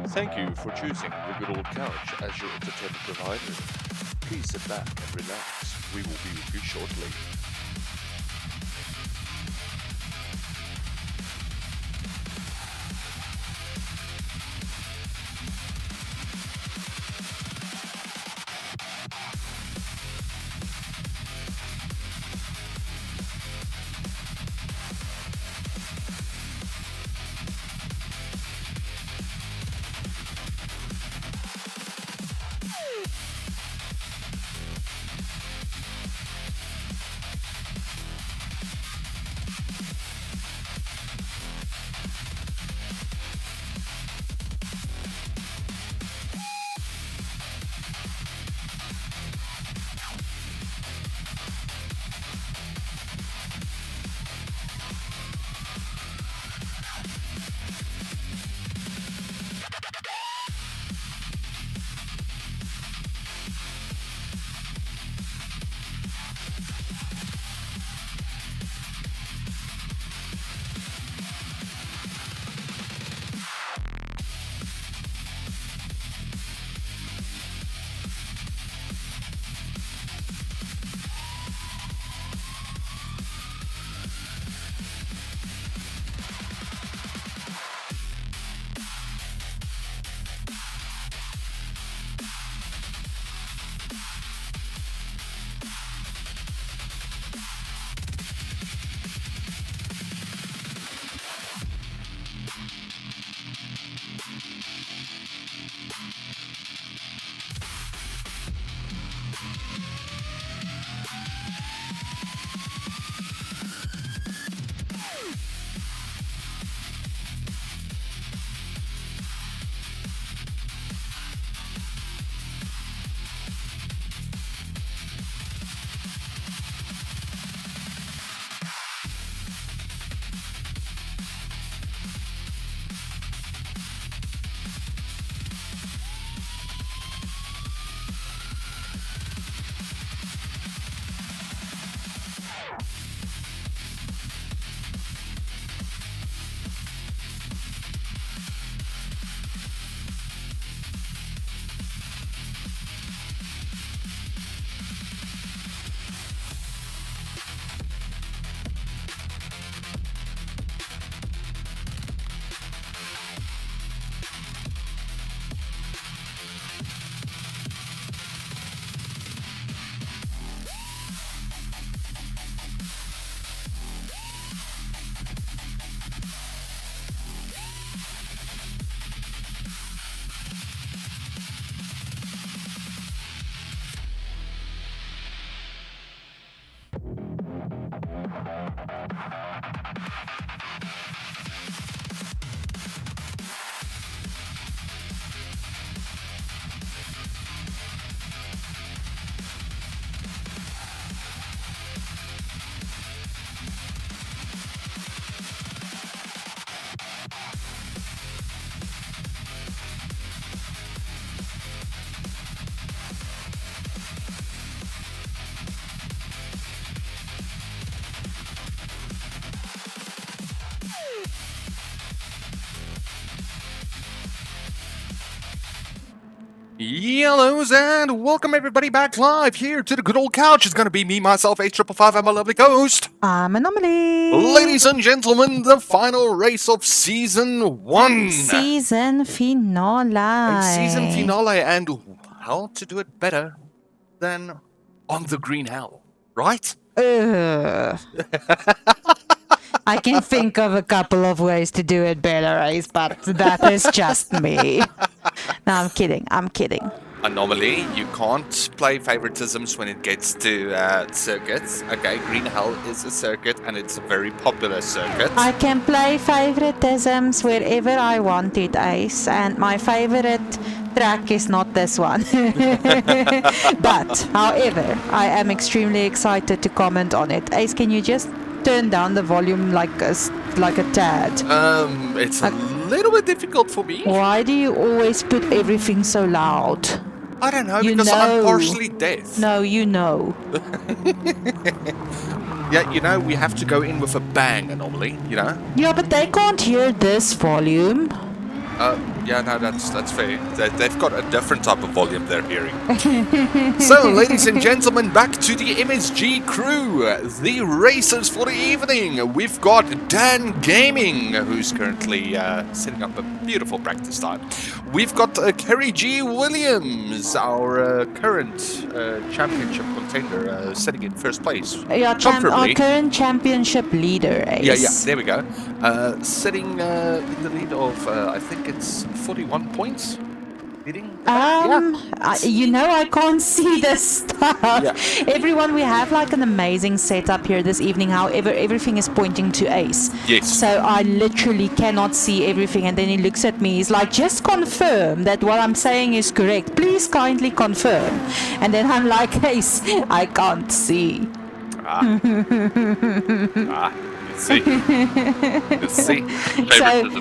Thank you for choosing the Good Old Couch as your entertainment provider. Please sit back and relax. We will be with you shortly. Yellows and welcome everybody back live here to the Good Old Couch. It's going to be me, myself, H555, and my lovely co-host. I'm Anomaly. Ladies and gentlemen, the final race of Season 1. Season finale. A season finale, and how to do it better than on the Green Hell, right? I can think of a couple of ways to do it better, Ace, but that is just me. No, I'm kidding. Anomaly, you can't play favoritisms when it gets to circuits. Okay, Green Hell is a circuit, and it's a very popular circuit. I can play favoritisms wherever I want it, Ace, and my favorite track is not this one. But, however, I am extremely excited to comment on it. Ace, can you just turn down the volume like a tad? It's a little bit difficult for me. Why do you always put everything so loud? I don't know, because I'm partially deaf. No, you know. Yeah, we have to go in with a bang, Anomaly, Yeah, but they can't hear this volume. Yeah, no, that's fair. They've got a different type of volume they're hearing. So, ladies and gentlemen, back to the MSG crew. The racers for the evening. We've got Dan Gaming, who's currently setting up a beautiful practice time. We've got Kerry G. Williams, our current championship contender, sitting in first place. Yeah, our current championship leader, Ace. Yeah, there we go. Sitting in the lead of, I think it's 41 points. Leading? You know, I can't see this stuff. Yeah. Everyone, we have like an amazing setup here this evening. However, everything is pointing to Ace. Yes. So I literally cannot see everything. And then he looks at me. He's like, just confirm that what I'm saying is correct. Please kindly confirm. And then I'm like, Ace, I can't see. Let's see.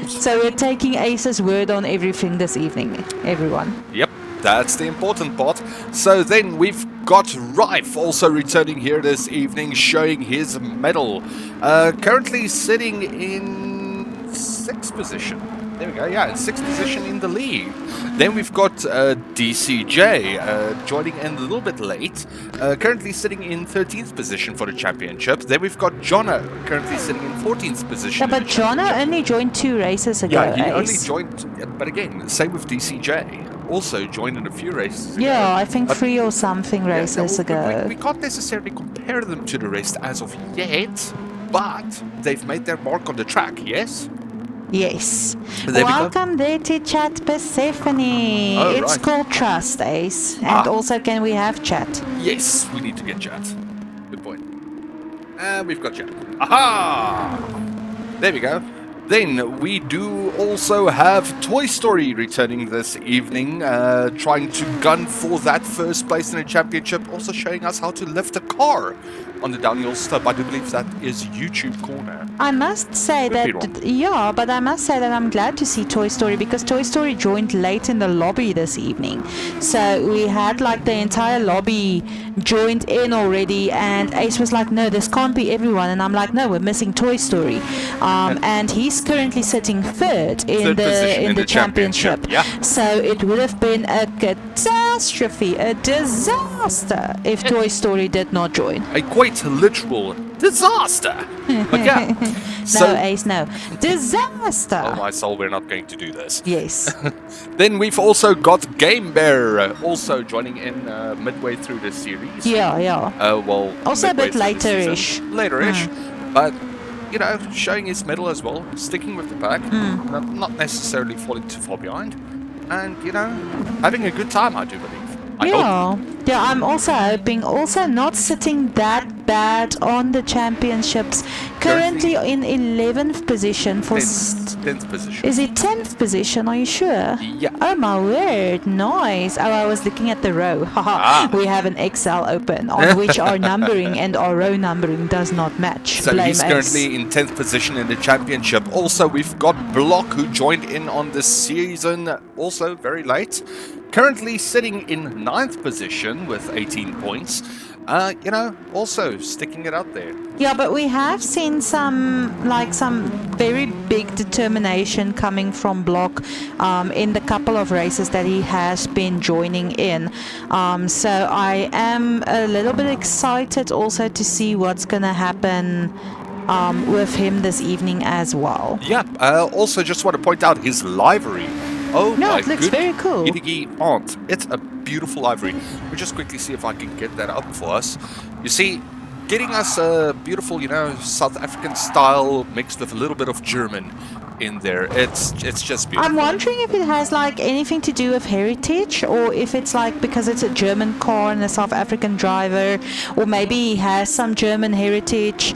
So we're taking Ace's word on everything this evening, everyone. Yep, that's the important part. So then we've got Rife also returning here this evening, showing his medal. Currently sitting in 6th position. There we go, yeah, in 6th position in the league. Then we've got DCJ joining in a little bit late, currently sitting in 13th position for the championship. Then we've got Jono, currently sitting in 14th position. Yeah, but Jono only joined 2 races ago. Yeah, he only joined, but again, same with DCJ. Also joined in a few races ago. Yeah, I think 3 or something races ago. We can't necessarily compare them to the rest as of yet, but they've made their mark on the track, yes? Yes. There Welcome there to chat, Persephone. Oh, it's right. called Trust, Ace. And also, can we have chat? Yes, we need to get chat. Good point. And we've got chat. Aha! There we go. Then we do also have Toy Story returning this evening, trying to gun for that first place in the championship, also showing us how to lift a car on the downhill stub. I do believe that is YouTube corner. I must say but I must say that I'm glad to see Toy Story because Toy Story joined late in the lobby this evening. So we had like the entire lobby joined in already, and Ace was like, no, this can't be everyone. And I'm like, no, we're missing Toy Story. And he's currently sitting third in the championship. Yeah. So it would have been a catastrophe, a disaster if Toy Story did not join. A quite literal disaster. But yeah. No, Ace, no. Disaster. Oh my soul, we're not going to do this. Yes. Then we've also got Game Bear also joining in midway through this series. Yeah. Well, also a bit later-ish. Later-ish. But, you know, showing his medal as well, sticking with the pack, not necessarily falling too far behind. And, you know, having a good time, I do believe. I hope. Yeah, I'm also hoping, also not sitting that bad on the championships. Currently in 11th position for 10th position. Is it 10th position? Are you sure? Yeah. Oh my word, nice. Oh, I was looking at the row. We have an Excel open on which our numbering and our row numbering does not match. So Blame he's Ace. currently in 10th position in the championship. Also, we've got Block, who joined in on this season, also very late. Currently sitting in 9th position with 18 points. You know, also sticking it out there. Yeah, but we have seen some very big determination coming from Block in the couple of races that he has been joining in. So I am a little bit excited also to see what's going to happen with him this evening as well. Yeah, also just want to point out his livery. Oh no, my it looks very cool. Aunt. It's a beautiful livery. We'll just quickly see if I can get that up for us. You see, getting us a beautiful, you know, South African style mixed with a little bit of German in there. It's just beautiful. I'm wondering if it has like anything to do with heritage, or if it's like because it's a German car and a South African driver, or maybe he has some German heritage.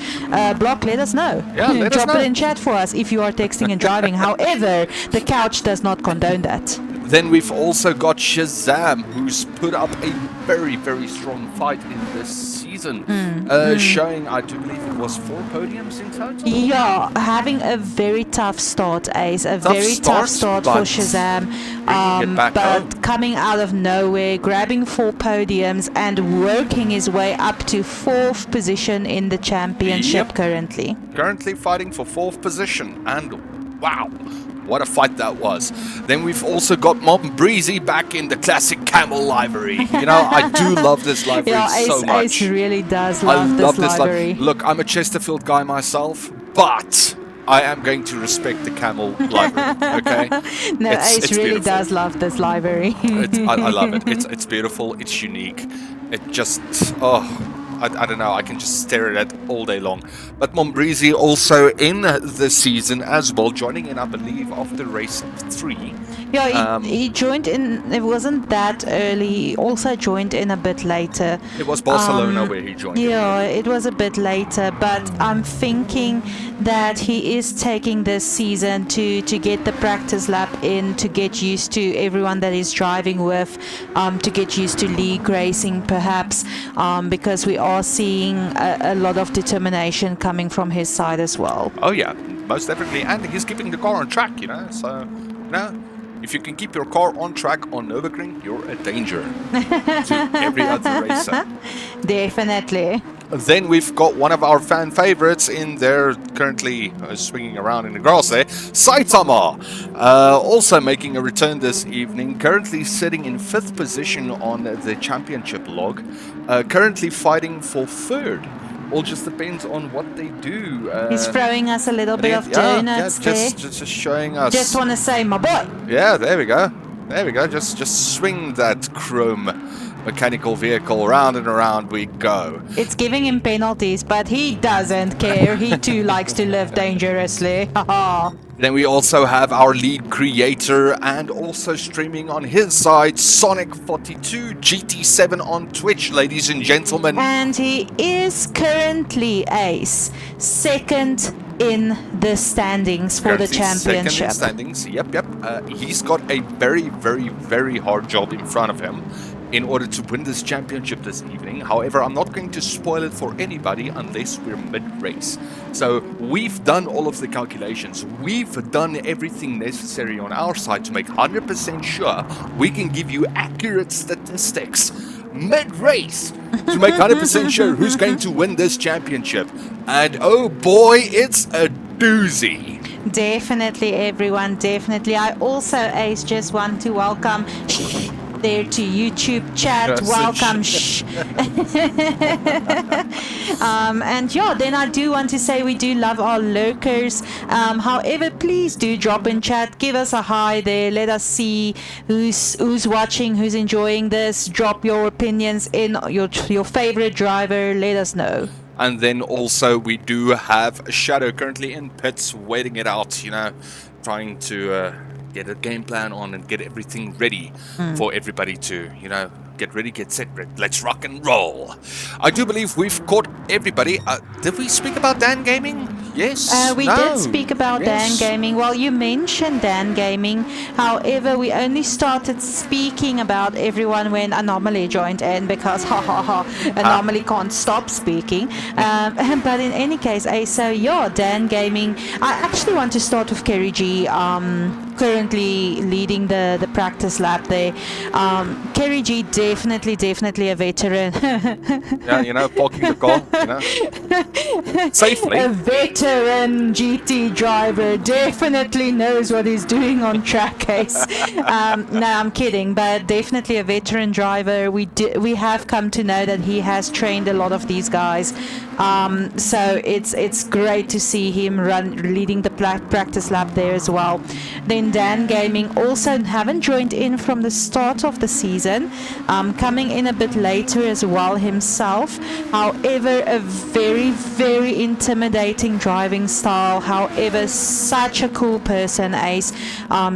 Block, let us know. Yeah, let us know. Drop it in chat for us if you are texting and driving. However, the couch does not condone that. Then we've also got Shazam, who's put up a very, very strong fight in this season, showing, I do believe it was 4 podiums in total. Yeah, having a very tough start, Ace. Very tough start for Shazam. But coming out of nowhere, grabbing 4 podiums and working his way up to 4th position in the championship currently. Currently fighting for 4th position, and wow. what a fight that was. Then we've also got Mom Breezy back in the classic camel livery. You know, I do love this livery so much. Ace really does love this livery. Look, I'm a Chesterfield guy myself, but I am going to respect the camel livery, okay? No, Ace really beautiful. Does love this livery. I love it. It's beautiful. It's unique. It just, I don't know, I can just stare at it all day long. But Mombrizi also in the season as well, joining in, I believe, after race 3. Yeah, he joined in, it wasn't that early, he also joined in a bit later. It was Barcelona where he joined. Yeah, it was a bit later, but I'm thinking that he is taking this season to get the practice lap in, to get used to everyone that he's driving with, to get used to league racing perhaps, because we are seeing a lot of determination coming from his side as well. Oh yeah, most definitely, and he's keeping the car on track, you know, so, you know, if you can keep your car on track on Nurburgring, you're a danger to every other racer. Definitely. Then we've got one of our fan favorites in there, currently swinging around in the grass there, Saitama. Also making a return this evening, currently sitting in 5th position on the championship log, currently fighting for 3rd. All just depends on what they do. He's throwing us a little bit of donuts there. Just showing us. Just want to say, my boy. Yeah, there we go. There we go. Just swing that chrome mechanical vehicle round and around we go. It's giving him penalties, but he doesn't care. He too likes to live dangerously. Then we also have our lead creator and also streaming on his side, Sonic42 GT7 on Twitch, ladies and gentlemen. And he is currently Ace, 2nd in the standings for the championship. 2nd in standings, yep. He's got a very, very, very hard job in front of him in order to win this championship this evening. However, I'm not going to spoil it for anybody unless we're mid-race. So we've done all of the calculations. We've done everything necessary on our side to make 100% sure we can give you accurate statistics mid-race to make 100% sure who's going to win this championship. And oh boy, it's a doozy. Definitely, everyone, definitely. I also, Ace, just want to welcome there to YouTube chat. Welcome. And yeah, then I do want to say we do love our lurkers. However, please do drop in chat, give us a hi there, let us see who's watching, who's enjoying this. Drop your opinions in, your favorite driver, let us know. And then also we do have Shadow currently in pits, waiting it out, you know, trying to get a game plan on and get everything ready for everybody to, you know, get ready, get set, let's rock and roll. I do believe we've caught everybody. Did we speak about Dan Gaming? Yes. We did speak about Dan Gaming. Well, you mentioned Dan Gaming. However, we only started speaking about everyone when Anomaly joined in because, Anomaly can't stop speaking. But in any case, so yeah, Dan Gaming. I actually want to start with Kerry G. Currently leading the practice lap there. Kerry G, definitely a veteran. Yeah, you know, parking the car, you know, safely. A veteran GT driver, definitely knows what he's doing on track, Case. No, I'm kidding, but definitely a veteran driver. We have come to know that he has trained a lot of these guys. So it's great to see him leading the practice lap there as well. Then Dan Gaming also haven't joined in from the start of the season, coming in a bit later as well himself. However, a very, very intimidating driving style. However, such a cool person, Ace.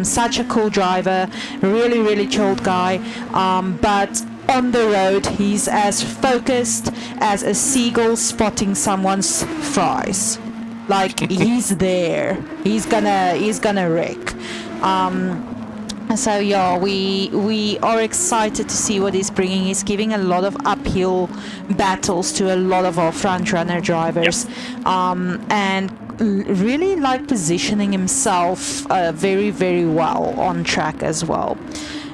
Such a cool driver. Really, really chilled guy. But on the road, he's as focused as a seagull spotting someone's fries. Like, he's there. He's gonna wreck. So yeah, we are excited to see what he's bringing. He's giving a lot of uphill battles to a lot of our front runner drivers, and really like positioning himself very, very well on track as well.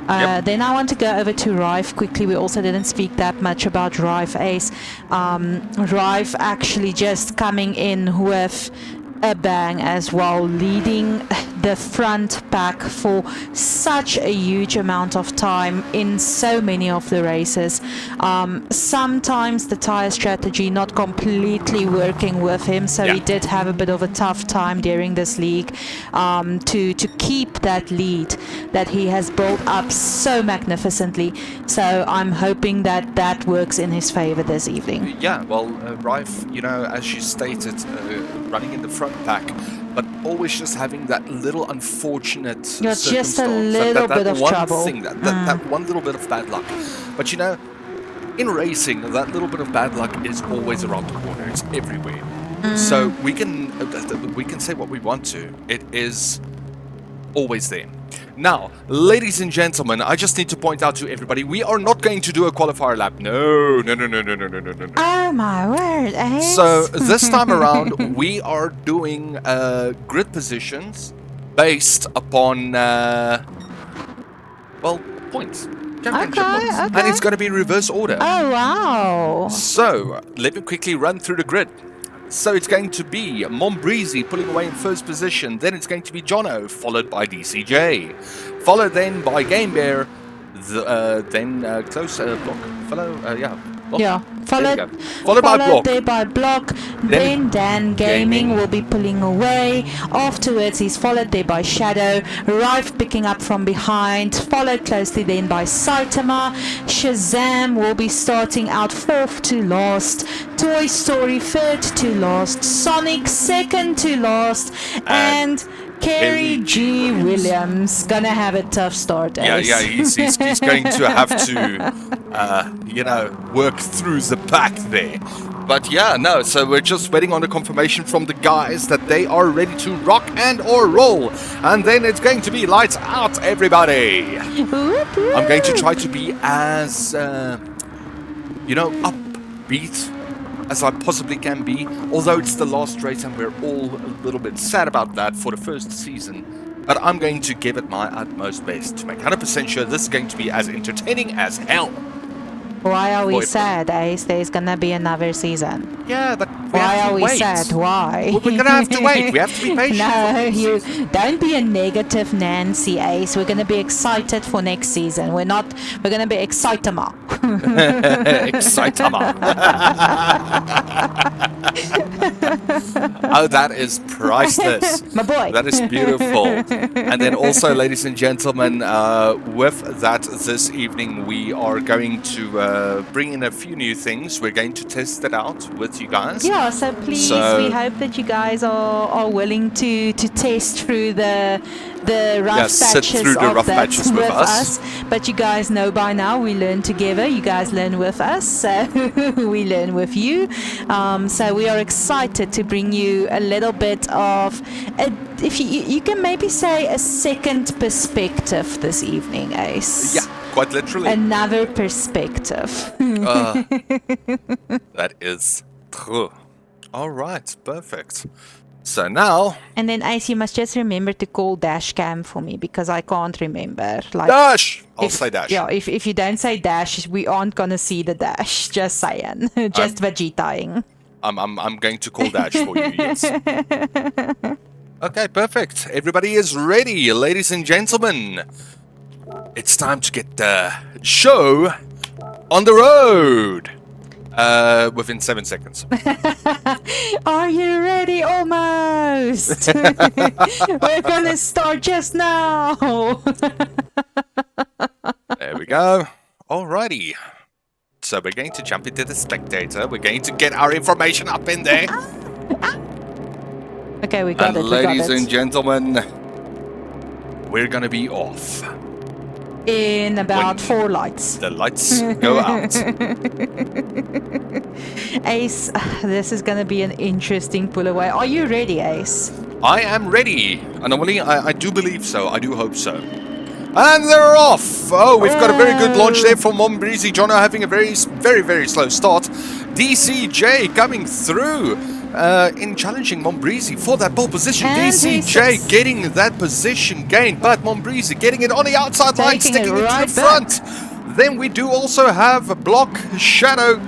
Then I want to go over to Rife quickly. We also didn't speak that much about Rife, Ace. Rife actually just coming in with a bang as well, leading the front pack for such a huge amount of time in so many of the races. Sometimes the tire strategy not completely working with him, so he did have a bit of a tough time during this league to keep that lead that he has built up so magnificently. So I'm hoping that works in his favor this evening. Yeah, well, Rife, as you stated, running in the front pack, but always just having that little unfortunate circumstance. Just a little bit of one trouble. Thing, that one little bit of bad luck. But in racing, that little bit of bad luck is always around the corner. It's everywhere. So we can say what we want to. It is always there. Now, ladies and gentlemen, I just need to point out to everybody, we are not going to do a qualifier lap. No. Oh my word, Ace. So this time around, we are doing grid positions based upon, points. Championship points. Okay. And it's going to be in reverse order. Oh, wow. So, let me quickly run through the grid. So it's going to be Mombreezy pulling away in first position. Then it's going to be Jono, followed by DCJ. Followed then by Game Bear. Then close block. Block. Yeah, Followed by Block. There by Block. Then Dan Gaming will be pulling away. Afterwards, he's followed there by Shadow. Rife picking up from behind. Followed closely then by Saitama. Shazam will be starting out fourth to last. Toy Story third to last. Sonic second to last. And Kerry G. Williams gonna have a tough start. Yeah, he's going to have to, work through the pack there. But so we're just waiting on the confirmation from the guys that they are ready to rock and or roll. And then it's going to be lights out, everybody. I'm going to try to be as, upbeat as I possibly can be, although it's the last race and we're all a little bit sad about that for the first season. But I'm going to give it my utmost best to make 100% sure this is going to be as entertaining as hell. Why are we sad, Ace? There's gonna be another season. Yeah, but why are we sad? Why? Well, we're gonna have to wait. We have to be patient. No, you don't be a negative Nancy, Ace. We're gonna be excited for next season. We're gonna be excitama. Excitama. Oh, that is priceless. My boy. That is beautiful. And then also, ladies and gentlemen, with that this evening, we are going to bring in a few new things. We're going to test it out with you guys. Yeah, so please, we hope that you guys are willing to test through the rough patches with us. But you guys know by now, we learn together. You guys learn with us, so we learn with you. So we are excited to bring you a little bit of, if you can maybe say, a second perspective this evening, Ace. Yeah. Quite literally. Another perspective. That is true. All right, perfect. So now... And then, Ace, you must just remember to call Dashcam for me, because I can't remember. Dash! I'll say Dash. Yeah, if you don't say Dash, we aren't going to see the Dash. Just saying. Just Vegetaing. I'm going to call Dash for you, yes. Okay, perfect. Everybody is ready, ladies and gentlemen. It's time to get the show on the road. Within 7 seconds. Are you ready? Almost. We're gonna start just now. There we go. Alrighty. So we're going to jump into the spectator. We're going to get our information up in there. Okay, we got it. Ladies and gentlemen, we're gonna be off. In about 4 lights. The lights go out. Ace, this is going to be an interesting pull away. Are you ready, Ace? I am ready. Anomaly, I do believe so. I do hope so. And they're off. Oh, we've got a very good launch there from Mombreezy. Jono having a very, very, very slow start. DCJ coming through. In challenging Mombreezy for that pole position. And DCJ getting that position gain, but Mombreezy getting it on the outside line, sticking it to the front. Then we do also have a Block, Shadow,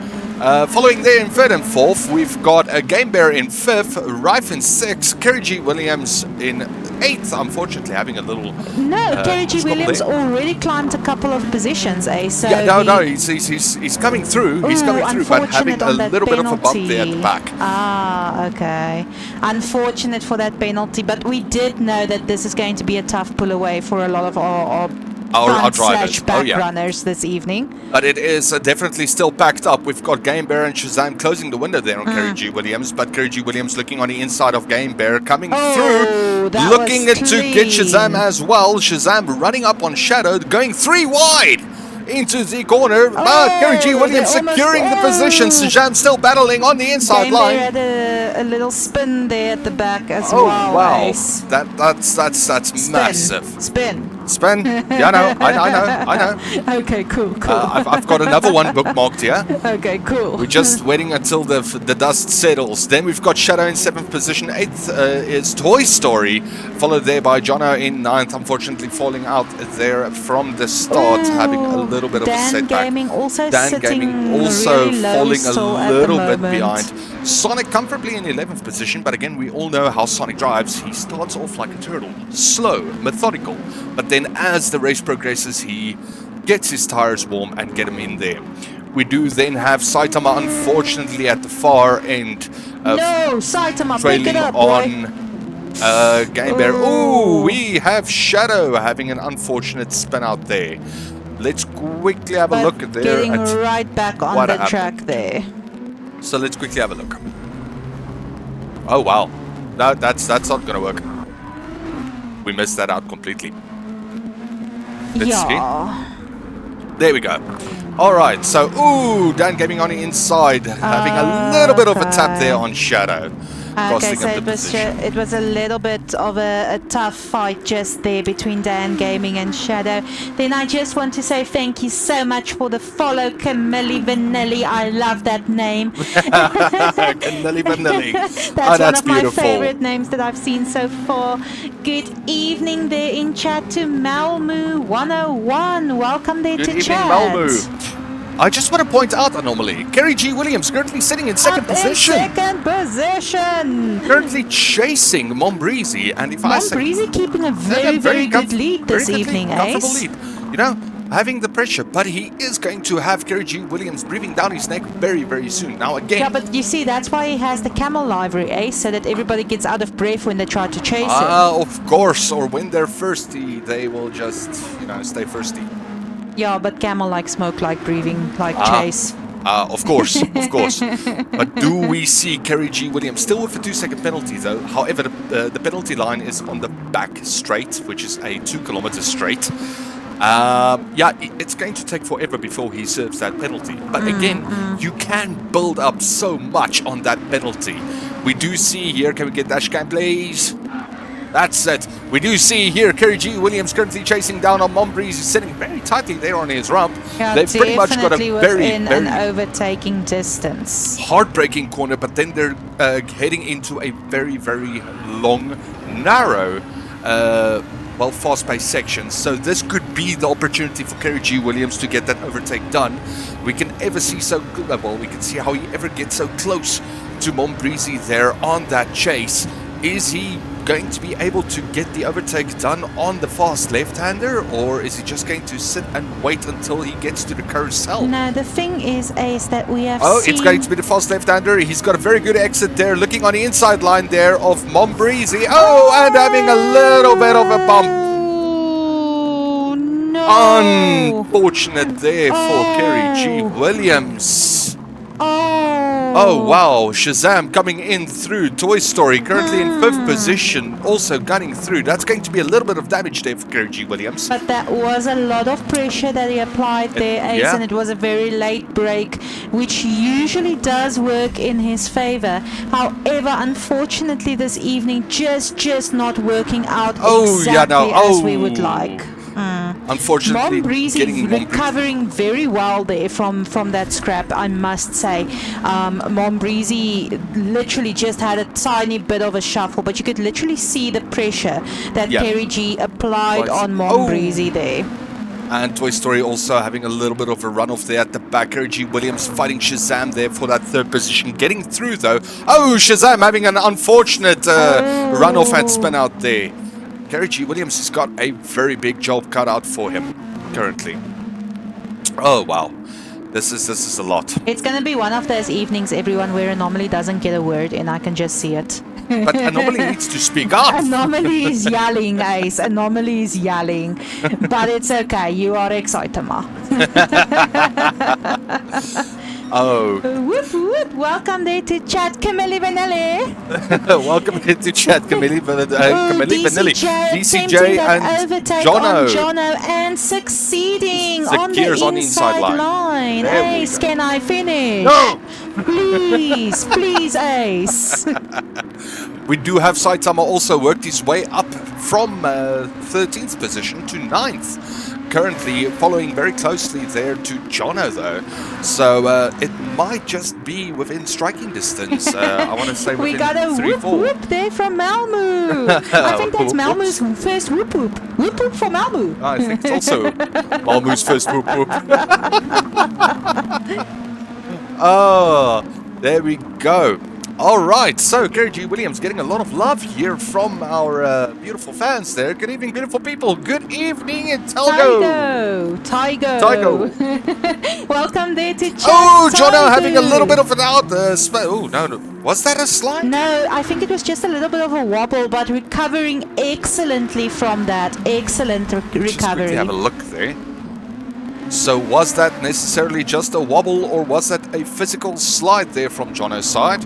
following there in third and fourth. We've got a Game Bear in fifth, Rife in sixth, Kerry G. Williams in 8th, unfortunately, having a little... No, Kerry G. struggle Williams there. already climbed a couple of positions, So Yeah, no, he's coming through. He's coming through, but having a little bit of a bump there at the back. Ah, okay. Unfortunate for that penalty, but we did know that this is going to be a tough pull away for a lot of our drivers. back runners this evening. But it is definitely still packed up. We've got Game Bear and Shazam closing the window there on Kerry G. Williams, but Kerry G. Williams looking on the inside of Game Bear, coming through, looking to get Shazam as well. Shazam running up on Shadow, going 3 wide into the corner. Kerry G. Williams securing the position. Shazam still battling on the inside Game line. Bear had a little spin there at the back as Oh well. wow, Ace. that's massive. Spin. Yeah, no, I know. Okay, cool. I've got another one bookmarked here. Okay, cool. We're just waiting until the dust settles. Then we've got Shadow in 7th position. 8th is Toy Story, followed there by Jono in 9th. Unfortunately, falling out there from the start, having a little bit of a setback. Gaming also Dan sitting Gaming also really low falling still a at the little bit moment. behind. Sonic comfortably in 11th position, but again, we all know how Sonic drives. He starts off like a turtle, slow, methodical, but then as the race progresses, he gets his tires warm and get him in there. We do then have Saitama, unfortunately, at the far end. No, Saitama, pick trailing it up, on boy. Game Bear. Ooh, we have Shadow having an unfortunate spin out there. Let's quickly have a look at there. Getting right back on the track there. So let's quickly have a look. Oh wow, no, that's not gonna work. We missed that out completely. Let's see. There we go. All right, so Dan Gaming on the inside, having a little bit of a tap there on Shadow. Okay, so it was a little bit of a tough fight just there between Dan Gaming and Shadow. Then I just want to say thank you so much for the follow, Camille Vanilli. I love that name. Camille Vanilli. That's one of my favorite names that I've seen so far. Good evening there in chat to Malmu 101. Welcome there to chat. Good evening, Malmu. I just want to point out anomaly. Kerry G. Williams currently sitting in second position. Currently chasing Mombreezy. And if Mombreezy keeping a very good lead this evening, comfortable Ace. lead. You know, having the pressure, but he is going to have Kerry G. Williams breathing down his neck very soon. Now again. Yeah, but you see, that's why he has the camel livery, Ace, so that everybody gets out of breath when they try to chase him. Of course. Or when they're thirsty, they will just, stay thirsty. Yeah, but camel like smoke, like breathing, like chase. Of course. But do we see Kerry G. Williams still with a 2-second penalty, though? However, the penalty line is on the back straight, which is a 2-kilometer straight. It's going to take forever before he serves that penalty. But again, you can build up so much on that penalty. We do see here, can we get dash cam, please? That's it. We do see here Kerry G. Williams currently chasing down on Mombreezy. He's sitting very tightly there on his rump. Yeah, they've pretty much got a very an overtaking distance. Heartbreaking corner, but then they're heading into a very long, narrow, fast-paced section. So this could be the opportunity for Kerry G. Williams to get that overtake done. We can see how he ever gets so close to Mombreezy there on that chase. Is he going to be able to get the overtake done on the fast left-hander, or is he just going to sit and wait until he gets to the carousel? No, the thing is, Ace, that we have seen... it's going to be the fast left-hander. He's got a very good exit there, looking on the inside line there of Mombreezy. And having a little bit of a bump. No! Unfortunate there for Kerry G. Williams. Oh wow, Shazam coming in through Toy Story, currently in 5th position, also gunning through. That's going to be a little bit of damage there for Kerry G. Williams. But that was a lot of pressure that he applied there, Ace, and it was a very late break, which usually does work in his favor. However, unfortunately this evening, just not working out exactly as we would like. Unfortunately, Mombreezy recovering very well there from that scrap, I must say. Mombreezy literally just had a tiny bit of a shuffle, but you could literally see the pressure that Kerry G applied on Mombreezy there. And Toy Story also having a little bit of a runoff there at the back. Kerry G. Williams fighting Shazam there for that 3rd position. Getting through though. Shazam having an unfortunate runoff and spin out there. Gary G. Williams has got a very big job cut out for him currently. Oh, wow. This is a lot. It's going to be one of those evenings, everyone, where Anomaly doesn't get a word in. I can just see it. But Anomaly needs to speak up. Anomaly is yelling, Ace. Anomaly is yelling. But it's okay. You are Excitema. Oh. Whoop, whoop. Welcome there to chat, Camille Vanelli. Welcome here to chat, Camille Vanelli. DCJ and overtake Jono. on Jono and succeeding on the Gears on inside the inside line. Ace, can I finish? No! Please, please, Ace. We do have Saitama also worked his way up from 13th position to 9th. Currently following very closely there to Jono, though. So it might just be within striking distance. I want to say within we got a 3-4. whoop whoop there from Malmu. I think that's Malmu's first whoop whoop. Whoop whoop for Malmu. I think it's also Malmu's first whoop whoop. Oh, there we go. All right, so Gary G. Williams getting a lot of love here from our beautiful fans there. Good evening, beautiful people. Good evening, Talgo. Tygo. Welcome there to chat. Oh, Jono Tygo. having a little bit of an out. Oh, no. Was that a slide? No, I think it was just a little bit of a wobble, but recovering excellently from that. Excellent Just recovery. quickly have a look there. So was that necessarily just a wobble, or was that a physical slide there from Jono's side?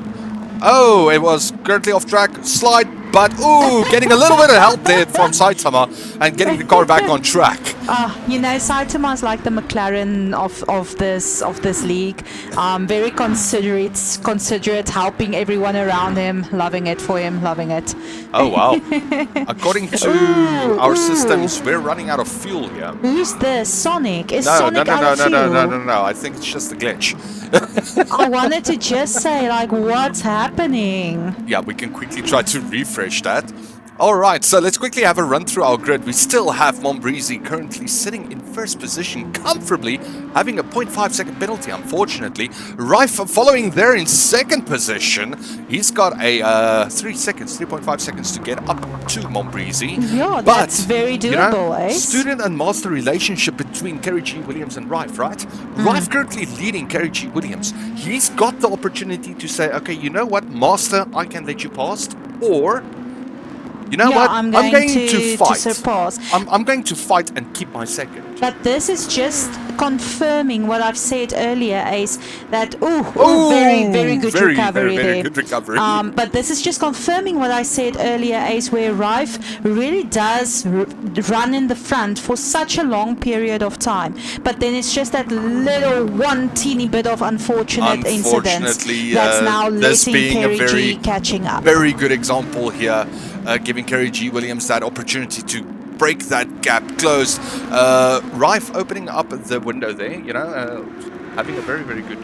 Oh, it was currently off track, slide, but ooh, getting a little bit of help there from Saitama and getting the car back on track. Saitama's like the McLaren of this league. Very considerate, helping everyone around him, loving it for him, loving it. Oh wow! According to our systems, we're running out of fuel here. Who's this? Sonic? Is No, Sonic out of fuel? no. I think it's just a glitch. I wanted to just say, like, what's happening? Yeah, we can quickly try to refresh that. Alright, so let's quickly have a run through our grid. We still have Mombrizi currently sitting in first position comfortably, having a 0.5 second penalty, unfortunately. Rife following there in second position. He's got a 3.5 seconds to get up to Mombrizi. Yeah, but, that's very doable, eh? Student and master relationship between Kerry G. Williams and Rife, right? Rife currently leading Kerry G. Williams. He's got the opportunity to say, okay, you know what, master, I can let you past, or... You know what? I'm going to fight. surpass. I'm going to fight and keep my second. But this is just confirming what I've said earlier, Ace. That very good recovery there. Very good recovery. But this is just confirming what I said earlier, Ace, where Rife really does run in the front for such a long period of time. But then it's just that little one teeny bit of unfortunate incidents that's now letting Kerry G catching up. Very good example here. Giving Kerry G. Williams that opportunity to break that gap closed. Rife opening up the window there, having a very good,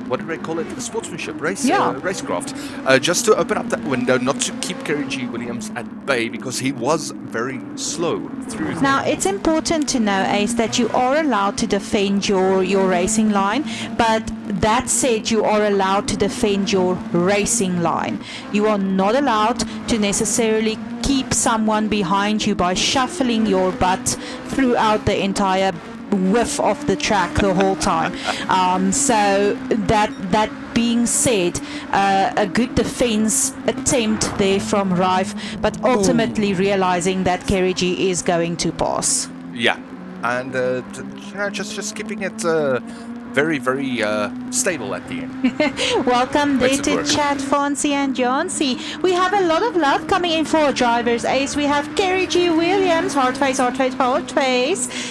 what do they call it? Sportsmanship, racecraft. Just to open up that window, not to keep Kerry G. Williams at bay, because he was very slow through there. Now, it's important to know, Ace, that you are allowed to defend your racing line, but that said, you are allowed to defend your racing line. You are not allowed to necessarily keep someone behind you by shuffling your butt throughout the entire width of the track the whole time. So that being said, a good defense attempt there from Rife, but ultimately realizing that Kerry G is going to pass. Yeah, and just keeping it very stable at the end. Welcome there to chat, Fonzie and Johnsy. We have a lot of love coming in for drivers, Ace. We have Kerry G. Williams, hard face.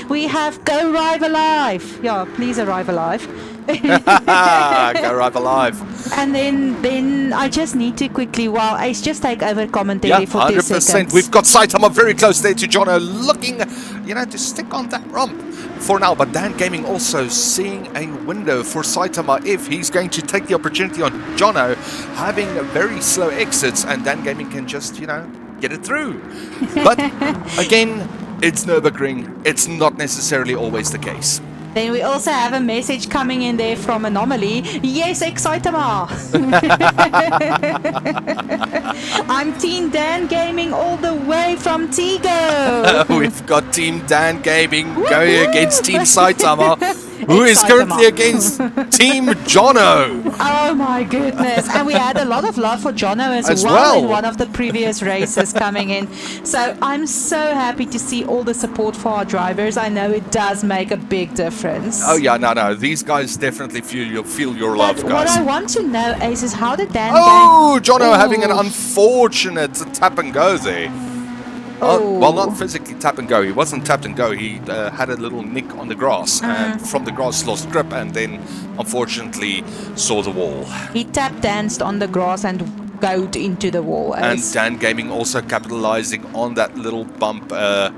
We have Go Arrive Alive. Yeah, please arrive alive. Go Arrive Alive. And then I just need to quickly, while Ace just take over commentary for 2 seconds. We've got Saitama very close there to Jono, looking, to stick on that rump for now. But Dan Gaming also seeing a window for Saitama if he's going to take the opportunity on Jono, having very slow exits, and Dan Gaming can just, get it through. But again, it's Nurburgring. It's not necessarily always the case. Then we also have a message coming in there from Anomaly. Yes, Excitama! I'm Team Dan Gaming all the way from Tigo. We've got Team Dan Gaming going against Team Saitama, who is currently against Team Jono. Oh my goodness. And we had a lot of love for Jono as well in one of the previous races coming in. So I'm so happy to see all the support for our drivers. I know it does make a big difference. Oh yeah, no. These guys definitely feel your love, guys. What I want to know, Ace, is how did Dan Jono having an unfortunate tap and go there. Well, not physically tap and go. He wasn't tap and go. He had a little nick on the grass, and from the grass lost grip, and then unfortunately saw the wall. He tap danced on the grass and goed into the wall. And Dan Gaming also capitalizing on that little bump by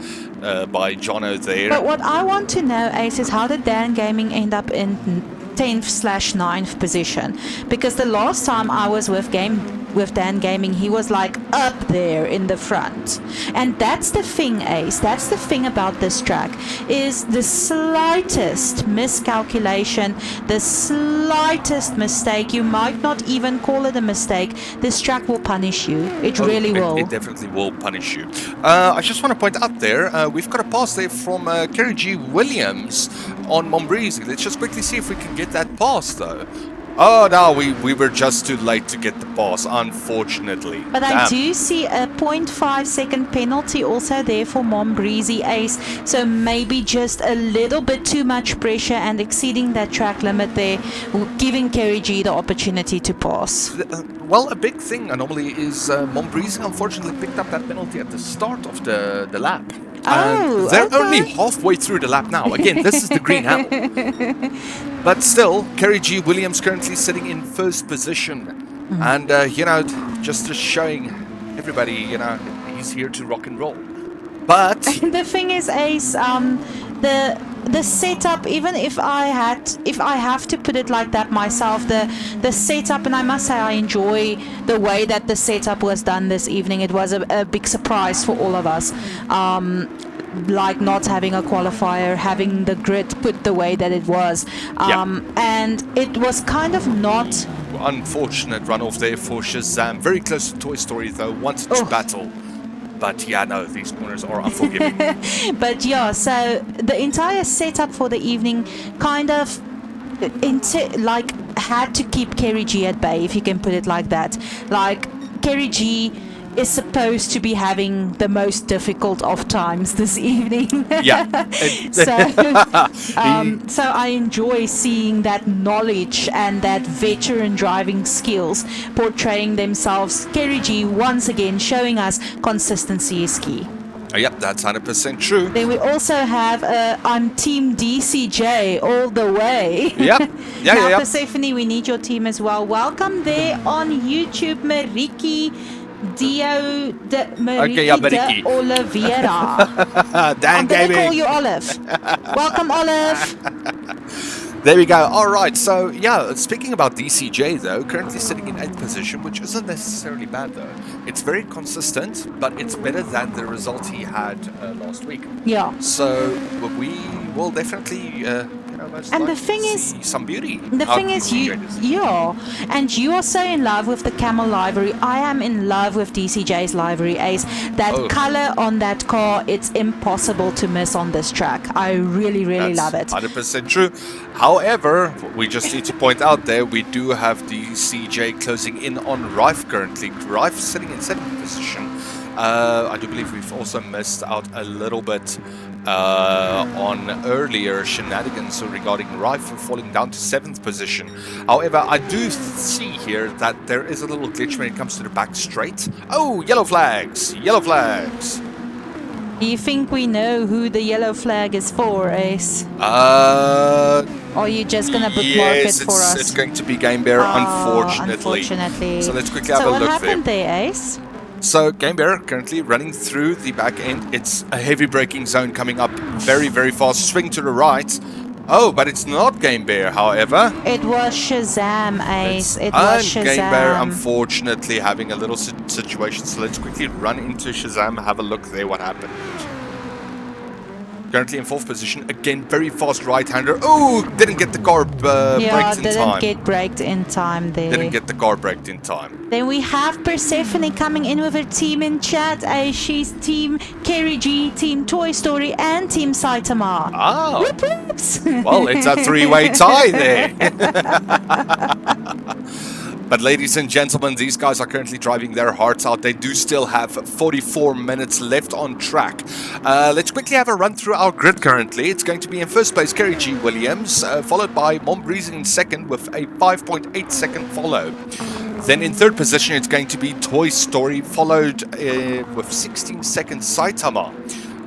Jono there. But what I want to know, Ace, is how did Dan Gaming end up in 10th/9th position? Because the last time I was with Dan Gaming, he was like up there in the front. And that's the thing, Ace, that's the thing about this track, is the slightest miscalculation, the slightest mistake, you might not even call it a mistake, this track will punish you. It really will. It definitely will punish you. I just want to point out there, we've got a pass there from Kerry G. Williams on Mombreezy. Let's just quickly see if we can get that pass though. Oh no, we were just too late to get the pass, unfortunately. But I do see a 0.5 second penalty also there for Mombreezy, Ace. So maybe just a little bit too much pressure and exceeding that track limit there, giving Kerry G the opportunity to pass. Well, a big thing normally is Mombreezy unfortunately picked up that penalty at the start of the lap. And they're only halfway through the lap now. Again, this is the green handle. But still, Kerry G. Williams currently sitting in first position. And, just showing everybody, he's here to rock and roll. But the thing is, Ace, the setup, even if I have to put it like that myself, the setup, and I must say I enjoy the way that the setup was done this evening. It was a big surprise for all of us. Like not having a qualifier, having the grid put the way that it was, and it was kind of not unfortunate runoff there for Shazam. Very close to Toy Story though, wanted to battle. But yeah, no, these corners are unforgiving. But yeah, so the entire setup for the evening kind of had to keep Kerry G at bay, if you can put it like that. Like Kerry G is supposed to be having the most difficult of times this evening. Yeah. So I enjoy seeing that knowledge and that veteran driving skills portraying themselves. Kerry G once again showing us consistency is key. Yep, that's 100% true. Then we also have I'm Team DCJ all the way. Yep. Now, Persephone, we need your team as well. Welcome there on YouTube, Mariki Dio de Mariki de Oliveira. I'm going to call you Olive. Welcome, Olive. There we go. All right. So, yeah, speaking about DCJ, though, currently sitting in 8th position, which isn't necessarily bad, though. It's very consistent, but it's better than the result he had last week. Yeah. So, we will definitely... and the thing is, some beauty. The thing is, and you are so in love with the camel livery. I am in love with DCJ's livery, Ace. That color on that car, it's impossible to miss on this track. I really love it. 100% true. However, we just need to point out there, we do have DCJ closing in on Rife currently. Rife sitting in 7th position. I do believe we've also missed out a little bit on earlier shenanigans regarding Rife falling down to 7th position. However, I do see here that there is a little glitch when it comes to the back straight. Oh, yellow flags! Yellow flags! Do you think we know who the yellow flag is for, Ace? Or are you just going to bookmark it for us? It's going to be Game Bear, unfortunately. So let's quickly have a look there. So what happened there, Ace? So Game Bear currently running through the back end. It's a heavy braking zone coming up very fast. Swing to the right. Oh, but it's not Game Bear, however. It was Shazam, Ace. It was Shazam. Game Bear, unfortunately, having a little situation. So let's quickly run into Shazam, have a look there what happened. currently in 4th position. Again, very fast right-hander. Oh, didn't get the car braked in didn't time. get braked in time there. Didn't get the car braked in time. Then we have Persephone coming in with her team in chat. She's Team Kerry G, Team Toy Story, and Team Saitama. Ah, Whoop whoops. well, it's a three-way tie there. But ladies and gentlemen, these guys are currently driving their hearts out. They do still have 44 minutes left on track. Let's quickly have a run through our grid currently. It's going to be in first place, Kerry G. Williams, followed by Mombreezy in second with a 5.8 second follow. Then in third position, it's going to be Toy Story, followed with 16 seconds Saitama.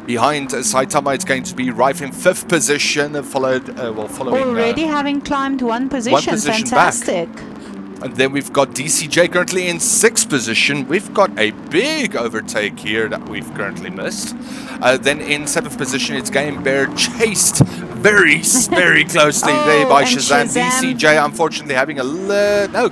Behind Saitama, it's going to be Rife in 5th position, following... Already having climbed one position. Fantastic. Back. And then we've got DCJ currently in 6th position. We've got a big overtake here that we've currently missed. Then in 7th position, it's Game Bear, chased very, very closely there by Shazam. DCJ, unfortunately, having a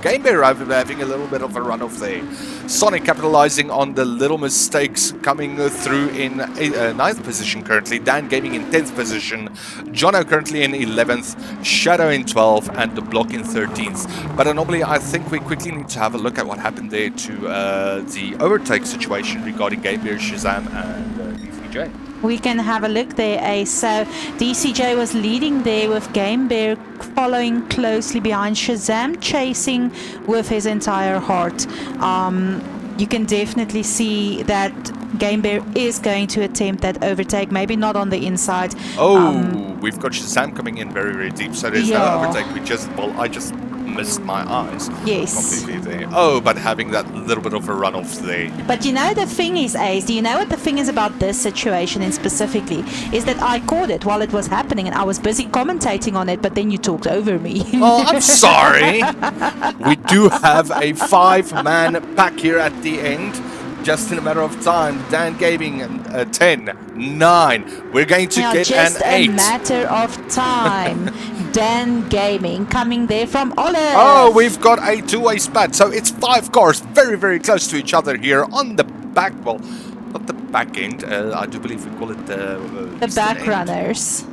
Game Bear having a little bit of a run-off there. Sonic capitalizing on the little mistakes, coming through in 9th position currently. Dan Gaming in 10th position. Jono currently in 11th. Shadow in 12th. And The Block in 13th. But normally, I think we quickly need to have a look at what happened there to the overtake situation regarding Game Bear, Shazam, and DCJ. We can have a look there, Ace. So DCJ was leading there with Game Bear following closely behind, Shazam chasing with his entire heart. You can definitely see that Game Bear is going to attempt that overtake, maybe not on the inside. We've got Shazam coming in very, very deep, so there's no overtake. I just missed my eyes. Yes. Completely there. Oh, but having that little bit of a run-off there. But you know the thing is, Ace, do you know what the thing is about this situation in specifically? Is that I caught it while it was happening and I was busy commentating on it, but then you talked over me. Oh, I'm sorry. We do have a 5-man pack here at the end. Just in a matter of time, Dan Gaming 10, 9. We're going to get an 8. Just a matter of time. Dan Gaming coming there from Olive. Oh, we've got a two-way spat. So it's 5 cars very, very close to each other here on the back. Well, not the back end. I do believe we call it the back runners.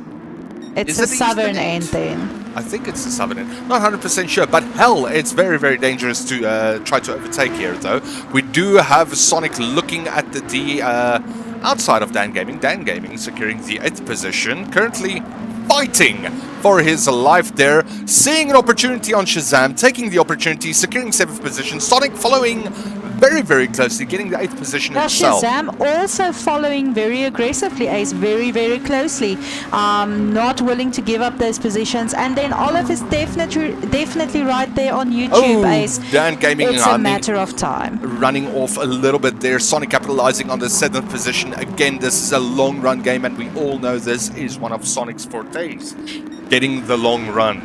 It's the southern end then. I think it's the southern end. Not 100% sure, but hell, it's very, very dangerous to try to overtake here, though. We do have Sonic looking at the outside of Dan Gaming. Dan Gaming securing the 8th position. Currently fighting for his life there. Seeing an opportunity on Shazam. Taking the opportunity. Securing 7th position. Sonic following very, very closely, getting the 8th position himself. Shazam also following very aggressively, Ace, very, very closely. Not willing to give up those positions. And then Olive is definitely right there on YouTube, Ace. Dan Gaming, it's a matter of time. Running off a little bit there. Sonic capitalizing on the 7th position. Again, this is a long run game, and we all know this is one of Sonic's fortes. Getting the long run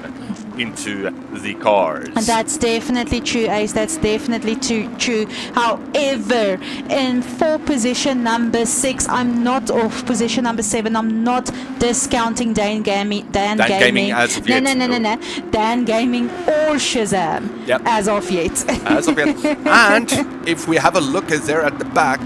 into the cars. And that's definitely true, Ace. That's definitely true. However, in position number 6, I'm not off position number 7. I'm not discounting Dan Gaming as of yet. No. Dan Gaming or Shazam. Yep. As of yet. As of yet. And if we have a look there at the back,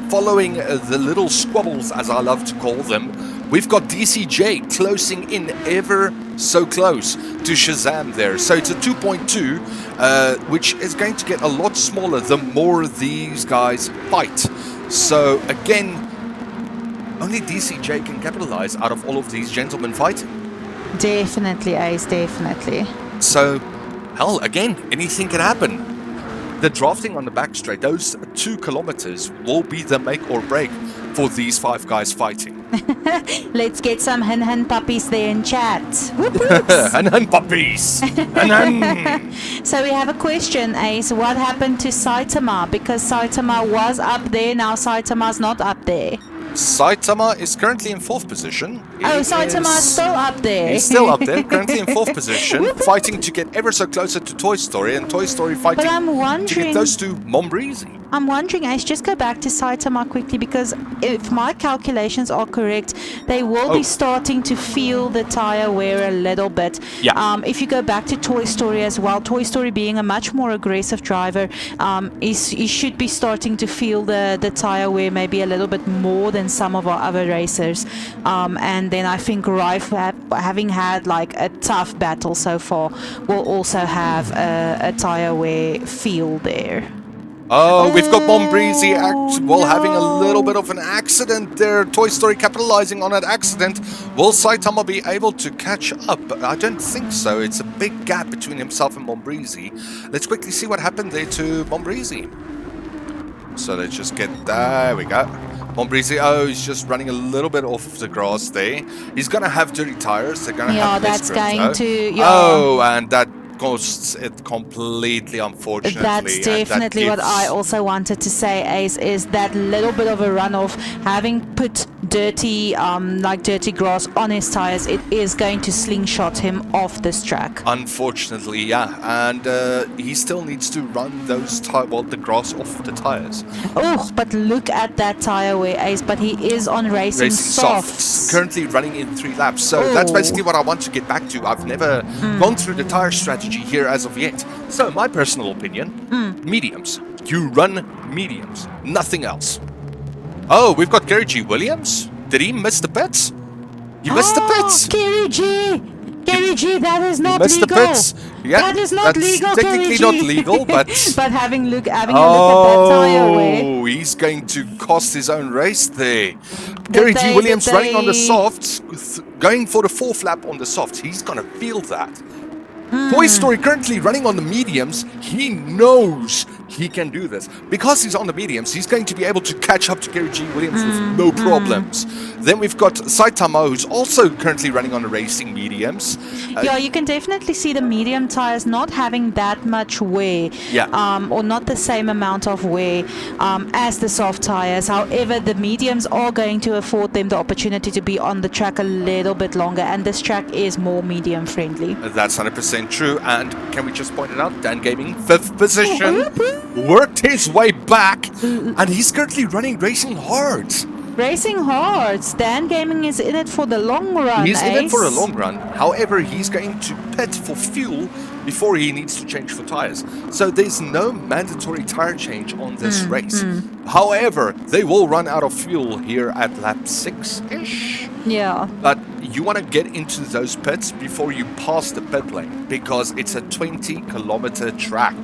following the little squabbles, as I love to call them, we've got DCJ closing in ever so close to Shazam there. So it's a 2.2, which is going to get a lot smaller the more these guys fight. So again, only DCJ can capitalize out of all of these gentlemen fighting. Definitely, Ace, definitely. So, hell, again, anything can happen. The drafting on the back straight, those 2 kilometers will be the make or break for these 5 guys fighting. Let's get some hun puppies there in chat. Hun puppies! Hun. So we have a question, Ace. What happened to Saitama? Because Saitama was up there, now Saitama's not up there. Saitama is currently in 4th position. Saitama is still up there. He's still up there, currently in 4th position, fighting to get ever so closer to Toy Story, and Toy Story fighting to get close to Mombreezy. I'm wondering, Ace, just go back to Saitama quickly, because if my calculations are correct, they will be starting to feel the tire wear a little bit. Yeah. If you go back to Toy Story as well, Toy Story being a much more aggressive driver, he should be starting to feel the tire wear maybe a little bit more than than some of our other racers. And then I think Rife, having had like a tough battle so far, will also have a tire wear feel there. Oh, we've got Mombreezy having a little bit of an accident there. Toy Story capitalizing on that accident. Will Saitama be able to catch up? I don't think so. It's a big gap between himself and Mombreezy. Let's quickly see what happened there to Mombreezy. So let's just get... There we go. Mombreezy, he's just running a little bit off the grass there. He's going to have dirty tires. They're going to have that's grip, going to... and that costs it completely, unfortunately. That's definitely what I also wanted to say, Ace, is that little bit of a runoff, having put dirty grass on his tires, it is going to slingshot him off this track. Unfortunately, yeah, and he still needs to run those the grass off the tires. Oh, but look at that tire wear, Ace, but he is on racing softs. Currently running in 3 laps, so that's basically what I want to get back to. I've never gone through the tire strategy here as of yet. So my personal opinion, mediums. You run mediums, nothing else. Oh, we've got Gary G. Williams. Did he miss the pits? He missed the pits. Gary G, that is not legal. The pits. Yeah, that is not legal. Technically not legal, but but having a look at that tire wear. Oh, he's going to cost his own race there. Gary G. Williams running on the softs, going for the 4th lap on the softs. He's gonna feel that. Toy Story currently running on the mediums. He knows he can do this. Because he's on the mediums, he's going to be able to catch up to Gary G. Williams with no problems. Then we've got Saitama, who's also currently running on the racing mediums. Yeah, you can definitely see the medium tires not having that much wear. Or not the same amount of wear as the soft tires. However, the mediums are going to afford them the opportunity to be on the track a little bit longer. And this track is more medium friendly. That's 100% true. And can we just point it out? Dan Gaming, 5th position. Worked his way back, and he's currently racing hard. Racing hard. Dan Gaming is in it for the long run. He's in it for a long run. However, he's going to pit for fuel before he needs to change for tires. So there's no mandatory tire change on this race. However, they will run out of fuel here at lap 6-ish. Yeah. But you want to get into those pits before you pass the pit lane, because it's a 20-kilometer track.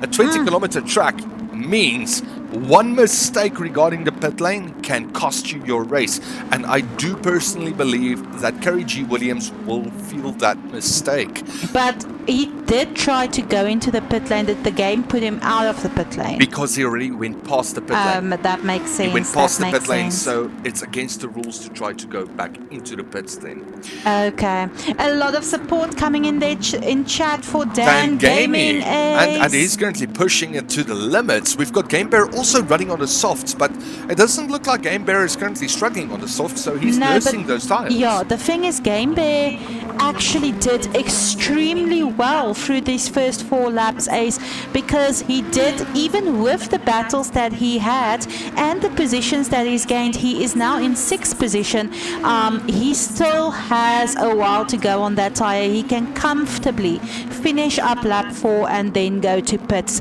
A 20-kilometer track means one mistake regarding the pit lane can cost you your race. And I do personally believe that Gary G. Williams will feel that mistake. But he did try to go into the pit lane. Did the game put him out of the pit lane? Because he already went past the pit lane. That makes sense. He went past the pit lane, so it's against the rules to try to go back into the pits then. Okay. A lot of support coming in there in chat for Dan Gaming. And he's currently pushing it to the limits. We've got Game Bear also running on the softs, but it doesn't look like Game Bear is currently struggling on the softs, so he's nursing those tires. Yeah, the thing is, Game Bear actually did extremely well through these first 4 laps, Ace, because he did, even with the battles that he had and the positions that he's gained, he is now in 6th position. He still has a while to go on that tire. He can comfortably finish up lap 4 and then go to pits.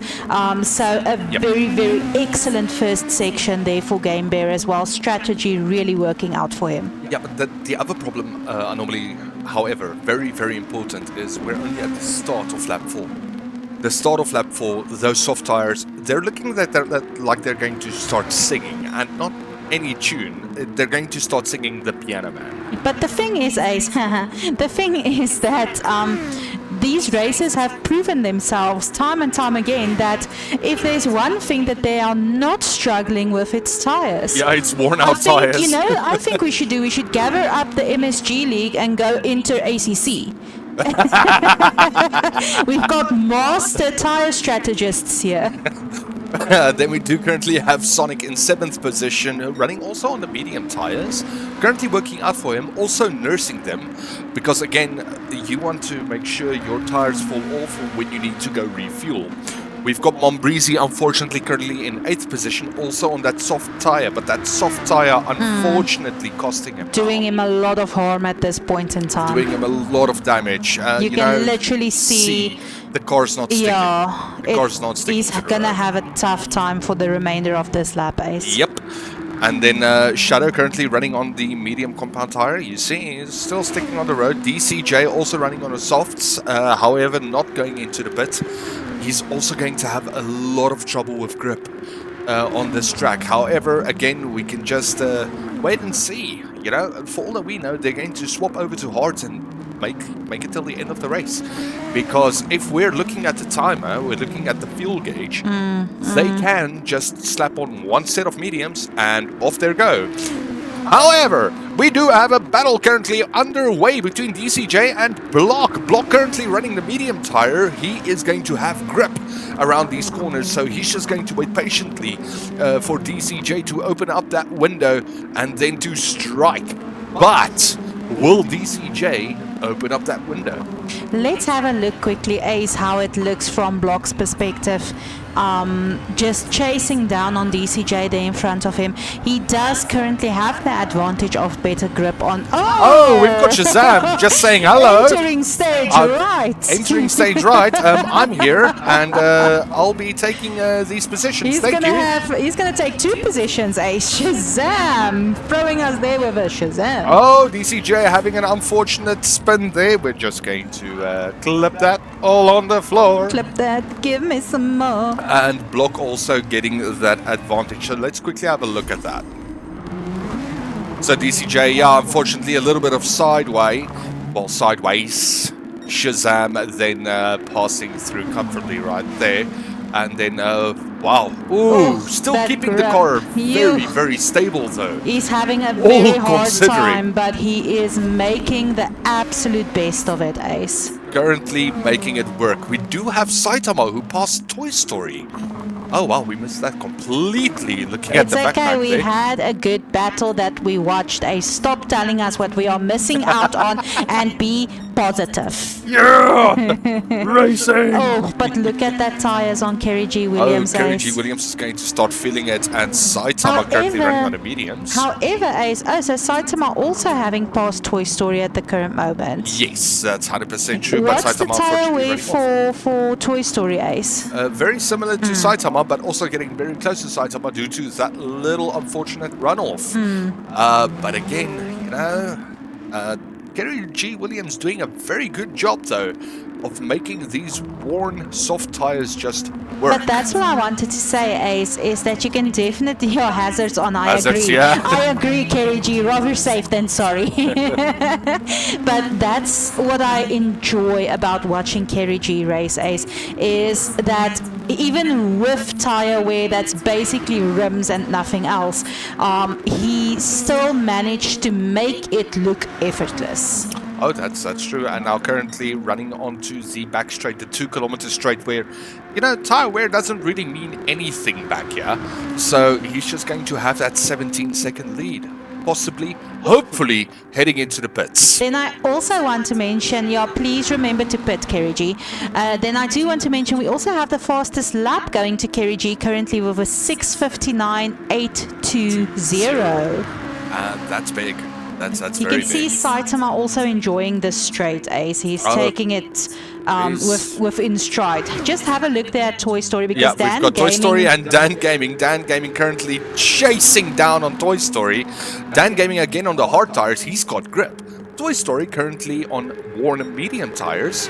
So a very, very excellent first section there for Game Bear as well. Strategy really working out for him. Yeah, but the other problem, normally, however, very, very important, is we're only at the start of lap 4. The start of lap 4, those soft tires, they're looking like they're going to start singing, and not any tune. They're going to start singing the Piano Man. But the thing is, Ace, the thing is that these racers have proven themselves time and time again that if there's one thing that they are not struggling with, it's tires. Yeah, it's worn out tires. You know, I think we should gather up the MSG league and go into ACC. We've got master tire strategists here. Then we do currently have Sonic in 7th position, running also on the medium tires. Currently working out for him, also nursing them, because again, you want to make sure your tires fall off when you need to go refuel. We've got Mombreezy, unfortunately, currently in 8th position, also on that soft tire, but that soft tire, unfortunately, costing him. Doing him a lot of harm at this point in time. Doing him a lot of damage. You can literally see the car's not sticking. Yeah, the car's not sticking. He's gonna have a tough time for the remainder of this lap, Ace. Yep. And then Shadow currently running on the medium compound tire. You see, he's still sticking on the road. DCJ also running on the softs, however, not going into the pit. He's also going to have a lot of trouble with grip on this track. However, again, we can just wait and see. You know, for all that we know, they're going to swap over to hards and make it till the end of the race. Because if we're looking at the timer, we're looking at the fuel gauge, they can just slap on one set of mediums and off they go. However, we do have a battle currently underway between DCJ and Block. Block currently running the medium tire. He is going to have grip around these corners, so he's just going to wait patiently for DCJ to open up that window and then to strike. But will DCJ open up that window? Let's have a look quickly, Ace, how it looks from Block's perspective. Just chasing down on DCJ there in front of him. He does currently have the advantage of better grip on... Oh, we've got Shazam just saying hello. Entering stage right. Entering stage right. I'm here, and I'll be taking these positions. Thank you. He's going to take 2 positions, Ace. Shazam! Throwing us there with a Shazam. Oh, DCJ having an unfortunate spin there. We're just going to clip that all on the floor. Clip that. Give me some more. And Block also getting that advantage. So let's quickly have a look at that. So DCJ, yeah, unfortunately a little bit of sideways. Shazam then passing through comfortably right there. And then, wow. Ooh, still keeping the car very, very stable though. He's having a very hard time, but he is making the absolute best of it, Ace. Currently making it work. We do have Saitama who passed Toy Story. Oh wow, we missed that completely. Looking at the backpack It's okay, we there. had a good battle that we watched. Ace, stop telling us what we are missing out on and be positive. Yeah! Racing! Oh, but look at that tires on Kerry G. Williams. Kerry Ace. G. Williams is going to start filling it, and Saitama currently running on the mediums. However, Ace, so Saitama also having passed Toy Story at the current moment. Yes, that's 100% true. What's but Saitama the tire wear unfortunately for Toy Story, Ace? very similar to Saitama, but also getting very close to Saitama due to that little unfortunate runoff. But again, you know, Kerry G. Williams doing a very good job though of making these worn soft tires just work. But that's what I wanted to say, Ace, is that you can definitely hear hazards on. I agree. Yeah. I agree, Kerry G. Rather safe than sorry. But that's what I enjoy about watching Kerry G race, Ace, is that even with tire wear that's basically rims and nothing else, he still managed to make it look effortless. Oh, that's true. And now currently running onto the back straight, the 2 kilometer straight where, you know, tire wear doesn't really mean anything back here. So he's just going to have that 17-second lead. Possibly, hopefully, heading into the pits. Then I also want to mention, please remember to pit, Kerry G. Then I do want to mention we also have the fastest lap going to Kerry G currently with a 6:59.820. And that's big. That's you very can see big. Saitama also enjoying this straight, Ace. He's taking it within stride. Just have a look there at Toy Story because we've got Toy Story and Dan Gaming. Dan Gaming currently chasing down on Toy Story. Dan Gaming again on the hard tires. He's got grip. Toy Story currently on worn medium tires.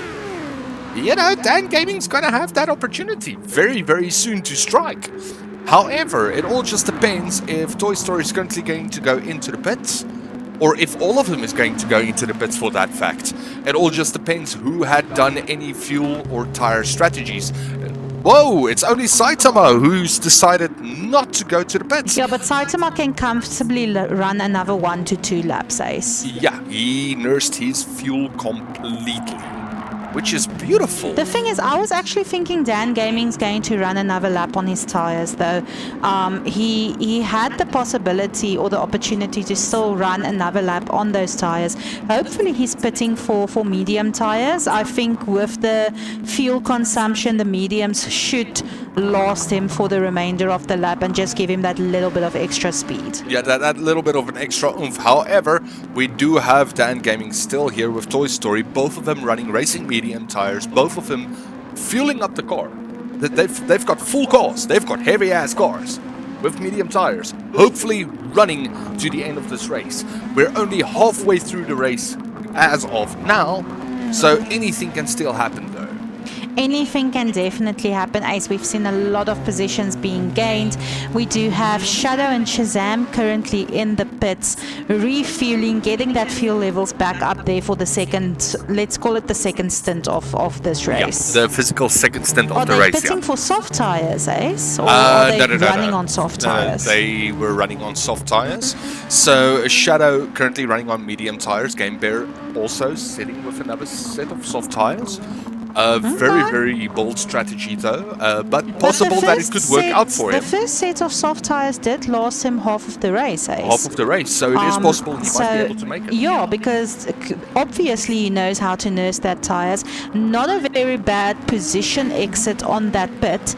You know, Dan Gaming's going to have that opportunity very, very soon to strike. However, it all just depends if Toy Story is currently going to go into the pits, or if all of them is going to go into the pits for that fact. It all just depends who had done any fuel or tire strategies. Whoa, it's only Saitama who's decided not to go to the pits. Yeah, but Saitama can comfortably run another 1 to 2 laps, Ace. Yeah, he nursed his fuel completely, which is beautiful. The thing is, I was actually thinking Dan Gaming's going to run another lap on his tires, though. He had the possibility or the opportunity to still run another lap on those tires. Hopefully, he's pitting for medium tires. I think with the fuel consumption, the mediums should last him for the remainder of the lap and just give him that little bit of extra speed. Yeah, that little bit of an extra oomph. However, we do have Dan Gaming still here with Toy Story, both of them running racing medium tires, both of them fueling up the car. They've got full cars, they've got heavy ass cars. with medium tires, hopefully running to the end of this race. We're only halfway through the race as of now, so anything can still happen though. Anything can definitely happen, Ace. We've seen a lot of positions being gained. We do have Shadow and Shazam currently in the pits, refueling, getting that fuel levels back up there for the second, let's call it the second stint of this race. Yeah, the physical second stint of the race. Are they pitting for soft tires, Ace? Or are they running on soft tires? They were running on soft tires. So Shadow currently running on medium tires. Game Bear also sitting with another set of soft tires. Very bold strategy though, but possible that it could work out for him. The first set of soft tires did last him half of the race, Ace. Half of the race, so it is possible he might be able to make it. Yeah, because obviously he knows how to nurse that tires. Not a very bad position exit on that pit.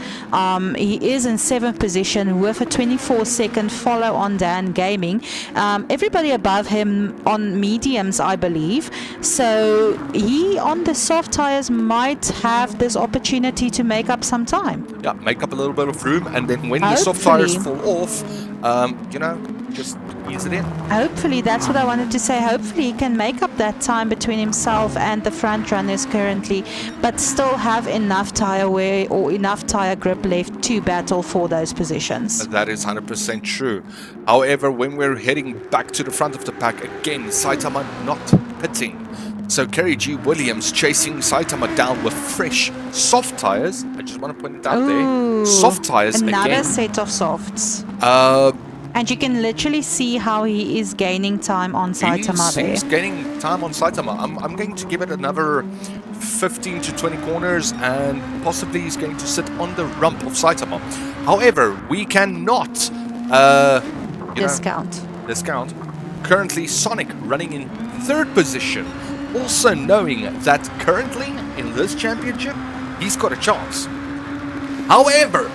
He is in 7th position with a 24-second follow on Dan Gaming. Everybody above him on mediums, I believe. So he on the soft tires might have this opportunity to make up some time. Yeah, make up a little bit of room, and then when the soft tires fall off, just ease it in. Hopefully, that's what I wanted to say. Hopefully he can make up that time between himself and the front runners currently, but still have enough tire wear or enough tire grip left to battle for those positions. That is 100% true. However, when we're heading back to the front of the pack again, Saitama not pitting. So Kerry G. Williams chasing Saitama down with fresh soft tires. I just want to point it out there. Soft tires another again. set of softs. And you can literally see how he is gaining time on Saitama there. He's gaining time on Saitama. I'm going to give it another 15 to 20 corners, and possibly he's going to sit on the rump of Saitama. However, we cannot discount. Currently, Sonic running in 3rd position. Also knowing that currently in this championship, he's got a chance. However,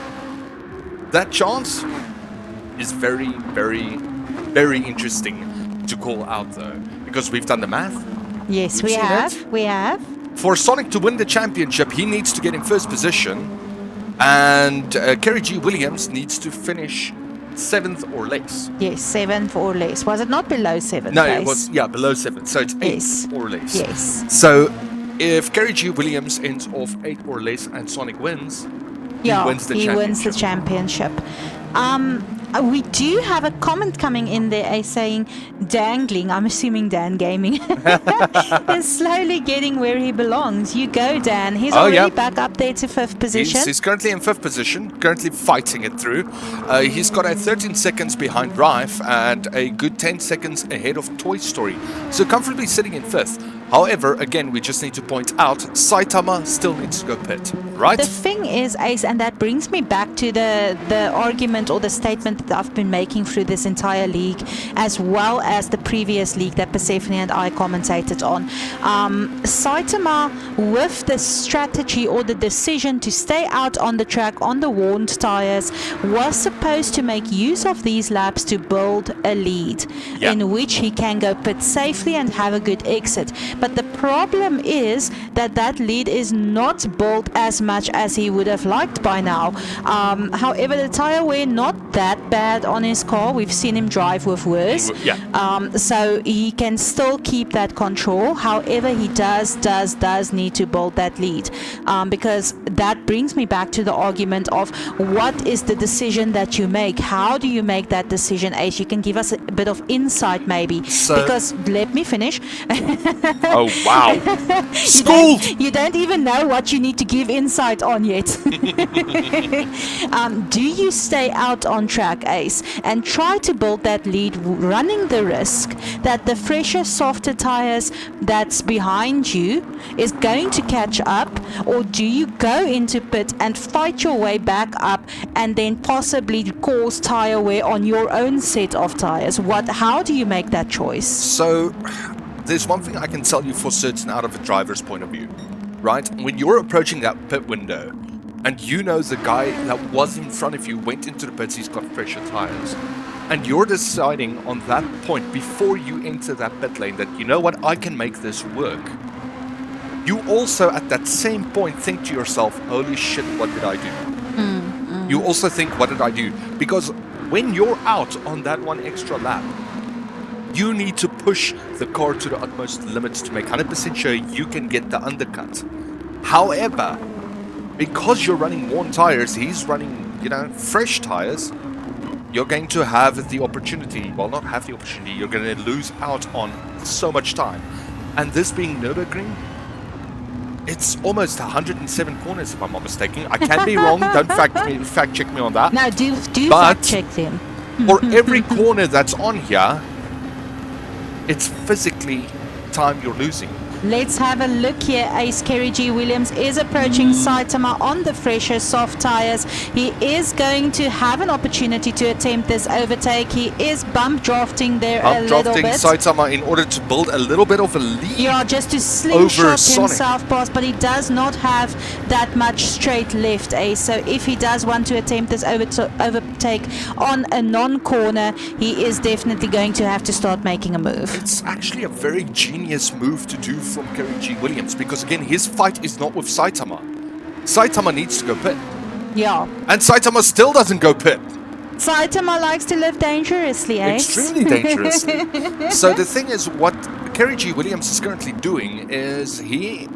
that chance is very interesting to call out though, because we've done the math. Yes, we have. For Sonic to win the championship, he needs to get in 1st position, and Kerry G. Williams needs to finish 7th or less. Yes, 7th or less. Was it not below 7th? No, it was, below 7th. So it's 8th or less. Yes. So if Kerry G. Williams ends off 8 or less and Sonic wins, he wins the championship. We do have a comment coming in there saying dangling. I'm assuming Dan Gaming is slowly getting where he belongs. You go, Dan. He's already back up there to 5th position. He's currently in 5th position, currently fighting it through. He's got a 13 seconds behind Rife and a good 10 seconds ahead of Toy Story. So comfortably sitting in 5th. However, again, we just need to point out Saitama still needs to go pit, right? The thing is, Ace, and that brings me back to the argument or the statement that I've been making through this entire league, as well as the previous league that Persephone and I commentated on. Saitama, with the strategy or the decision to stay out on the track on the worn tires, was supposed to make use of these laps to build a lead in which he can go pit safely and have a good exit. But the problem is that lead is not built as much as he would have liked by now. However, the tire wear not that bad on his car. We've seen him drive with worse. So he can still keep that control. However, he does need to build that lead, because that brings me back to the argument of what is the decision that you make? How do you make that decision, Ace? You can give us a bit of insight maybe, because let me finish. Oh, wow. Schooled! You don't even know what you need to give insight on yet. Do you stay out on track, Ace, and try to build that lead, running the risk that the fresher, softer tires that's behind you is going to catch up? Or do you go into pit and fight your way back up and then possibly cause tire wear on your own set of tires? How do you make that choice? So there's one thing I can tell you for certain out of a driver's point of view, right? When you're approaching that pit window and you know the guy that was in front of you went into the pits, he's got fresher tires, and you're deciding on that point before you enter that pit lane that, you know what, I can make this work. You also at that same point think to yourself, holy shit, what did I do? You also think, what did I do? Because when you're out on that one extra lap, you need to push the car to the utmost limits to make 100% sure you can get the undercut. However, because you're running worn tires, he's running, fresh tires, you're going to have the opportunity, well, not have the opportunity, you're going to lose out on so much time. And this being Nurburgring, it's almost 107 corners, if I'm not mistaken. I can be wrong. Don't fact check me on that. No, do fact check him. For every corner that's on here, it's physically time you're losing. Let's have a look here. Ace Kerry G. Williams is approaching Saitama on the fresher soft tires. He is going to have an opportunity to attempt this overtake. He is bump drafting there a little bit. Saitama in order to build a little bit of a lead. Yeah, just to slingshot himself past, but he does not have that much straight left, Ace. So if he does want to attempt this overtake on a non-corner, he is definitely going to have to start making a move. It's actually a very genius move to do from Kerry G. Williams, because again, his fight is not with Saitama. Saitama needs to go pit. Yeah. And Saitama still doesn't go pit. Saitama likes to live dangerously, Ace. Extremely dangerously. So the thing is, what Kerry G. Williams is currently doing is he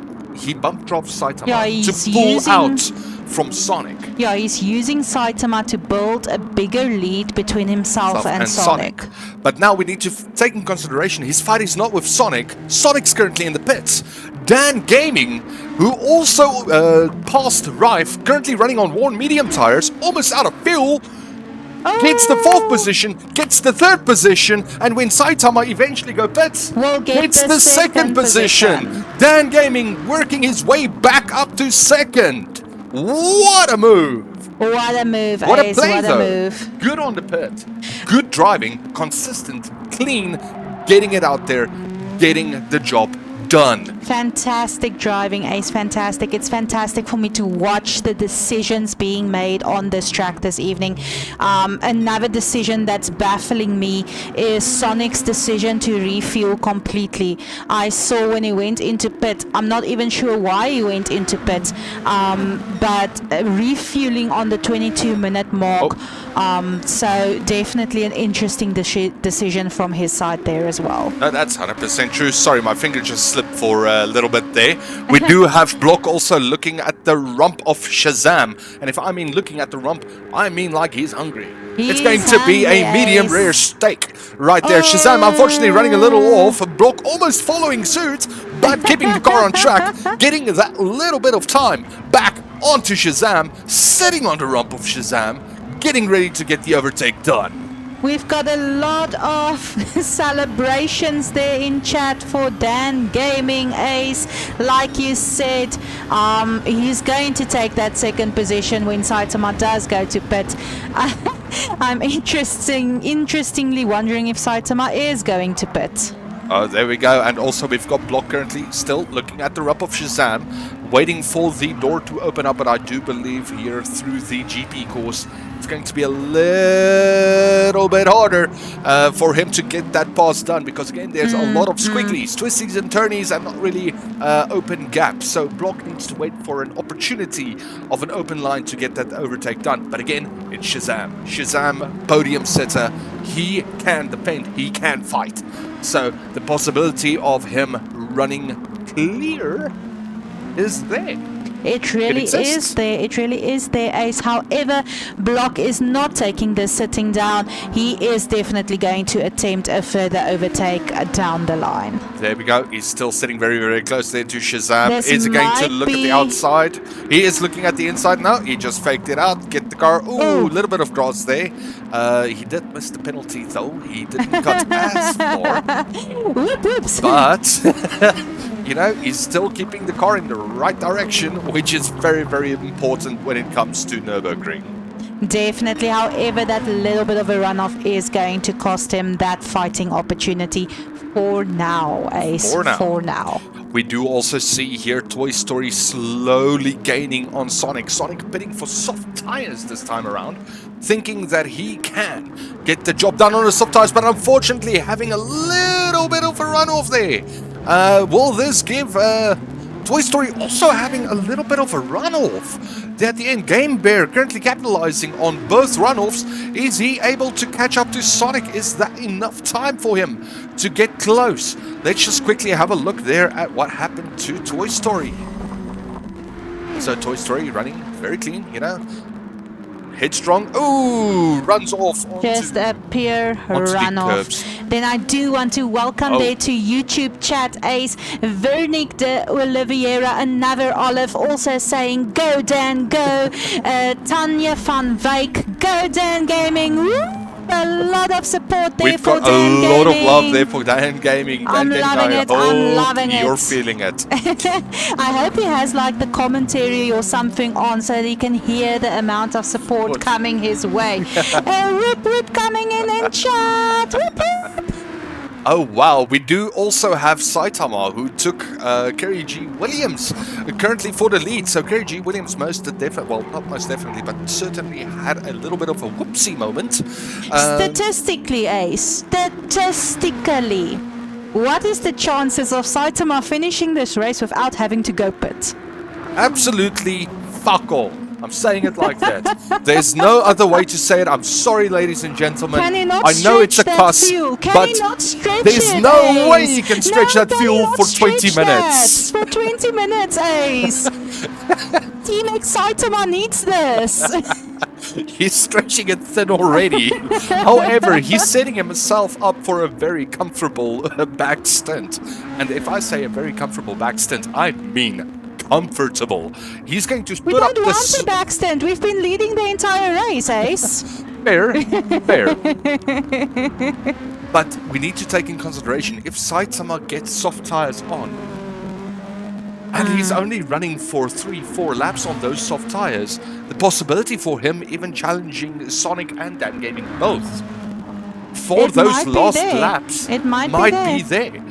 bump drops Saitama to pull out from Sonic. Yeah, he's using Saitama to build a bigger lead between himself and Sonic. But now we need to take in consideration his fight is not with Sonic. Sonic's currently in the pits. Dan Gaming, who also passed Rife, currently running on worn medium tires, almost out of fuel, gets the 4th position, gets the 3rd position, and when Saitama eventually go pits, gets the 2nd position. Dan Gaming working his way back up to 2nd. What a move! What a move, What Ace. a play, What though. a move. Good on the pit. Good driving, consistent, clean, getting it out there, getting the job done. Fantastic driving, Ace. Fantastic. It's fantastic for me to watch the decisions being made on this track this evening. Another decision that's baffling me is Sonic's decision to refuel completely. I saw when he went into pit, I'm not even sure why he went into pit, but refueling on the 22-minute mark. So definitely an interesting decision from his side there as well. No, that's 100% true. Sorry, my finger just slipped for a little bit there. We do have Block also looking at the rump of Shazam. And if I mean looking at the rump, I mean like he's hungry. It's going to be a medium rare steak right there. Shazam unfortunately running a little off. Block almost following suit, but keeping the car on track, getting that little bit of time back onto Shazam, sitting on the rump of Shazam, getting ready to get the overtake done. We've got a lot of celebrations there in chat for Dan Gaming, Ace. Like you said, he's going to take that 2nd position when Saitama does go to pit. I'm interestingly wondering if Saitama is going to pit. Oh, there we go. And also we've got Block currently still looking at the rump of Shazam, waiting for the door to open up. But I do believe here through the GP course, it's going to be a little bit harder for him to get that pass done. Because again, there's a lot of squigglies, twisties and turnies, and not really open gaps. So Block needs to wait for an opportunity of an open line to get that overtake done. But again, it's Shazam. Shazam, podium sitter. He can defend. He can fight. So the possibility of him running clear is there. It really is there. It really is there, Ace. However, Block is not taking this sitting down. He is definitely going to attempt a further overtake down the line. There we go. He's still sitting very, very close there to Shazam. Is he going to look at the outside? He is looking at the inside now. He just faked it out. Get the car. Ooh, a little bit of grass there. He did miss the penalty, though. He didn't cut as far. Whoops. But... you know, he's still keeping the car in the right direction, which is very, very important when it comes to Nurburgring. Definitely. However, that little bit of a runoff is going to cost him that fighting opportunity for now, Ace. For now. We do also see here Toy Story slowly gaining on Sonic. Sonic bidding for soft tires this time around, thinking that he can get the job done on the soft tires, but unfortunately having a little bit of a runoff there. Will this give Toy Story also having a little bit of a runoff? there at the end. Game Bear currently capitalizing on both runoffs. Is he able to catch up to Sonic? Is that enough time for him to get close? Let's just quickly have a look there at what happened to Toy Story. So Toy Story running very clean, you know. Headstrong. Ooh, runs off. Just a pure runoff. Then I do want to welcome there to YouTube chat Ace, Vernick de Oliveira, another Olive, also saying go Dan, go. Tanya van Wyk, go Dan Gaming. Woo! A lot of support there We've for got Dan a Gaming. lot of love there for Dan Gaming. I'm loving it. I'm loving it. You're feeling it. I hope he has like the commentary or something on so that he can hear the amount of support coming his way. Whoop whoop coming in chat. Whoop whoop. Oh wow, we do also have Saitama, who took Kerry G. Williams currently for the lead. So Kerry G. Williams not most definitely, but certainly had a little bit of a whoopsie moment. Statistically, Ace, what is the chances of Saitama finishing this race without having to go pit? Absolutely fuck all. I'm saying it like that. There's no other way to say it. I'm sorry, ladies and gentlemen. Can he not I know it's a cuss, but he not stretch there's it, no way Ace? you can stretch that fuel for 20 minutes. For 20 minutes, Ace. Team Saitama needs this. He's stretching it thin already. However, he's setting himself up for a very comfortable back stint. And if I say a very comfortable back stint, I mean comfortable. He's going to put up the... We don't want a back stint. We've been leading the entire race, Ace. Fair. But we need to take in consideration, if Saitama gets soft tires on, and he's only running for 3-4 laps on those soft tires, the possibility for him even challenging Sonic and Dan Gaming both for those last laps might be there.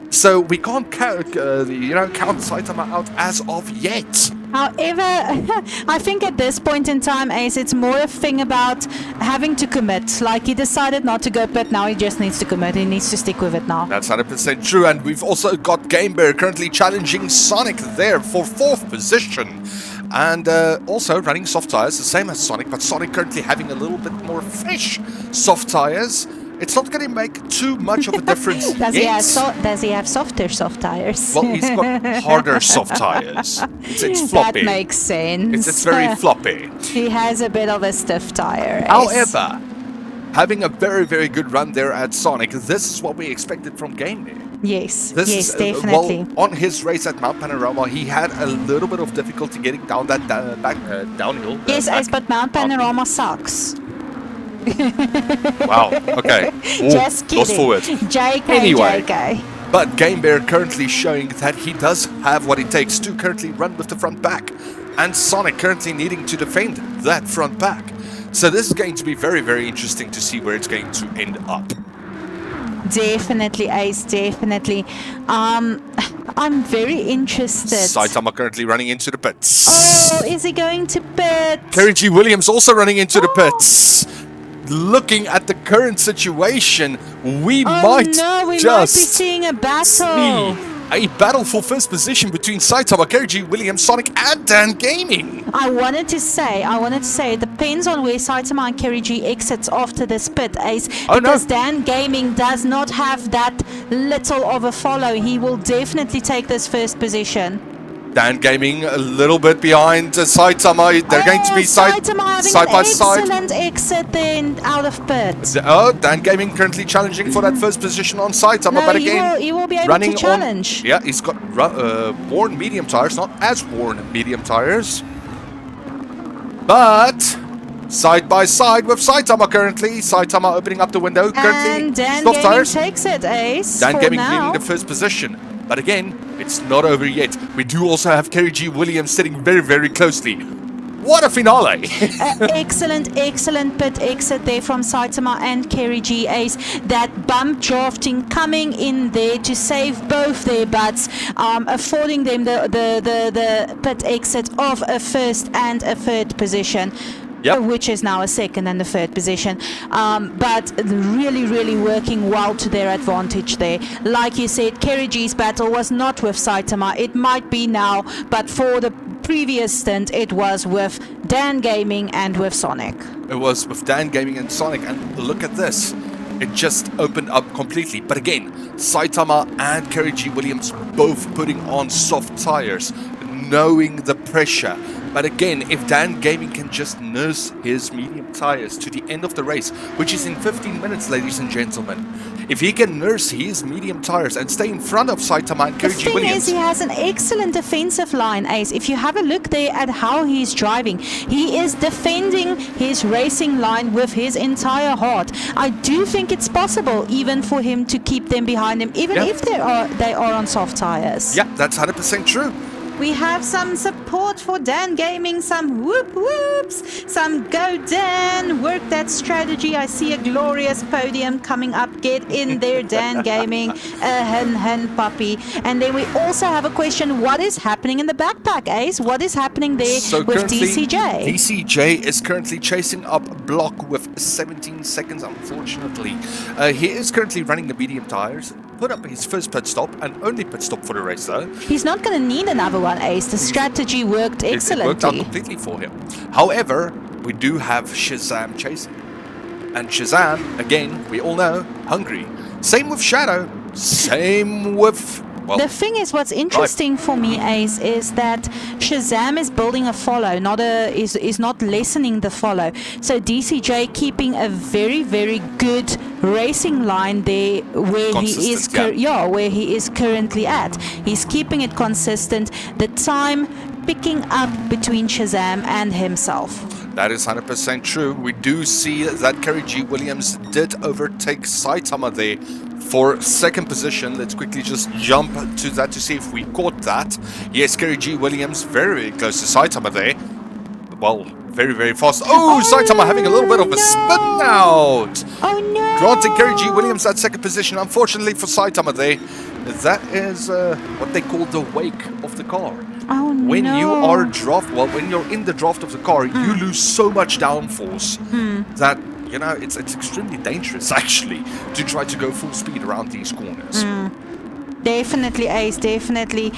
So we can't count Saitama out as of yet. However, I think at this point in time, Ace, it's more a thing about having to commit. Like, he decided not to go pit, now he just needs to commit. He needs to stick with it now. That's 100% true, and we've also got Game Bear currently challenging Sonic there for 4th position. And also running soft tires, the same as Sonic, but Sonic currently having a little bit more fresh soft tires. It's not going to make too much of a difference Does he have softer soft tires? Well, he's got harder soft tires. It's floppy. That makes sense. It's very floppy. He has a bit of a stiff tire. However, having a very, very good run there at Sonic, this is what we expected from Game Bear. Yes, definitely. Well, on his race at Mount Panorama, he had a little bit of difficulty getting down that downhill. Yes, but Mount Panorama sucks. Wow, okay. Ooh, just kidding. Lost forward. JK, anyway, JK. But Game Bear currently showing that he does have what it takes to currently run with the front back. And Sonic currently needing to defend that front back. So this is going to be very, very interesting to see where it's going to end up. Definitely, Ace, definitely. I'm very interested. Saitama currently running into the pits. Oh, is he going to pit? Kerry G. Williams also running into the pits. Looking at the current situation, we might be seeing a battle. A battle for first position between Saitama, Kerry G. Williams, Sonic, and Dan Gaming. I wanted to say, it depends on where Saitama and Kerry G exits after this pit, Ace. Because Dan Gaming does not have that little of a follow. He will definitely take this first position. Dan Gaming a little bit behind Saitama. They're going to be side by side. Excellent exit then out of pit. Dan Gaming currently challenging for that first position on Saitama, but again, he will be able to challenge. He's got worn medium tires, not as worn medium tires, but side by side with Saitama currently. Saitama opening up the window currently. And Dan Gaming takes it, Ace. Dan Gaming leading the first position. But again, it's not over yet. We do also have Kerry G. Williams sitting very, very closely. What a finale! Excellent pit exit there from Saitama and Kerry G. Ace. That bump drafting coming in there to save both their butts, affording them the pit exit of a first and a third position. Yep. Which is now a second and a third position. But really, really working well to their advantage there. Like you said, Kerry G's battle was not with Saitama. It might be now, but for the previous stint, it was with Dan Gaming and with Sonic. It was with Dan Gaming and Sonic, and look at this. It just opened up completely. But again, Saitama and Kerry G. Williams both putting on soft tires, knowing the pressure. But again, if Dan Gaming can just nurse his medium tires to the end of the race, which is in 15 minutes, ladies and gentlemen, if he can nurse his medium tires and stay in front of Saitama and Kerry G. The thing Williams... is, he has an excellent defensive line, Ace. If you have a look there at how he's driving, he is defending his racing line with his entire heart. I do think it's possible even for him to keep them behind him, even if they are on soft tires. Yeah, that's 100% true. We have some support for Dan Gaming, some whoop whoops, some go Dan, work that strategy. I see a glorious podium coming up. Get in there, Dan Gaming, a hen puppy. And then we also have a question, what is happening in the backpack, Ace? What is happening there with DCJ? DCJ is currently chasing up Block with 17 seconds, unfortunately. He is currently running the medium tires. Put up his first pit stop and only pit stop for the race, though. He's not going to need another one, Ace. The strategy worked excellently. It worked out completely for him. However, we do have Shazam chasing. And Shazam, again, we all know, hungry. Same with Shadow. Same with... Well, the thing is, what's interesting for me, Ace, is that Shazam is building a follow, is not lessening the follow. So DCJ keeping a very, very good racing line there where he is where he is currently at. He's keeping it consistent. The time picking up between Shazam and himself. That is 100% true. We do see that Kerry G. Williams did overtake Saitama there for second position. Let's quickly just jump to that to see if we caught that. Yes, Kerry G. Williams very, very close to Saitama there. Well, very, very fast. Oh, Saitama having a little bit of a spin out. Oh, no. Granting Kerry G. Williams that second position. Unfortunately for Saitama there, that is what they call the wake of the car. Oh, when no. you are when you're in the draft of the car, you lose so much downforce that, you know, it's extremely dangerous, actually, to try to go full speed around these corners. Definitely, Ace, definitely.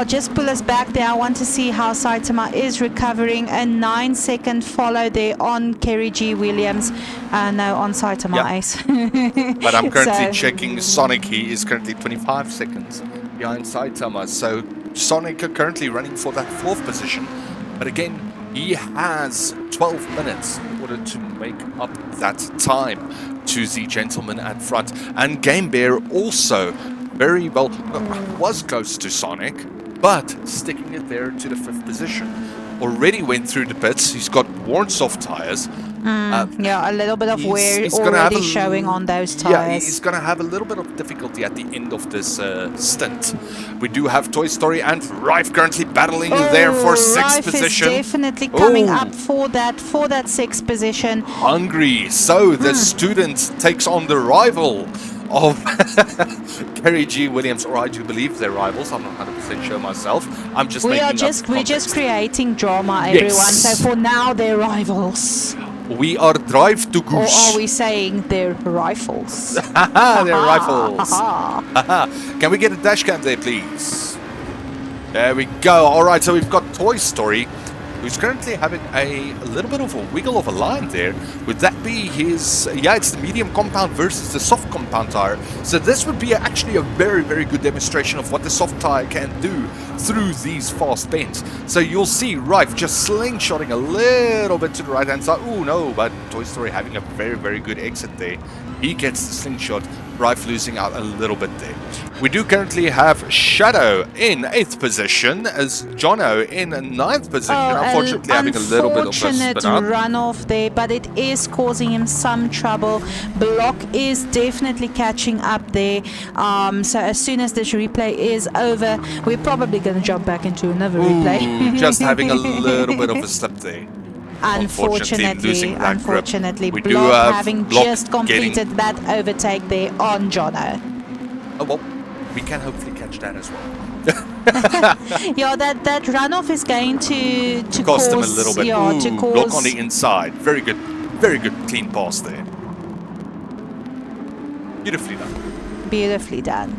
Just pull us back there. I want to see how Saitama is recovering. A 9-second follow there on Kerry G. Williams. No, on Saitama, Ace. But I'm currently checking Sonic. He is currently 25 seconds behind Saitama. So Sonic currently running for that fourth position. But again, he has 12 minutes in order to make up that time to the gentleman at front. And Game Bear also very well was close to Sonic, but sticking it there to the fifth position. Already went through the pits. He's got worn soft tires. A little bit of wear already showing on those tires. Yeah, he's going to have a little bit of difficulty at the end of this stint. We do have Toy Story and Rife currently battling there for sixth position. Rife is definitely coming up for that sixth position. Hungry. So the student takes on the rival of Kerry G. Williams, or I do believe they're rivals. I'm not 100% sure myself. We're just creating drama, everyone. Yes. So for now, they're rivals. We are Drive to Goose. Or are we saying they're rifles? They're rifles. Can we get a dash cam there, please? There we go. All right, so we've got Toy Story, who's currently having a little bit of a wiggle of a line there. Would that be his... it's the medium compound versus the soft compound tire. So this would be actually a very, very good demonstration of what the soft tire can do through these fast bends. So you'll see Rife just slingshotting a little bit to the right-hand side. Oh, no, but Toy Story having a very, very good exit there. He gets the slingshot. Rife losing out a little bit there. We do currently have Shadow in 8th position as Jono in 9th position. Unfortunately having a little bit of a spin out. Runoff there, but it is causing him some trouble. Block is definitely catching up there. So as soon as this replay is over, we're probably going to jump back into another replay. Just having a little bit of a slip there. Unfortunately, Block having just completed that overtake there on Jono. Oh, well, we can hopefully catch that as well. That runoff is going to cost him a little bit. To cause... Block on the inside. Very good, clean pass there. Beautifully done. Beautifully done.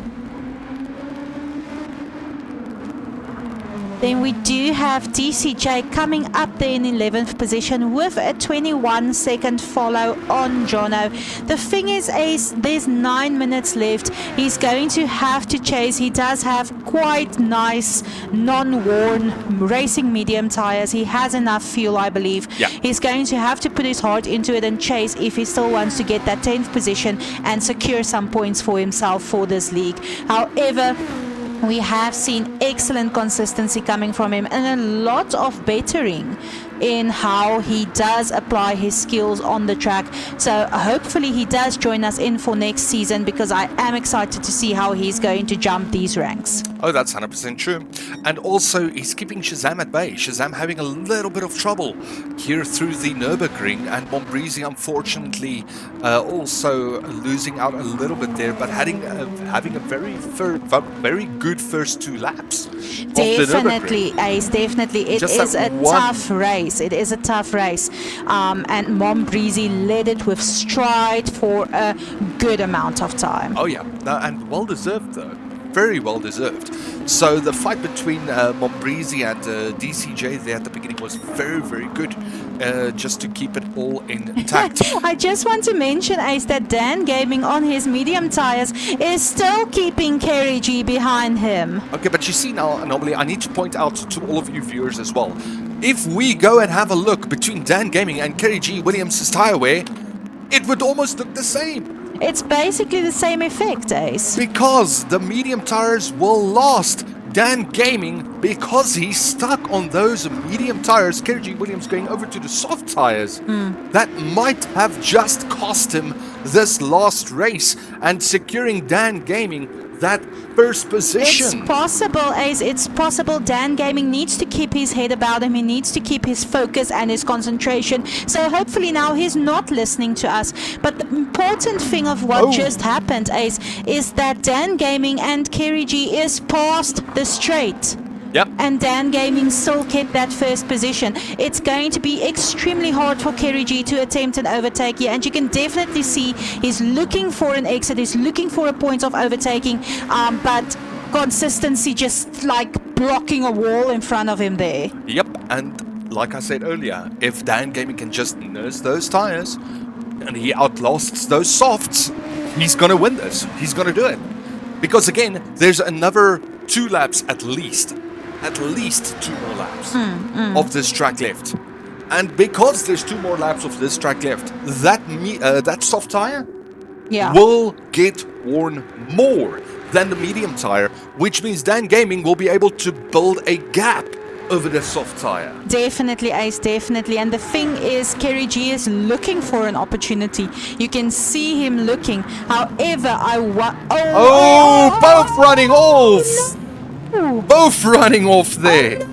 Then we do have DCJ coming up there in 11th position with a 21-second follow on Jono. The thing is, Ace, there's 9 minutes left. He's going to have to chase. He does have quite nice non-worn racing medium tires. He has enough fuel, I believe. Yeah. He's going to have to put his heart into it and chase if he still wants to get that 10th position and secure some points for himself for this league. However, we have seen excellent consistency coming from him and a lot of bettering in how he does apply his skills on the track. So hopefully he does join us in for next season, because I am excited to see how he's going to jump these ranks. Oh, that's 100% true. And also, he's keeping Shazam at bay. Shazam having a little bit of trouble here through the Nurburgring, and Mombrizi, unfortunately, also losing out a little bit there, but having a very good first 2 laps. Definitely, Ace, definitely. It is a tough race. It is a tough race. And Mombrizi led it with stride for a good amount of time. Oh, yeah. No, and well-deserved, though. Very well deserved. So the fight between Mombrizi and DCJ there at the beginning was very, very good, just to keep it all intact. I just want to mention, Ace, that Dan Gaming on his medium tires is still keeping Kerry G behind him. Okay, but you see now, normally I need to point out to all of you viewers as well. If we go and have a look between Dan Gaming and Kerry G Williams' tire wear, it would almost look the same. It's basically the same effect, Ace. Because the medium tires will last. Dan Gaming, because he's stuck on those medium tires, Kerry G Williams going over to the soft tires, that might have just cost him this last race and securing Dan Gaming that first position. It's possible, Ace. It's possible. Dan Gaming needs to keep his head about him. He needs to keep his focus and his concentration. So hopefully now he's not listening to us. But the important thing of what just happened, Ace, is that Dan Gaming and Kerry G is past the straight. Yep. And Dan Gaming still kept that first position. It's going to be extremely hard for Kerry G to attempt an overtake here, and you can definitely see he's looking for an exit, he's looking for a point of overtaking, but consistency just like blocking a wall in front of him there. Yep, and like I said earlier, if Dan Gaming can just nurse those tires and he outlasts those softs, he's going to win this. He's going to do it. Because again, there's another 2 laps at least 2 more laps of this track left. And because there's 2 more laps of this track left, that soft tire will get worn more than the medium tire, which means Dan Gaming will be able to build a gap over the soft tire. Definitely, Ace, definitely. And the thing is, Kerry G is looking for an opportunity. You can see him looking. However, both running off! No. Both running off there.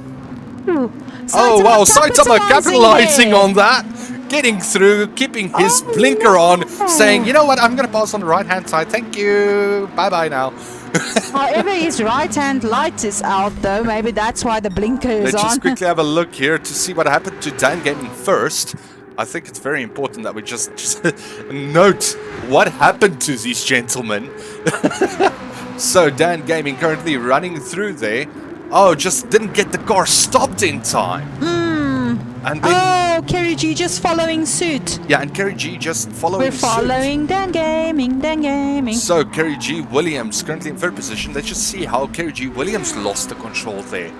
Oh wow, Saitama capitalizing on that. Getting through, keeping his blinker on, saying, you know what, I'm going to pass on the right-hand side. Thank you. Bye-bye now. However, his right-hand light is out, though. Maybe that's why the blinker is on. Let's just quickly have a look here to see what happened to Dan Gaming first. I think it's very important that we just note what happened to these gentlemen. So Dan Gaming currently running through there. Oh, just didn't get the car stopped in time. And then, Kerry G just following suit. Yeah, and Kerry G just following suit. We're following Dan Gaming. So Kerry G Williams currently in 3rd position. Let's just see how Kerry G Williams lost the control there.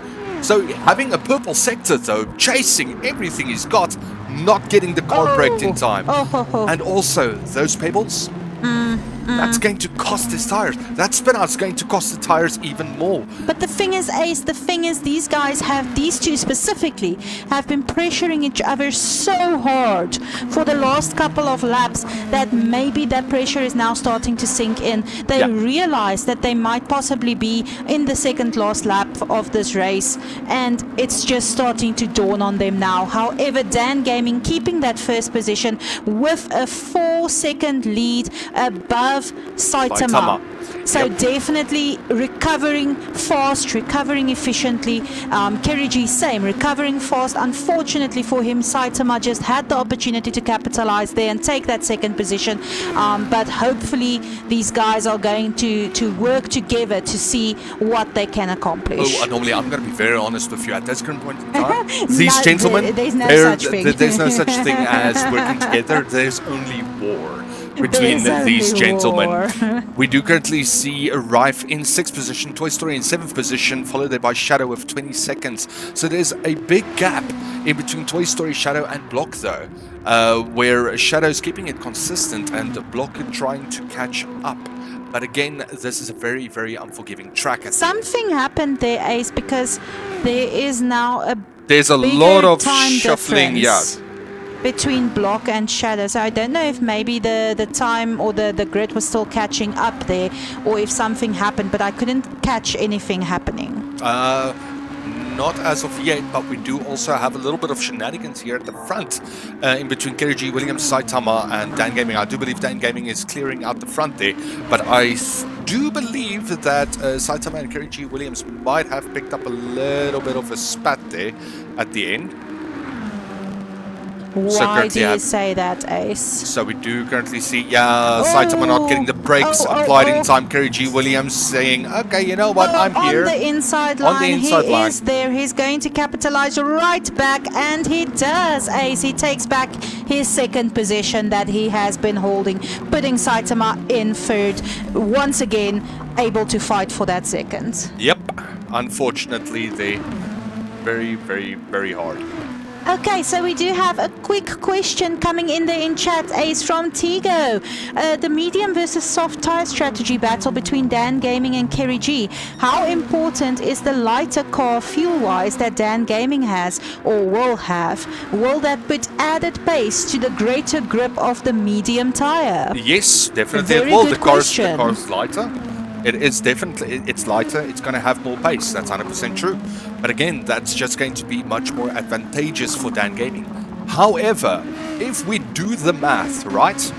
So having a purple sector though, chasing everything he's got, not getting the car braked in time. And also those pebbles. That's going to cost his tires. That spin out's going to cost the tires even more. But the thing is, Ace, these guys these two specifically, have been pressuring each other so hard for the last couple of laps that maybe that pressure is now starting to sink in. They realize that they might possibly be in the 2nd last lap of this race, and it's just starting to dawn on them now. However, Dan Gaming keeping that 1st position with a 4-second lead above of Saitama. So Yep. definitely recovering fast, recovering efficiently. Kerigi, same, recovering fast. Unfortunately for him, Saitama just had the opportunity to capitalize there and take that second position. But hopefully these guys are going to work together to see what they can accomplish. Oh, normally I'm going to be very honest with you. At this current point in time, No, these gentlemen, there's no they're- such thing. there's no such thing as working together. There's only war between There's these only gentlemen. war. We do currently see Rife in 6th position, Toy Story in 7th position, followed there by Shadow with 20 seconds. So there's a big gap in between Toy Story, Shadow, and Block, though, where Shadow's keeping it consistent and Block trying to catch up. But again, this is a very, very unforgiving track. Something happened there, Ace, because there is now a There's a bigger lot of time shuffling, difference between Block and Shadow. So I don't know if maybe the time or the grid was still catching up there, or if something happened, but I couldn't catch anything happening. Not as of yet, but we do also have a little bit of shenanigans here at the front in between Kerigi, Williams, Saitama, and Dan Gaming. I do believe Dan Gaming is clearing out the front there, but I do believe that Saitama and Kerigi Williams might have picked up a little bit of a spat there at the end. Why do you say that, Ace? So we do currently see, Saitama not getting the brakes applied in time. Kerigi Williams saying, okay, you know what, I'm here. On the inside line, On the inside he line. is there. He's going to capitalize right back, and he does, Ace. He takes back his second position that he has been holding, putting Saitama in third. Once again, able to fight for that second. Yep, unfortunately, they very, very, very hard. Okay, so we do have a quick question coming in there in chat, Ace, from Tigo. The medium versus soft tire strategy battle between Dan Gaming and Kerry G. How important is the lighter car fuel-wise that Dan Gaming has or will have? Will that put added pace to the greater grip of the medium tire? Yes, definitely. Very Well, good the car's question. lighter. It is definitely, it's lighter, it's going to have more pace, that's 100% true. But again, that's just going to be much more advantageous for Dan Gaming. However, if we do the math, right,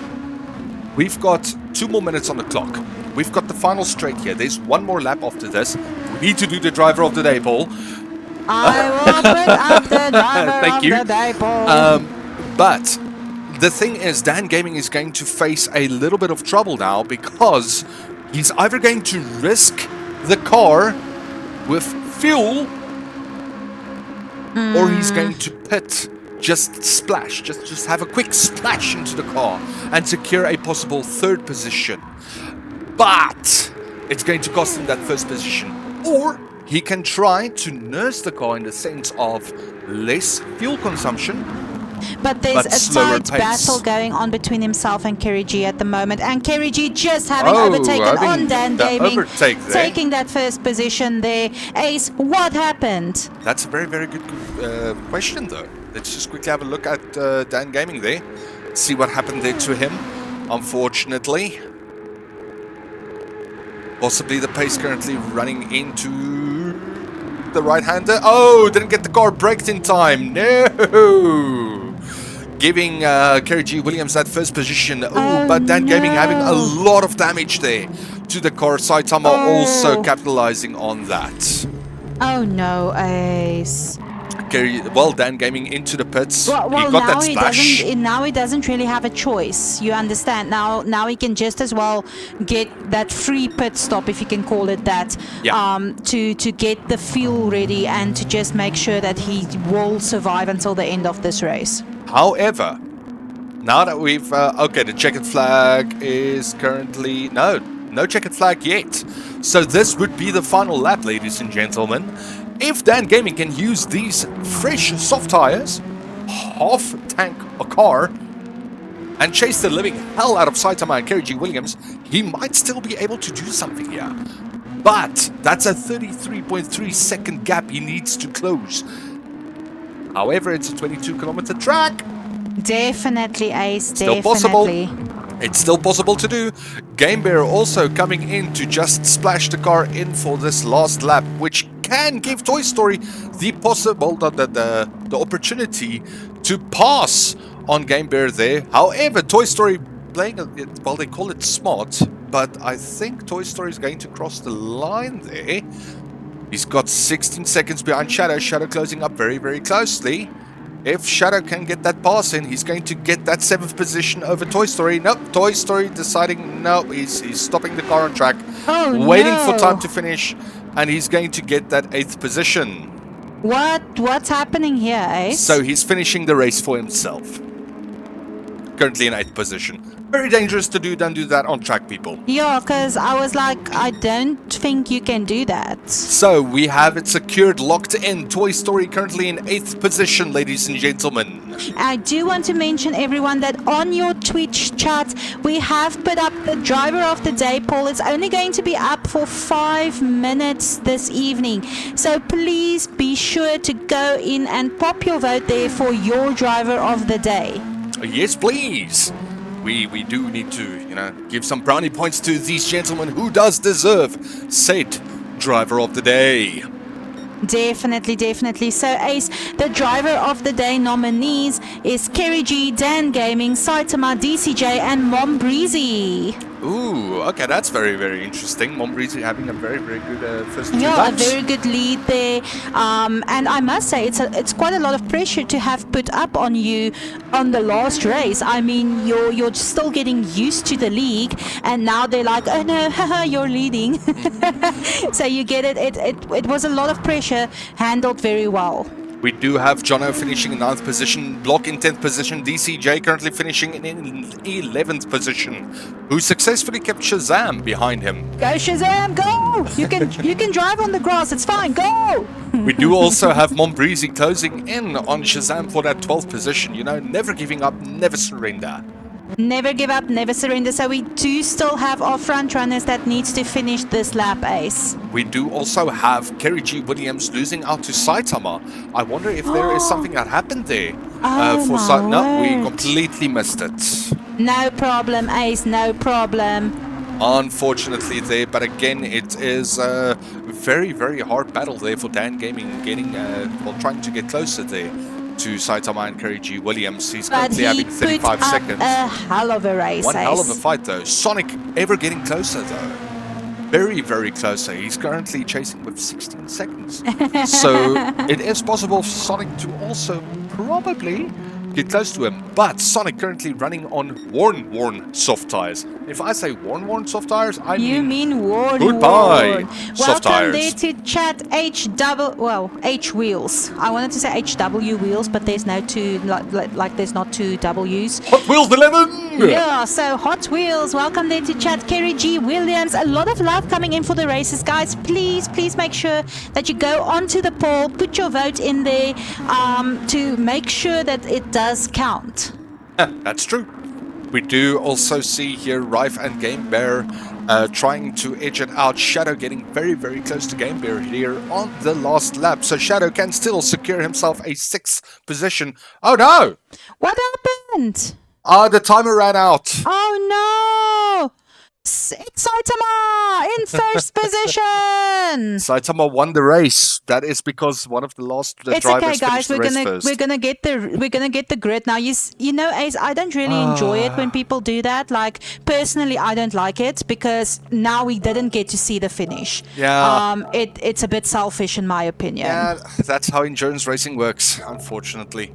we've got 2 more minutes on the clock. We've got the final straight here. There's one more lap after this. We need to do the driver of the day, Paul. I will put up the driver Thank of you. the day, Paul. But the thing is, Dan Gaming is going to face a little bit of trouble now because he's either going to risk the car with fuel or he's going to pit, just splash, just have a quick splash into the car and secure a possible third position. But it's going to cost him that first position. Or he can try to nurse the car in the sense of less fuel consumption, But there's but a slower tight pace. battle going on between himself and Kerry G at the moment. And Kerry G just having Oh, overtaken having on Dan the Gaming, overtake there. taking that first position there. Ace, what happened? That's a very, very good question, though. Let's just quickly have a look at Dan Gaming there. See what happened there to him, unfortunately. Possibly the pace currently running into the right-hander. Oh, didn't get the car braked in time. No! Giving Kerry G. Williams that first position. Oh, But Dan Gaming having a no. lot of damage there to the car. Saitama also Oh. capitalizing on that. Oh no, Ace. Well, Dan Gaming into the pits. Well, He got that splash. now he doesn't really have a choice. You understand? Now he can just as well get that free pit stop, if you can call it that, Yeah. to get the fuel ready and to just make sure that he will survive until the end of this race. However, now that we've... okay, the checkered flag is currently... No checkered flag yet. So this would be the final lap, ladies and gentlemen. If Dan Gaming can use these fresh soft tires, half tank a car, and chase the living hell out of Saitama and Kerry G. Williams, he might still be able to do something here. But that's a 33.3 second gap he needs to close. However, it's a 22-kilometer track. Definitely, Ace. Still definitely. possible. It's still possible to do. Game Bear also coming in to just splash the car in for this last lap, which can give Toy Story the opportunity to pass on Game Bear there. However, Toy Story playing it, well, they call it smart, but I think Toy Story is going to cross the line there. He's got 16 seconds behind Shadow. Shadow closing up very, very closely. If Shadow can get that pass in, he's going to get that 7th position over Toy Story. Nope, Toy Story deciding, no, he's stopping the car on track. Waiting for time to finish, and he's going to get that 8th position. What's happening here, Ace? So he's finishing the race for himself. Currently in 8th position. Very dangerous to don't do that on track, people. Yeah, because I was like, I don't think you can do that. So we have it secured, locked in. Toy Story currently in 8th position, ladies and gentlemen. I do want to mention, everyone, that on your Twitch chat, we have put up the driver of the day poll. It's only going to be up for 5 minutes this evening. So please be sure to go in and pop your vote there for your driver of the day. Yes, please. We do need to, give some brownie points to these gentlemen who does deserve said driver of the day. Definitely, definitely. So, Ace, the driver of the day nominees is Kerry G, Dan Gaming, Saitama, DCJ, and Mom Breezy. Ooh, okay, that's very, very interesting. Mom Breezy having a very, very good first 2 Yeah, laps. a very good lead there. And I must say, it's quite a lot of pressure to have put up on you on the last race. I mean, you're still getting used to the league, and now they're like, oh no, haha, you're leading. So you get it. It was a lot of pressure, handled very well. We do have Jono finishing in 9th position, Block in 10th position, DCJ currently finishing in 11th position, who successfully kept Shazam behind him. Go Shazam, go! You can drive on the grass, it's fine, go! We do also have Mom Breezy closing in on Shazam for that 12th position. Never giving up, never surrender. Never give up, never surrender. So we do still have our front runners that needs to finish this lap, Ace. We do also have Kerry G. Williams losing out to Saitama. I wonder if there is something that happened there. No, we completely missed it. No problem, Ace, no problem. Unfortunately there, but again, it is a very, very hard battle there for Dan Gaming, trying to get closer there to Saitama and Kerry G. Williams. He's currently having 35 seconds. A hell of a race. One hell of a fight though. Sonic ever getting closer though. Very, very closer. He's currently chasing with 16 seconds. So it is possible for Sonic to also probably get close to him. But Sonic currently running on worn soft tires. If I say worn soft tires, I mean worn. Goodbye, soft Welcome tires. there to chat H wheels. I wanted to say HW wheels, but there's no two, like there's not two W's. Hot Wheels 11! Yeah, so Hot Wheels, welcome there to chat Kerry G. Williams. A lot of love coming in for the races, guys. Please make sure that you go onto the poll, put your vote in there to make sure that it does count. That's true. We do also see here Rife and Game Bear trying to edge it out. Shadow getting very, very close to Game Bear here on the last lap. So Shadow can still secure himself a 6th position. Oh no! What happened? The timer ran out. Oh no! It's Saitama in first position. Saitama won the race. That is because one of the last it's drivers okay, guys. finished the race first. We're gonna get the grid now. You know, Ace, I don't really enjoy it when people do that. Like personally, I don't like it because now we didn't get to see the finish. Yeah. It's a bit selfish in my opinion. Yeah, that's how endurance racing works, unfortunately.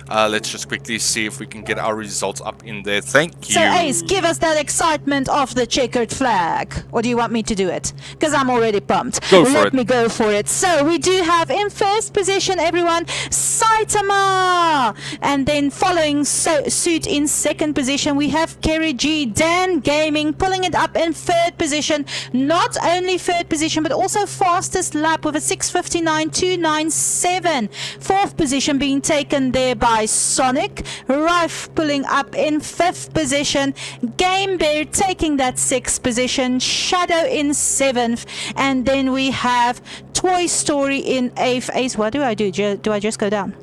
Let's just quickly see if we can get our results up in there. Thank you. So Ace, give us that excitement of the checkered flag. Or do you want me to do it? Because I'm already pumped. Go for it. Let me go for it. So we do have in first position, everyone, Saitama. And then following suit in second position, we have Kerry G. Dan Gaming pulling it up in third position. Not only third position, but also fastest lap with a 6:59.297. Fourth position being taken there by Sonic. Rife pulling up in fifth position. Game Bear taking that sixth position. Shadow in seventh. And then we have Toy Story in eighth. Ace, what do I do? Do I just go down?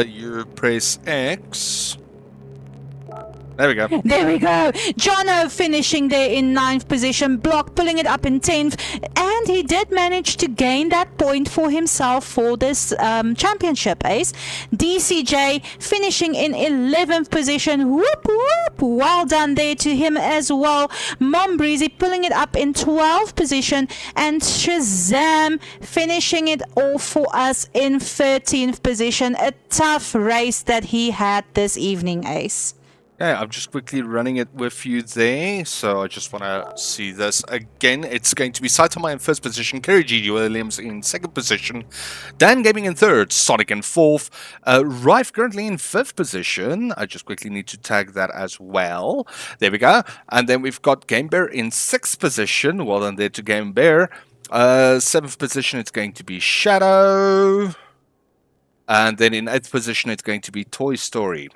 You press X. There we go. There we go. Jono finishing there in 9th position. Block pulling it up in 10th. And he did manage to gain that point for himself for this championship, Ace. DCJ finishing in 11th position. Whoop, whoop. Well done there to him as well. Mom Breezy pulling it up in 12th position. And Shazam finishing it all for us in 13th position. A tough race that he had this evening, Ace. Yeah, I'm just quickly running it with you there, so I just want to see this again. It's going to be Saitama in 1st position, Kerry G. Williams in 2nd position, Dan Gaming in 3rd, Sonic in 4th, Rife currently in 5th position. I just quickly need to tag that as well. There we go. And then we've got Game Bear in 6th position. Well done there to Game Bear. 7th position, it's going to be Shadow. And then in 8th position, it's going to be Toy Story.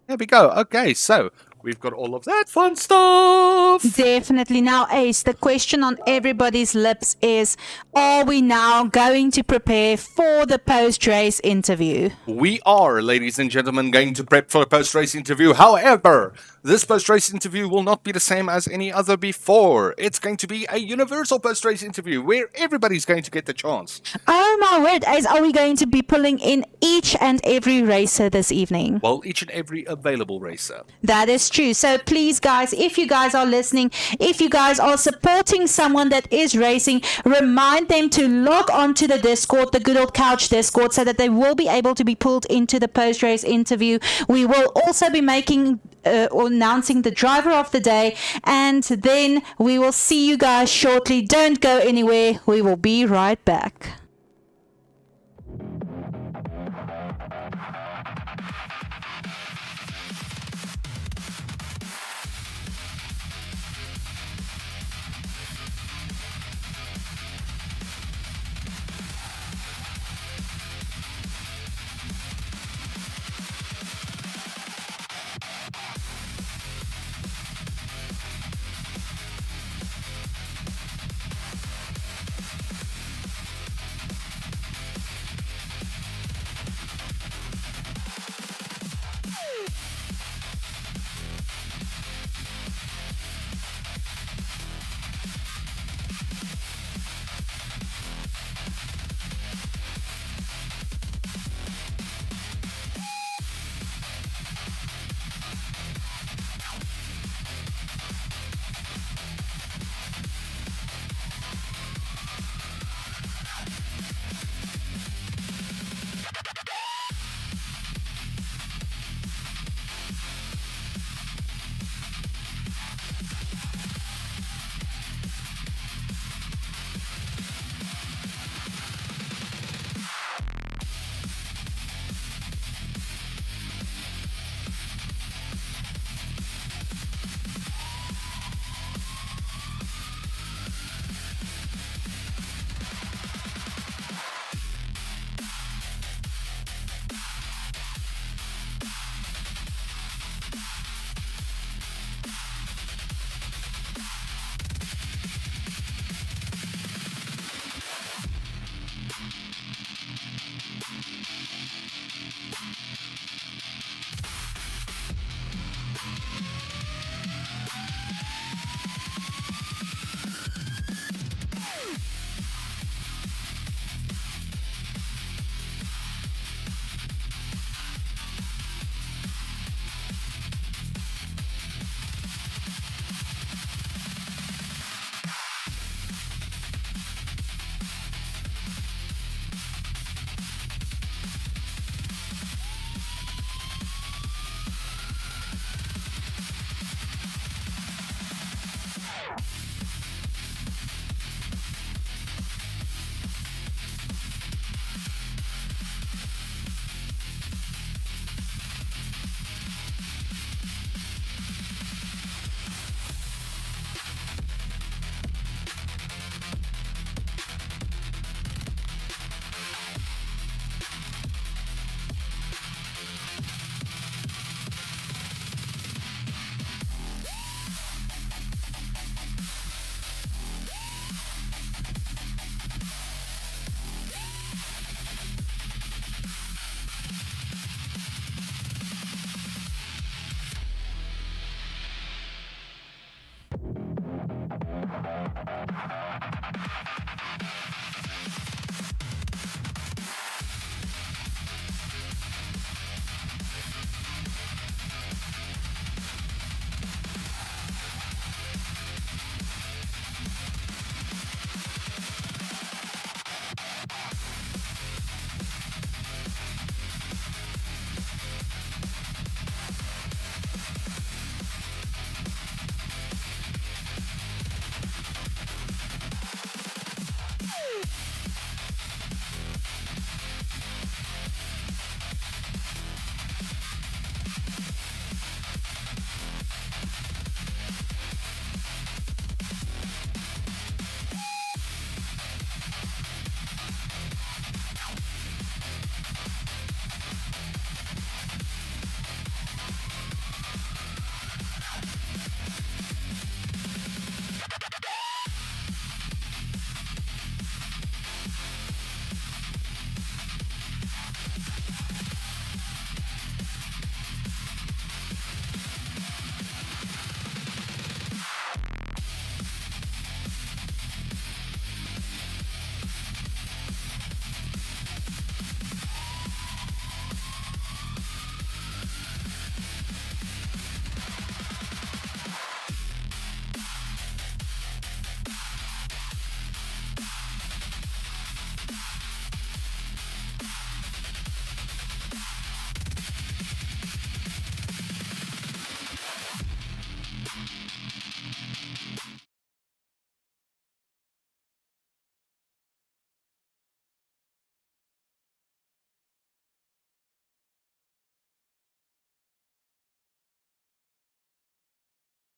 There we go. Okay, so we've got all of that fun stuff. Definitely. Now, Ace, the question on everybody's lips is, are we now going to prepare for the post-race interview? We are, ladies and gentlemen, going to prep for a post-race interview. However, this post-race interview will not be the same as any other before. It's going to be a universal post-race interview where everybody's going to get the chance. Oh my word, Ace, are we going to be pulling in each and every racer this evening? Well, each and every available racer. That is true. So please, guys, if you guys are listening, if you guys are supporting someone that is racing, remind them to log on to the Discord, the GoodolCouch Discord, so that they will be able to be pulled into the post-race interview. We will also be making announcing the driver of the day, and then we will see you guys shortly. Don't go anywhere. We will be right back.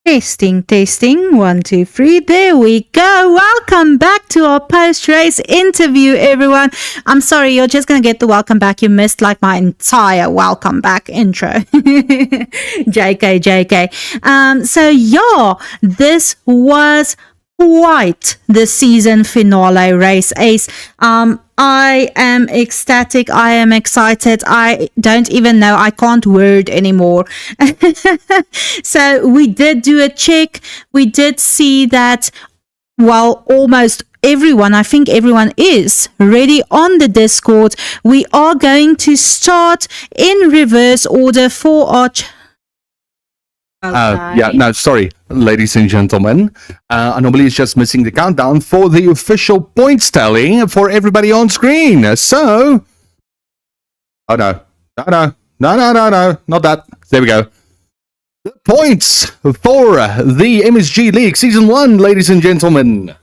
Testing, testing. 1, 2, 3. There we go. Welcome back to our post-race interview, everyone. I'm sorry, you're just going to get the welcome back. You missed like my entire welcome back intro. JK. So yeah, this was quite the season finale race, Ace. I am ecstatic. I am excited. I don't even know. I can't word anymore. So we did do a check. We did see that, well, almost everyone, I think everyone is ready on the Discord. We are going to start in reverse order for our... Sorry, ladies and gentlemen. Anomaly is just missing the countdown for the official points tally for everybody on screen. So, no, not that. There we go. The points for the MSG League Season 1, ladies and gentlemen.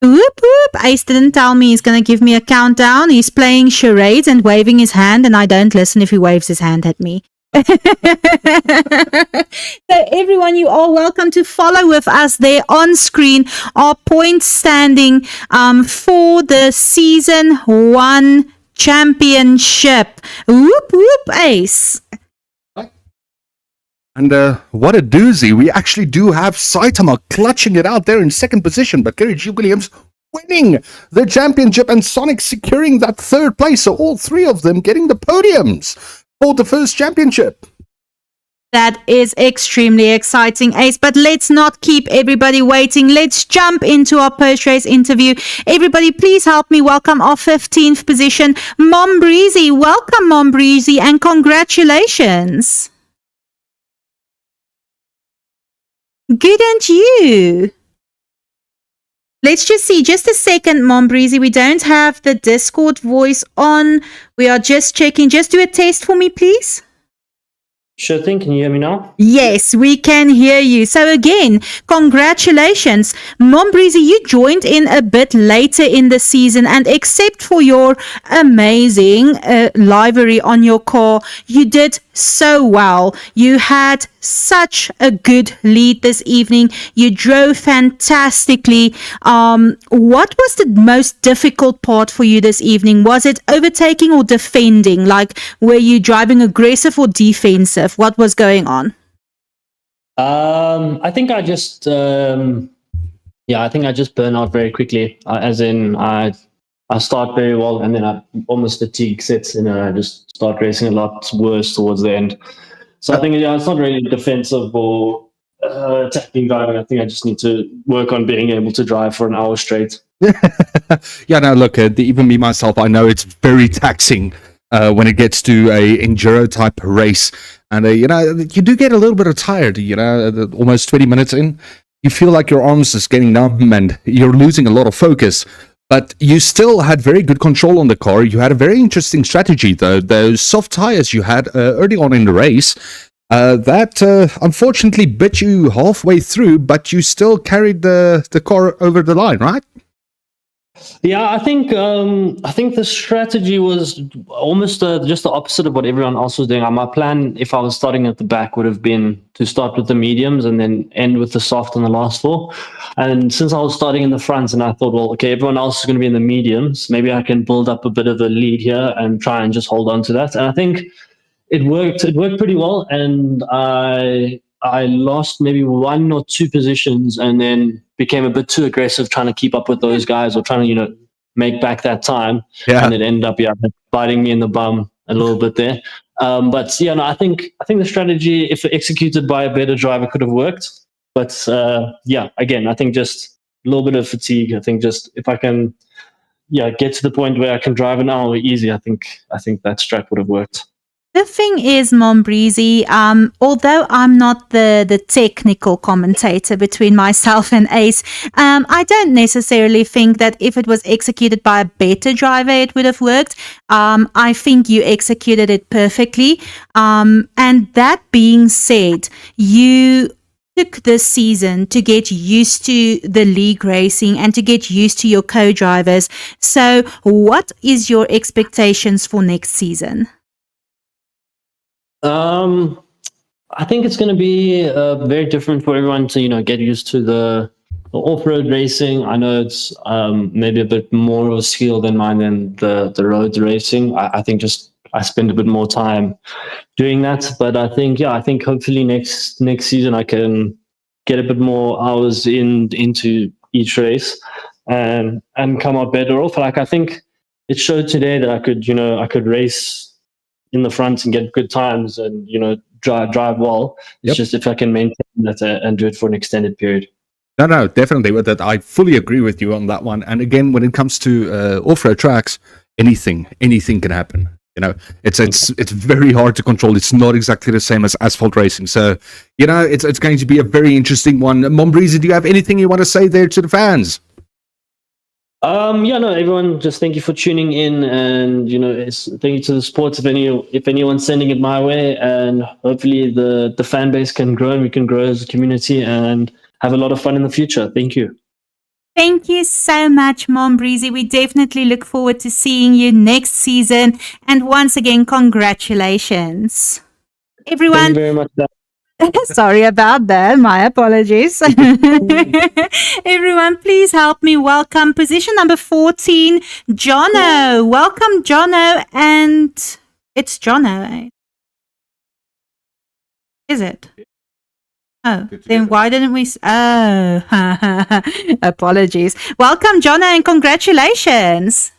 Whoop whoop. Ace didn't tell me he's going to give me a countdown. He's playing charades and waving his hand, and I don't listen if he waves his hand at me. So everyone, you are welcome to follow with us there on screen. Our points standing for the season 1 championship. Whoop whoop, Ace. And what a doozy. We actually do have Saitama clutching it out there in second position, but Kerry G. Williams winning the championship and Sonic securing that third place. So all three of them getting the podiums for the first championship. That is extremely exciting, Ace, but let's not keep everybody waiting. Let's jump into our post-race interview. Everybody, please help me welcome our 15th position, Mom Breezy. Welcome, Mom Breezy, and congratulations. Good, and you? Let's just see. Just a second, Mom Breezy. We don't have the Discord voice on. We are just checking. Just do a test for me, please. Sure thing. Can you hear me now? Yes, we can hear you. So again, congratulations. Mom Breezy, you joined in a bit later in the season, and except for your amazing livery on your car, you did so well. You had such a good lead this evening. You drove fantastically. What was the most difficult part for you this evening? Was it overtaking or defending? Like, were you driving aggressive or defensive? What was going on? I think I just burn out very quickly. As in, I start very well, and then I almost fatigue sets, and then I just start racing a lot worse towards the end. So I think it's not really defensive or attacking driving. I think I just need to work on being able to drive for an hour straight. Yeah, no, look, even me myself, I know it's very taxing when it gets to a enduro type race, and you do get a little bit of tired. Almost 20 minutes in, you feel like your arms is getting numb and you're losing a lot of focus. But you still had very good control on the car. You had a very interesting strategy, though. Those soft tires you had early on in the race, that unfortunately bit you halfway through, but you still carried the car over the line, right? Yeah, I think the strategy was almost just the opposite of what everyone else was doing. My plan, if I was starting at the back, would have been to start with the mediums and then end with the soft on the last four. And since I was starting in the front, and I thought, well, okay, everyone else is going to be in the mediums, maybe I can build up a bit of a lead here and try and just hold on to that. And I think it worked. It worked pretty well, and I lost maybe 1 or 2 positions, and then became a bit too aggressive trying to keep up with those guys or trying to make back that time. Yeah. And it ended up biting me in the bum a little bit there. But yeah, no, I think the strategy, if executed by a better driver, could have worked. But again, I think just a little bit of fatigue. I think just if I can get to the point where I can drive an hour easy, I think that strat would have worked. The thing is, Mom Breezy, although I'm not the technical commentator between myself and Ace, I don't necessarily think that if it was executed by a better driver, it would have worked. I think you executed it perfectly. And that being said, you took this season to get used to the league racing and to get used to your co-drivers. So what is your expectations for next season? I think it's going to be very different for everyone to, get used to the off-road racing. I know it's maybe a bit more of a skill than mine than the road racing. I think just I spend a bit more time doing that. But I think, hopefully next season I can get a bit more hours into each race and come out better off. Like I think it showed today that I could race in the front and get good times and drive well. It's just if I can maintain that and do it for an extended period. No, definitely. With that, I fully agree with you on that one. And again, when it comes to off-road tracks, anything can happen. It's very hard to control. It's not exactly the same as asphalt racing. So, it's going to be a very interesting one. Mombreezy, do you have anything you want to say there to the fans? Everyone, just thank you for tuning in, and thank you to the sports. If anyone's sending it my way, and hopefully the fan base can grow and we can grow as a community and have a lot of fun in the future. Thank you. Thank you so much, Mombreezy. We definitely look forward to seeing you next season. And once again, congratulations. Everyone. Thank you very much. Sorry about that. My apologies. Everyone, please help me welcome position number 14, Jono. Welcome, Jono. And it's Jono. Is it? Oh, then why didn't we? Apologies. Welcome, Jono, and congratulations.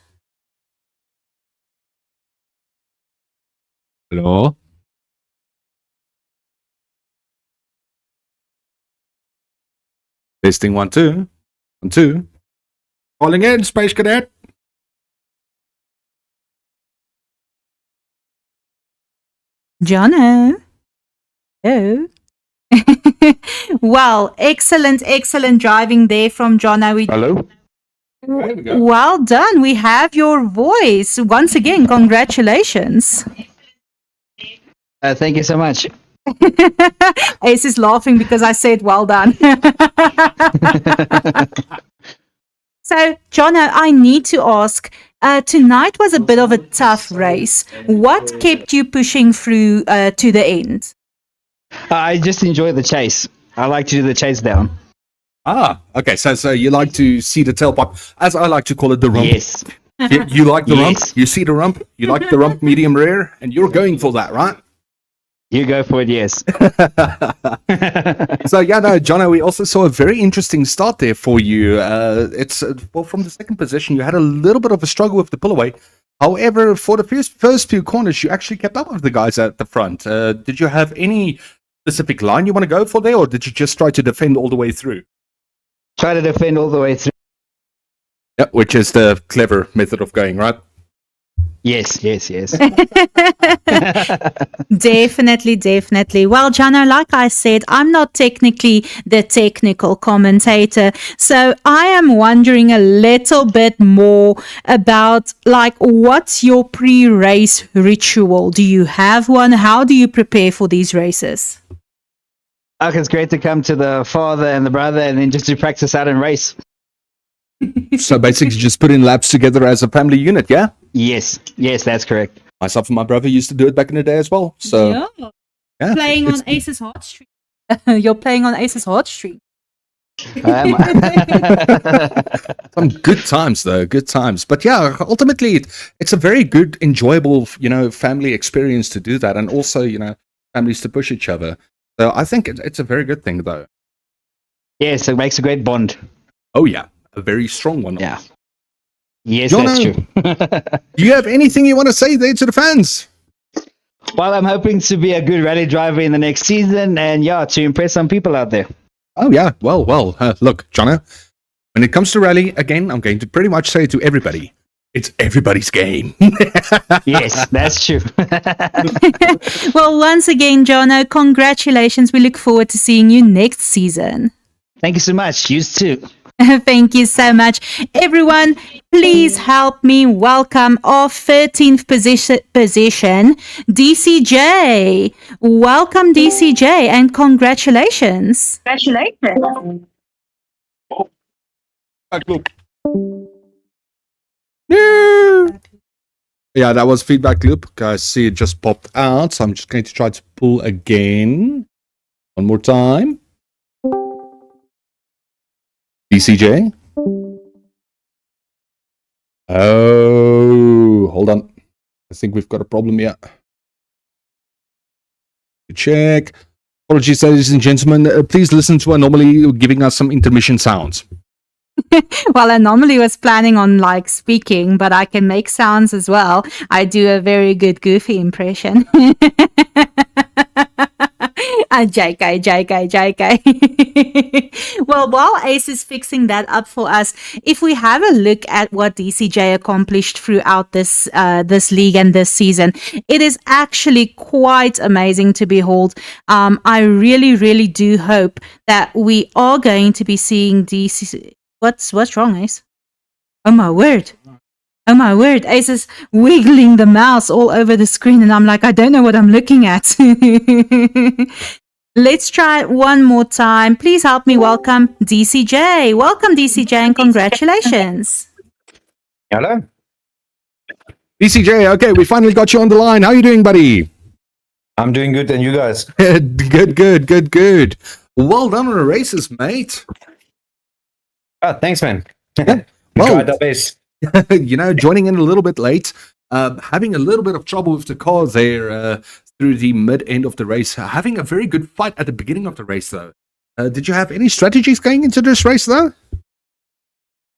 Hello. Testing 1 2 1 2. Calling in, Space Cadet. Jono. Oh. Well, excellent driving there from Jono. Hello. There we go. Well done. We have your voice. Once again, congratulations. Thank you so much. Ace is laughing because I said well done. So, Jono, I need to ask, tonight was a bit of a tough race. What kept you pushing through to the end? I just enjoy the chase. I like to do the chase down. Ah, okay. So you like to see the tailpipe, as I like to call it, the rump. Yes. You like the rump? Yes. You see the rump? You like the rump medium rare? And you're going for that, right? You go for it, yes. So, Jono, we also saw a very interesting start there for you. It's from the second position, you had a little bit of a struggle with the pull away. However, for the first few corners, you actually kept up with the guys at the front. Did you have any specific line you want to go for there, or did you just try to defend all the way through? Try to defend all the way through. Yeah, which is the clever method of going, right? Yes. Definitely. Well, Jono, like I said, I'm not technically the technical commentator, so I am wondering a little bit more about, what's your pre-race ritual? Do you have one? How do you prepare for these races? It's great to come to the father and the brother and then just to practice out and race. So basically just put in laps together as a family unit, yeah? Yes, that's correct. Myself and my brother used to do it back in the day as well. So yeah, Playing on Ace's heartstring. You're playing on Ace's heartstring. Some good times though, good times. But yeah, ultimately it's a very good, enjoyable, family experience to do that, and also, families to push each other. So I think it's a very good thing though. Yes, it makes a great bond. Oh yeah, a very strong one. Yeah. Yes, Jono, that's true. Do you have anything you want to say there to the fans? Well, I'm hoping to be a good rally driver in the next season and to impress some people out there. Oh yeah, well, look, Jono, when it comes to rally, again, I'm going to pretty much say to everybody, it's everybody's game. Yes, that's true. Well, once again, Jono, congratulations. We look forward to seeing you next season. Thank you so much. You too. Thank you so much. Everyone, please help me welcome our 13th position, DCJ. Welcome, DCJ, and congratulations. No! Yeah, that was feedback loop. Guys, see it just popped out. So I'm just going to try to pull again. One more time. DCJ. Oh, hold on. I think we've got a problem here. Check. Apologies, ladies and gentlemen. Please listen to Anomaly giving us some intermission sounds. Well, I normally was planning on like speaking, but I can make sounds as well. I do a very good Goofy impression. JK. Well, while Ace is fixing that up for us, if we have a look at what DCJ accomplished throughout this league and this season, it is actually quite amazing to behold. I really, really do hope that we are going to be seeing DC. What's wrong, Ace? Oh my word. Ace is wiggling the mouse all over the screen and I'm like, I don't know what I'm looking at. Let's try it one more time. Please help me welcome DCJ. Welcome, DCJ, and congratulations. Hello. DCJ, okay, we finally got you on the line. How are you doing, buddy? I'm doing good, and you guys? Good. Well done on the races, mate. Oh, thanks, man. Yeah. We Well, tried our best. joining in a little bit late, having a little bit of trouble with the car there through the mid-end of the race. Having a very good fight at the beginning of the race, though. Did you have any strategies going into this race, though?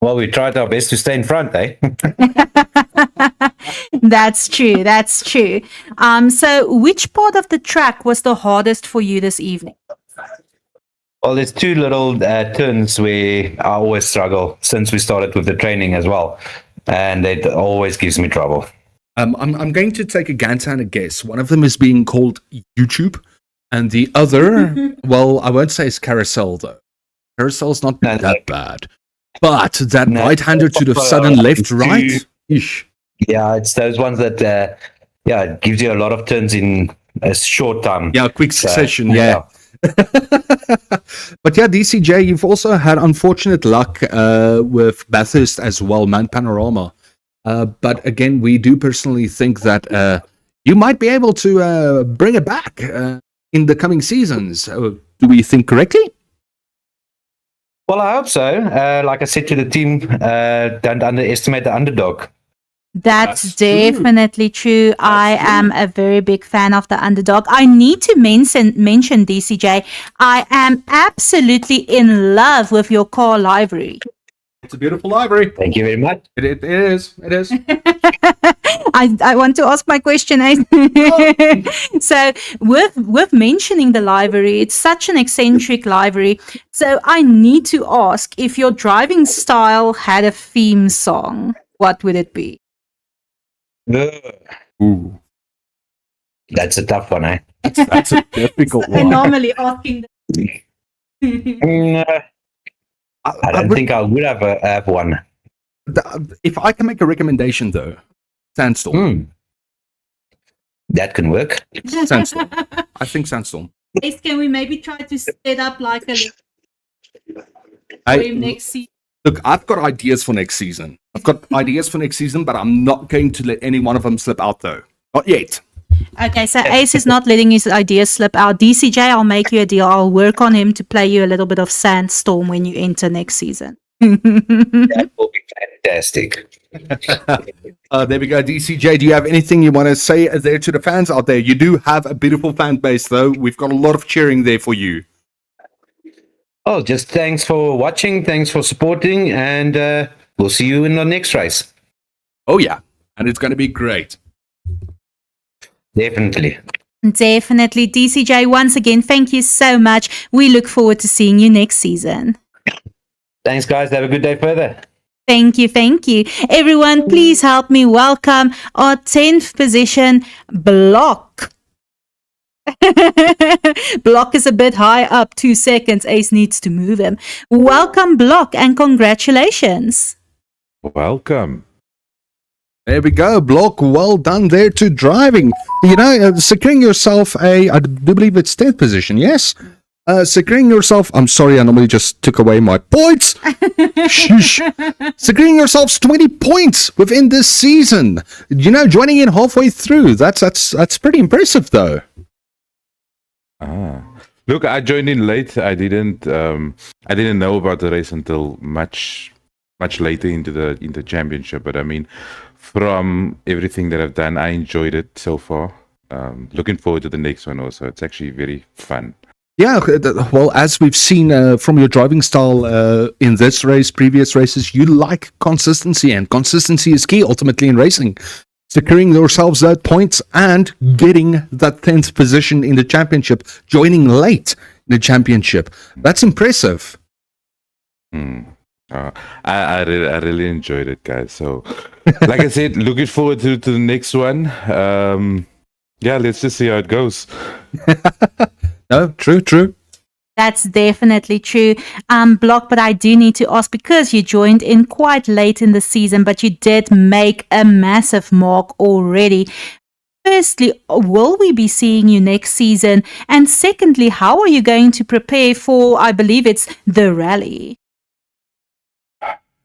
Well, we tried our best to stay in front, eh? That's true. So which part of the track was the hardest for you this evening? Well, there's two little turns where I always struggle since we started with the training as well. And it always gives me trouble. I'm going to take a gander and a guess. One of them is being called YouTube, and the other, well, I won't say it's carousel, though. Carousel's not that bad. But that right-hander to the sudden left, right? Ish. Yeah, it's those ones that, it gives you a lot of turns in a short time. Yeah, quick succession, yeah. But yeah, DCJ, you've also had unfortunate luck with Bathurst as well, Man Panorama. But again, we do personally think that you might be able to bring it back in the coming seasons. Do we think correctly? Well, I hope so. Like I said to the team, don't underestimate the underdog. That's definitely true. I am a very big fan of the underdog. I need to mention DCJ. I am absolutely in love with your car library. It's a beautiful library. Thank you very much. It is. I want to ask my question. So with mentioning the library, it's such an eccentric library. So I need to ask, if your driving style had a theme song, what would it be? Ooh. That's a tough one, eh? That's a difficult I'm one. normally asking. I don't think I would have one. If I can make a recommendation, though, Sandstorm. That can work. Sandstorm. I think Sandstorm. Can we maybe try to set up like a next season? Look, I've got ideas for next season. But I'm not going to let any one of them slip out, though. Not yet. Okay, so Ace is not letting his ideas slip out. DCJ, I'll make you a deal. I'll work on him to play you a little bit of Sandstorm when you enter next season. That will be fantastic. There we go, DCJ. Do you have anything you want to say there to the fans out there? You do have a beautiful fan base, though. We've got a lot of cheering there for you. Oh, just thanks for watching. Thanks for supporting. And we'll see you in the next race. Oh, yeah. And it's going to be great. Definitely. DCJ, once again, thank you so much. We look forward to seeing you next season. Thanks, guys. Have a good day further. Thank you. Everyone, please help me welcome our 10th position, Block. Block is a bit high up. 2 seconds. Ace needs to move him. Welcome, Block, and congratulations. Welcome. There we go, Block. Well done there to driving. Securing yourself I do believe it's 10th position, yes? Securing yourself, I'm sorry, I normally just took away my points. Sheesh. Securing yourselves 20 points within this season. You know, joining in halfway through. That's pretty impressive, though. Look, I joined in late. I didn't know about the race until much later into the championship. But I mean, from everything that I've done, I enjoyed it so far. Looking forward to the next one also. It's actually very fun. Yeah, well, as we've seen from your driving style in this race, previous races, you like consistency, and consistency is key ultimately in racing. Securing yourselves that points and getting that 10th position in the championship, joining late in the championship. That's impressive. I really enjoyed it, guys. So, like I said, looking forward to the next one. Yeah, let's just see how it goes. No, true. That's definitely true, Block. But I do need to ask, because you joined in quite late in the season, but you did make a massive mark already. Firstly, will we be seeing you next season? And secondly, how are you going to prepare for, I believe it's the rally?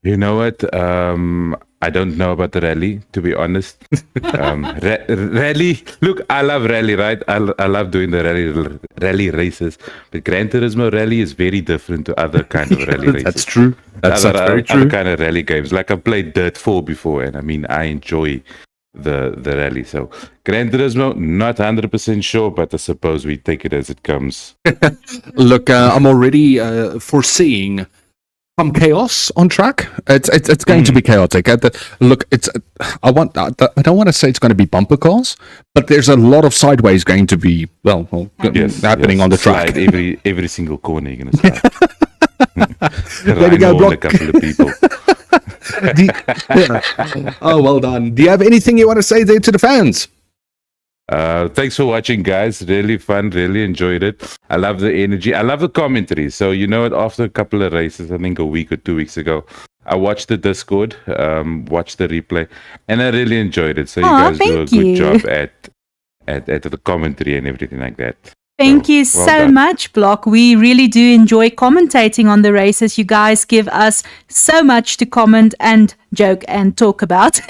You know what? I don't know about the rally, to be honest. Rally, look, I love rally, right? I love doing the rally races. But Gran Turismo rally is very different to other kind of rally races. That's true. That's very true. Other kind of rally games. Like I played Dirt 4 before, and I mean, I enjoy the rally. So Gran Turismo, not 100% sure, but I suppose we take it as it comes. Look, I'm already foreseeing some chaos on track. It's going to be chaotic. Look, I don't want to say it's going to be bumper cars, but there's a lot of sideways going to be happening on the track. Slide every single corner you're going to slide. There we go, Brock. A couple of people. Oh, well done. Do you have anything you want to say there to the fans? Thanks for watching, guys. Really fun, really enjoyed it. I love the energy. I love the commentary. So, you know what, after a couple of races, I think a week or 2 weeks ago, I watched the Discord, watched the replay, and I really enjoyed it. So you guys do a good job at the commentary and everything like that. Thank you so much, Block. We really do enjoy commentating on the races. You guys give us so much to comment and joke and talk about.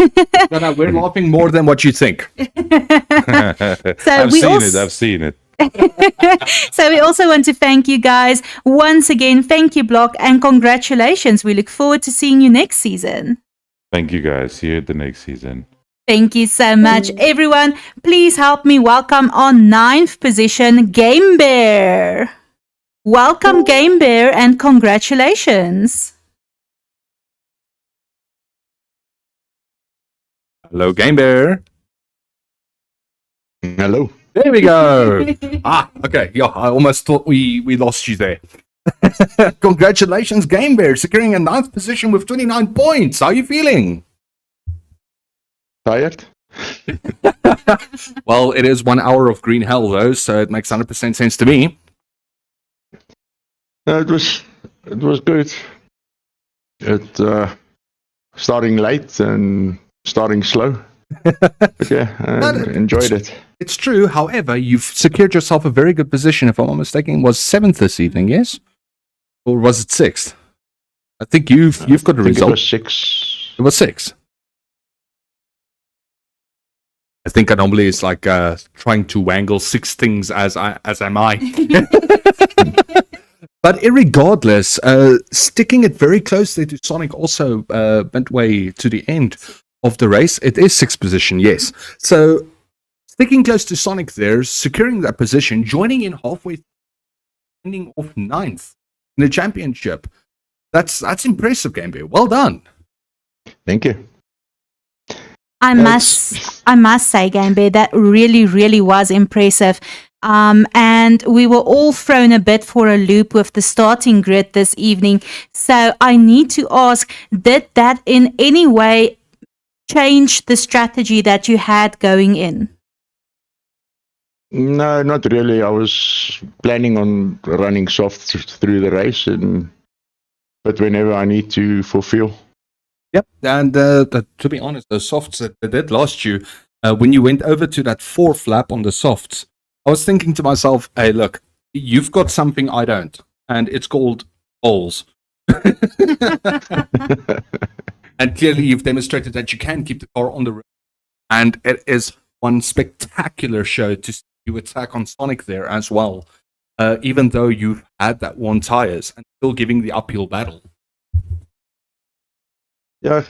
No, we're laughing more than what you think. I've seen it. So we also want to thank you guys once again. Thank you, Block, and congratulations. We look forward to seeing you next season. Thank you, guys. See you at the next season. Thank you so much, everyone. Please help me welcome on 9th position, Game Bear. Welcome, Game Bear, and congratulations. Hello, Game Bear. Hello. There we go. Okay. Yeah, I almost thought we lost you there. Congratulations, Game Bear, securing a 9th position with 29 points. How are you feeling? Tired? Well, it is 1 hour of green hell, though, so it makes 100% sense to me. It was good. It starting late and starting slow. But yeah, I enjoyed it. It's true. However, you've secured yourself a very good position. If I'm not mistaken, was 7th this evening, yes? Or was it 6th? I think you've got a result. It was 6. It was 6. I think Anomaly is like trying to wangle 6 things as am I. But irregardless, sticking it very closely to Sonic also midway to the end of the race. It is 6th position, yes. So sticking close to Sonic there, securing that position, joining in halfway, ending off 9th in the championship. That's impressive, Game Bear. Well done. Thank you. I must say, Game Bear, that really, really was impressive. And we were all thrown a bit for a loop with the starting grid this evening. So I need to ask, did that in any way change the strategy that you had going in? No, not really. I was planning on running soft through the race, but whenever I need to fulfill. Yep, and to be honest, the softs that did last you, when you went over to that 4th lap on the softs, I was thinking to myself, hey, look, you've got something I don't, and it's called balls. And clearly, you've demonstrated that you can keep the car on the road. And it is one spectacular show to see you attack on Sonic there as well. Even though you've had that one tires and still giving the uphill battle. Yeah,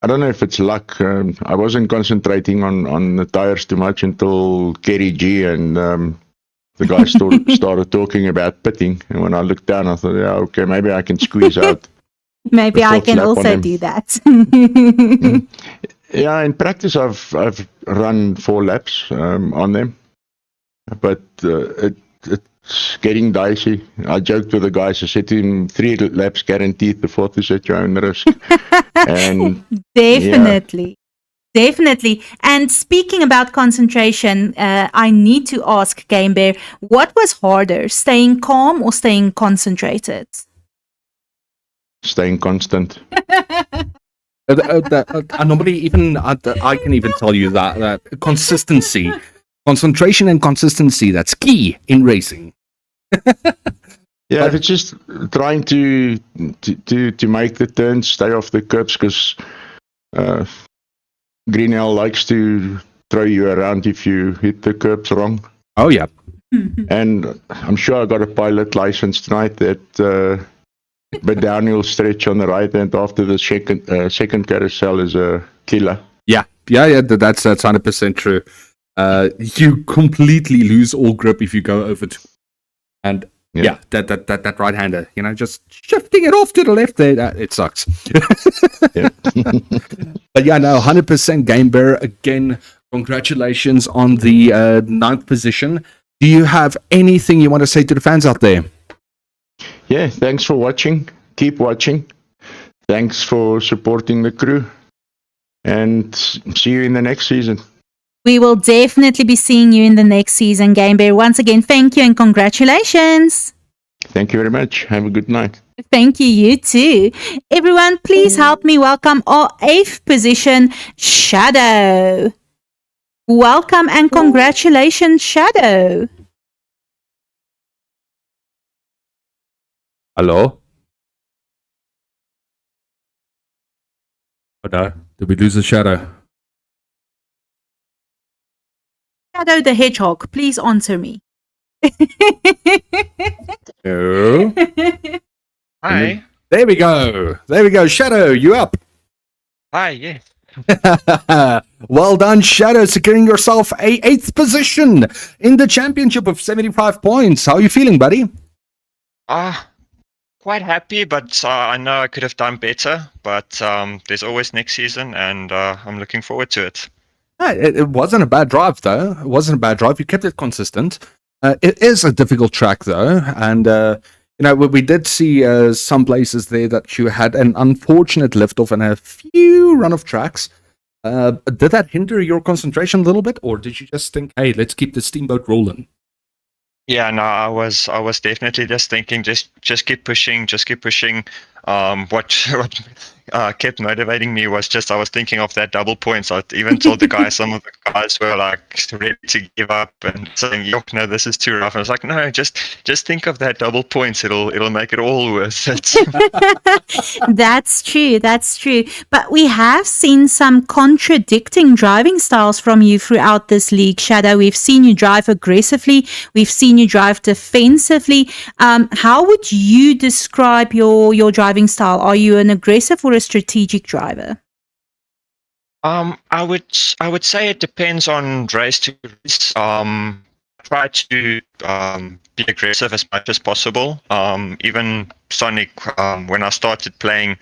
I don't know if it's luck. I wasn't concentrating on the tires too much until Kerry G and the guy started talking about pitting. And when I looked down, I thought, yeah, okay, maybe I can squeeze out. Maybe I fourth can lap on also him. do that. Yeah, in practice, I've run 4 laps on them, but it's getting dicey. I joked with the guys. I said to him, 3 laps guaranteed. The 4th is at your own risk. And Definitely. Definitely. And speaking about concentration, I need to ask Game Bear, what was harder, staying calm or staying concentrated? staying constant. Normally, even I can even tell you that consistency, concentration, and consistency, that's key in racing. Yeah, if it's just trying to make the turns, stay off the curbs, because Greenell likes to throw you around if you hit the curbs wrong. Oh yeah. And I'm sure I got a pilot license tonight that but downhill stretch on the right hand after the second carousel is a killer. Yeah, that's 100% true. You completely lose all grip if you go over to, and yeah, that right hander, just shifting it off to the left there, it sucks. Yeah. But yeah, no, 100% Game Bear. Again, congratulations on the 9th position. Do you have anything you want to say to the fans out there? Yeah, thanks for watching. Keep watching. Thanks for supporting the crew. And see you in the next season. We will definitely be seeing you in the next season, Game Bear. Once again, thank you and congratulations. Thank you very much. Have a good night. Thank you, you too. Everyone, please help me welcome our 8th position, Shadow. Welcome and congratulations, Shadow. Hello? Oh no, did we lose the Shadow? Shadow the Hedgehog, please answer me. No. Hi. There we go. Shadow, you up? Hi, yes. Well done, Shadow, securing yourself a 8th position in the championship of 75 points. How are you feeling, buddy? Quite happy, but I know I could have done better. But there's always next season, and I'm looking forward to it. It wasn't a bad drive, though. It wasn't a bad drive. You kept it consistent. It is a difficult track, though, and we did see some places there that you had an unfortunate lift-off and a few run-off tracks. Did that hinder your concentration a little bit, or did you just think, hey, let's keep the steamboat rolling? Yeah, no, I was definitely just thinking, just keep pushing, What kept motivating me was just I was thinking of that double points. I even told some of the guys were like ready to give up and saying, "Yuck, no, this is too rough." And I was like, "No, just think of that double points. It'll make it all worth it." That's true. But we have seen some contradicting driving styles from you throughout this league, Shadow. We've seen you drive aggressively. We've seen you drive defensively. How would you describe your driving style? Are you an aggressive or a strategic driver? I would say it depends on race to race. Try to be aggressive as much as possible. Even Sonic, when I started playing,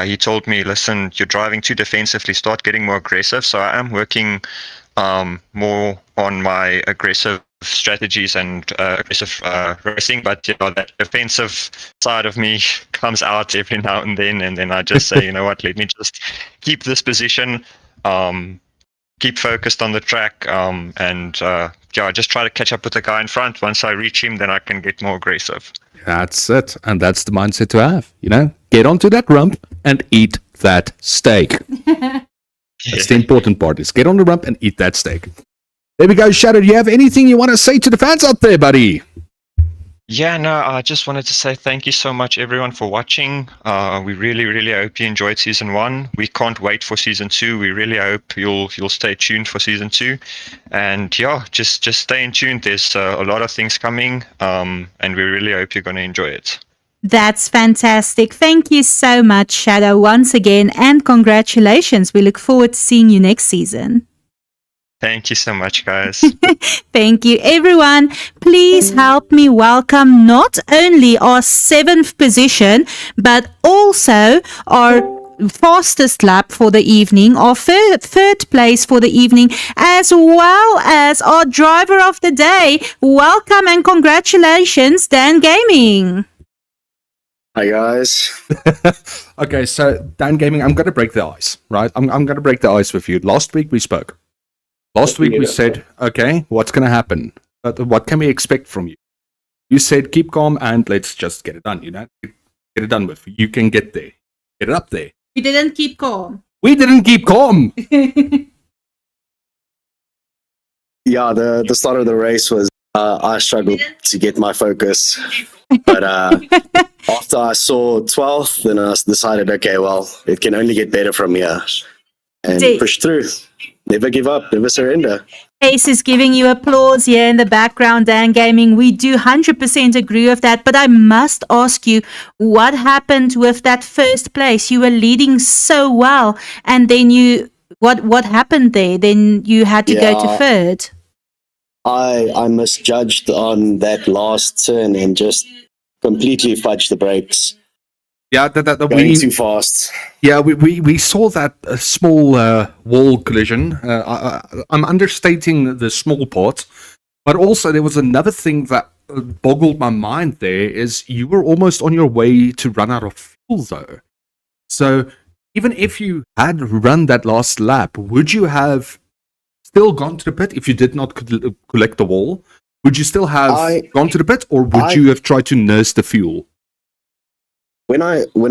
he told me, "Listen, you're driving too defensively. Start getting more aggressive." So I am working more on my aggressive strategies and aggressive racing, but that defensive side of me comes out every now and then I just say, you know what, let me just keep this position, keep focused on the track, and just try to catch up with the guy in front. Once I reach him, then I can get more aggressive. That's it, and that's the mindset to have. Get onto that rump and eat that steak. That's the important part, is get on the rump and eat that steak. There we go, Shadow. Do you have anything you want to say to the fans out there, buddy? Yeah, no, I just wanted to say thank you so much, everyone, for watching. We really, really hope you enjoyed season 1. We can't wait for season 2. We really hope you'll stay tuned for season 2. And yeah, just stay in tune. There's a lot of things coming, and we really hope you're going to enjoy it. That's fantastic. Thank you so much, Shadow, once again, and congratulations. We look forward to seeing you next season. Thank you so much, guys. Thank you, everyone. Please help me welcome not only our 7th position, but also our fastest lap for the evening, our third place for the evening, as well as our driver of the day. Welcome and congratulations, Dan Gaming. Hi guys. Okay, so Dan Gaming, I'm going to break the ice, right? I'm going to break the ice with you. Last week we spoke. Last week we said, okay, what's going to happen? What can we expect from you? You said, keep calm and let's just get it done, you know? Get it done with. You can get there. Get it up there. We didn't keep calm. We didn't keep calm. Yeah, the start of the race was, I struggled to get my focus. But after I saw 12th, then I decided, okay, well, it can only get better from here. And push through. Never give up, never surrender. Ace is giving you applause here in the background, Dan Gaming. We do 100% agree with that. But I must ask you, what happened with that first place? You were leading so well. And then what happened there? Then you had to go to third. I misjudged on that last turn and just completely fudged the brakes. Yeah, going too fast. Yeah, we saw that small wall collision. I'm understating the small part, but also there was another thing that boggled my mind there is you were almost on your way to run out of fuel though. So even if you had run that last lap, would you have still gone to the pit if you did not collect the wall? Would you still have gone to the pit, or would you have tried to nurse the fuel? When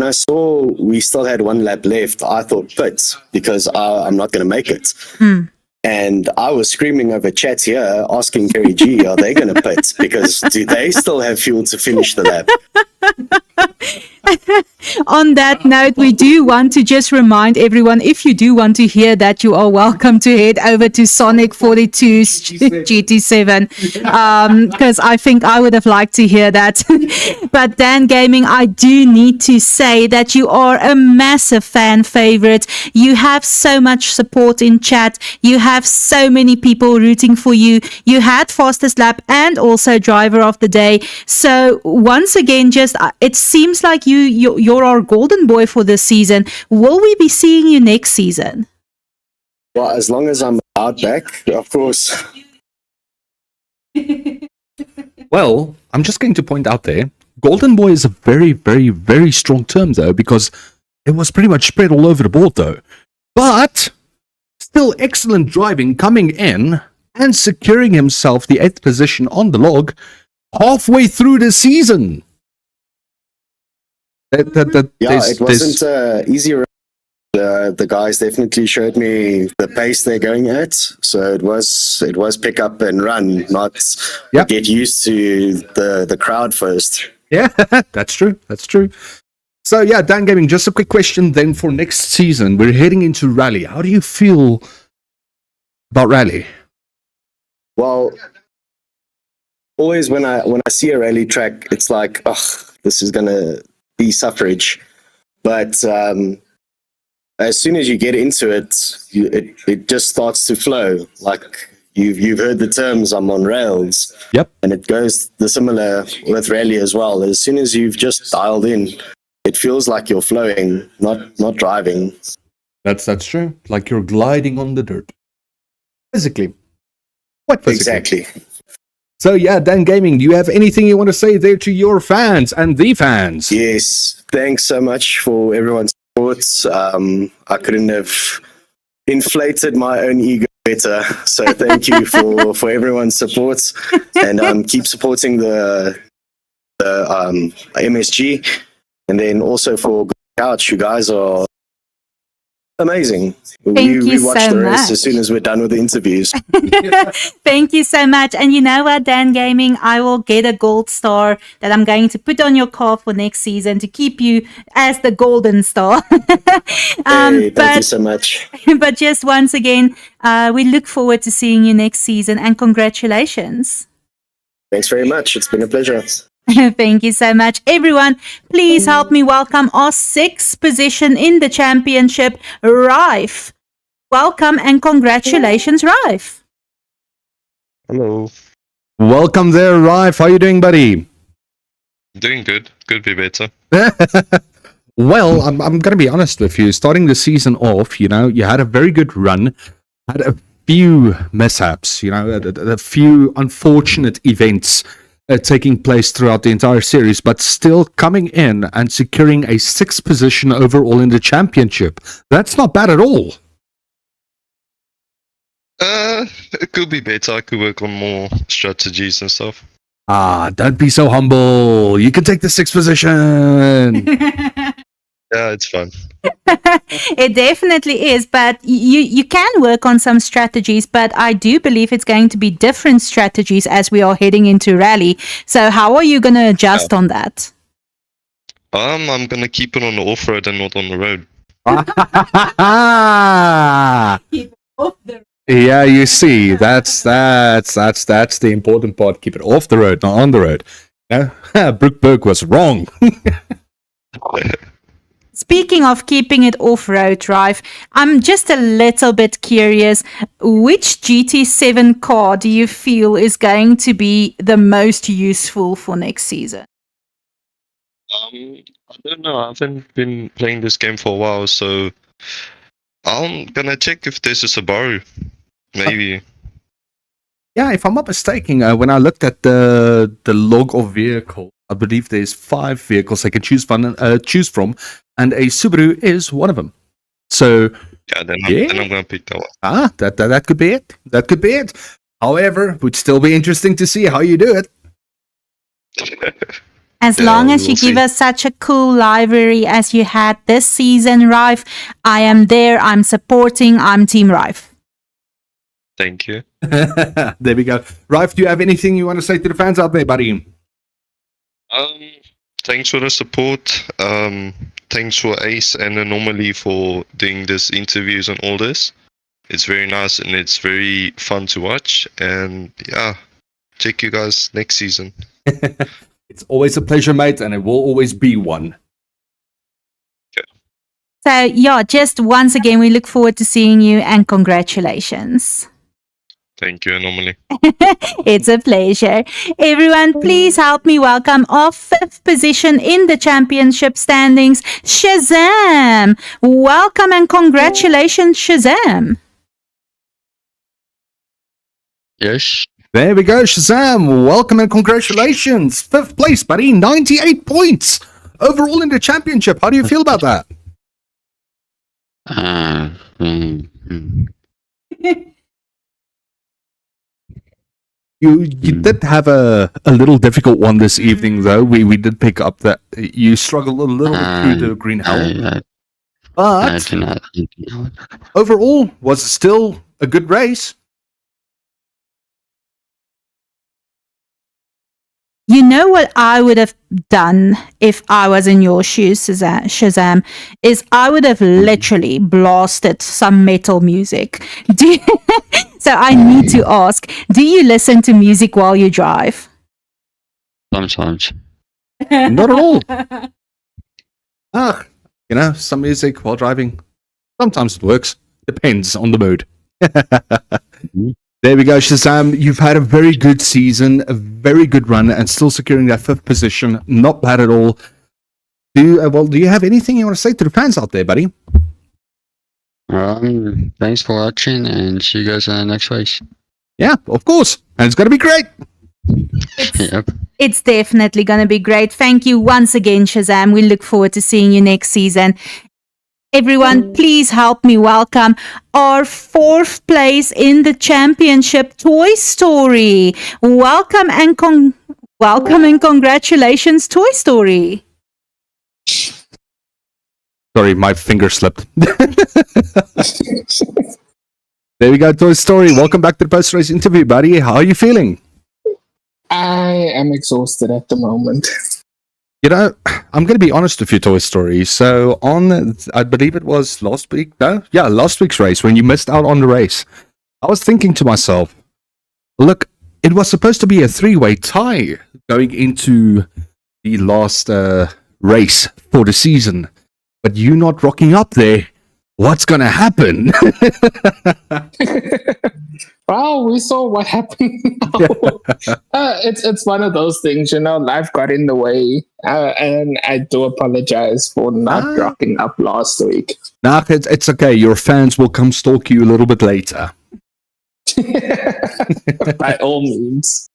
I saw we still had 1 lap left, I thought pit because I'm not going to make it. And I was screaming over chat here, asking Kerry G, are they going to pit? Because do they still have fuel to finish the lap? On that note, we do want to just remind everyone, if you do want to hear that, you are welcome to head over to Sonic 42's GT7, because I think I would have liked to hear that. But Dan Gaming, I do need to say that you are a massive fan favorite. You have so much support in chat. You have so many people rooting for you. You had fastest lap and also driver of the day. So once again, just it seems like you're our golden boy for this season. Will we be seeing you next season? Well, as long as I'm out back, of course. Well, I'm just going to point out there, golden boy is a very, very, very strong term though, because it was pretty much spread all over the board though. But still excellent driving coming in and securing himself the 8th position on the log halfway through the season. It wasn't easy. The guys definitely showed me the pace they're going at. So it was pick up and run, not get used to the crowd first. Yeah, that's true. That's true. So yeah, Dan Gaming, just a quick question then for next season. We're heading into Rally. How do you feel about Rally? Well, always when I see a rally track, it's like, this is gonna be suffrage. But as soon as you get into it, it just starts to flow. Like you've heard the terms, I'm on rails. Yep. And it goes the similar with rally as well. As soon as you've just dialed in, it feels like you're flowing, not driving. That's true. Like you're gliding on the dirt. Physically. What physically? Exactly. So yeah, Dan Gaming, do you have anything you want to say there to your fans and the fans? Yes. Thanks so much for everyone's support. I couldn't have inflated my own ego better. So thank you for everyone's support, and keep supporting the MSG, and then also for GoodolCouch. You guys are Amazing. Thank you we watch so the race much. as soon as we're done with the interviews. Thank you so much. And you know what, Dan Gaming, I will get a gold star that I'm going to put on your car for next season to keep you as the golden star. Hey, thank you so much. But just once again, we look forward to seeing you next season and congratulations. Thanks very much. It's been a pleasure. Thank you so much. Everyone, please help me welcome our 6th position in the championship, Rife. Welcome and congratulations, Rife. Hello. Welcome there, Rife. How are you doing, buddy? Doing good. Could be better. Well, I'm going to be honest with you. Starting the season off, you had a very good run, had a few mishaps, a few unfortunate events taking place throughout the entire series, but still coming in and securing a 6th position overall in the championship. That's not bad at all. It could be better. I could work on more strategies and stuff. Don't be so humble. You can take the 6th position. Yeah, it's fun. It definitely is, but you can work on some strategies, but I do believe it's going to be different strategies as we are heading into rally. So how are you going to adjust on that? I'm gonna keep it on the off-road and not on the road. Yeah, you see, that's the important part. Keep it off the road, not on the road. Brookberg was wrong. Speaking of keeping it off-road drive, I'm just a little bit curious, which GT7 car do you feel is going to be the most useful for next season? I don't know. I haven't been playing this game for a while, so I'm gonna check if there's a Subaru. Maybe. Yeah, if I'm not mistaken, when I looked at the log of vehicle, I believe there's 5 vehicles I can choose from, and a Subaru is one of them. So Yeah, then I'm gonna pick that one. that could be it. That could be it. However, would still be interesting to see how you do it. As Yeah, long as we'll you give see. us such a cool library as you had this season, Rife, I am there, I'm supporting, I'm Team Rife. Thank you. There we go. Rife, do you have anything you want to say to the fans out there, buddy? Thanks for the support. Thanks for Ace and Anomaly for doing this interviews and all this. It's very nice and it's very fun to watch. And yeah, check you guys next season. It's always a pleasure, mate, and it will always be one. So, yeah, just once again, we look forward to seeing you and congratulations. Thank you, Anomaly. It's a pleasure. Everyone, please help me welcome our 5th position in the championship standings, Shazam. Welcome and congratulations, Shazam. Yes. There we go, Shazam. Welcome and congratulations. 5th place, buddy. 98 points overall in the championship. How do you feel about that? You did have a little difficult one this evening, though. We did pick up that you struggled a little bit through the green hell. But overall, was it still a good race? You know what I would have done if I was in your shoes, Shazam, is I would have literally blasted some metal music. So I need to ask, do you listen to music while you drive? Sometimes. Not at all. Some music while driving. Sometimes it works. Depends on the mood. There we go, Shazam. You've had a very good season, a very good run, and still securing that 5th position. Not bad at all. Do you have anything you want to say to the fans out there, buddy? Thanks for watching and see you guys in the next race. Yeah, of course. And it's going to be great. Yep. It's definitely going to be great. Thank you once again, Shazam. We look forward to seeing you next season. Everyone, please help me welcome our 4th place in the championship, Toy Story. Welcome and congratulations, Toy Story. Sorry, my finger slipped. There we go, Toy Story. Welcome back to the post-race interview, buddy. How are you feeling? I am exhausted at the moment. You know, I'm going to be honest with you, Toy Story. So I believe it was last week. No, yeah, last week's race when you missed out on the race. I was thinking to myself, look, it was supposed to be a three-way tie going into the last race for the season, but you not rocking up there. What's going to happen? Well, we saw what happened. It's one of those things, life got in the way, and I do apologize for not rocking up last week. Nah, it's okay. Your fans will come stalk you a little bit later. By all means.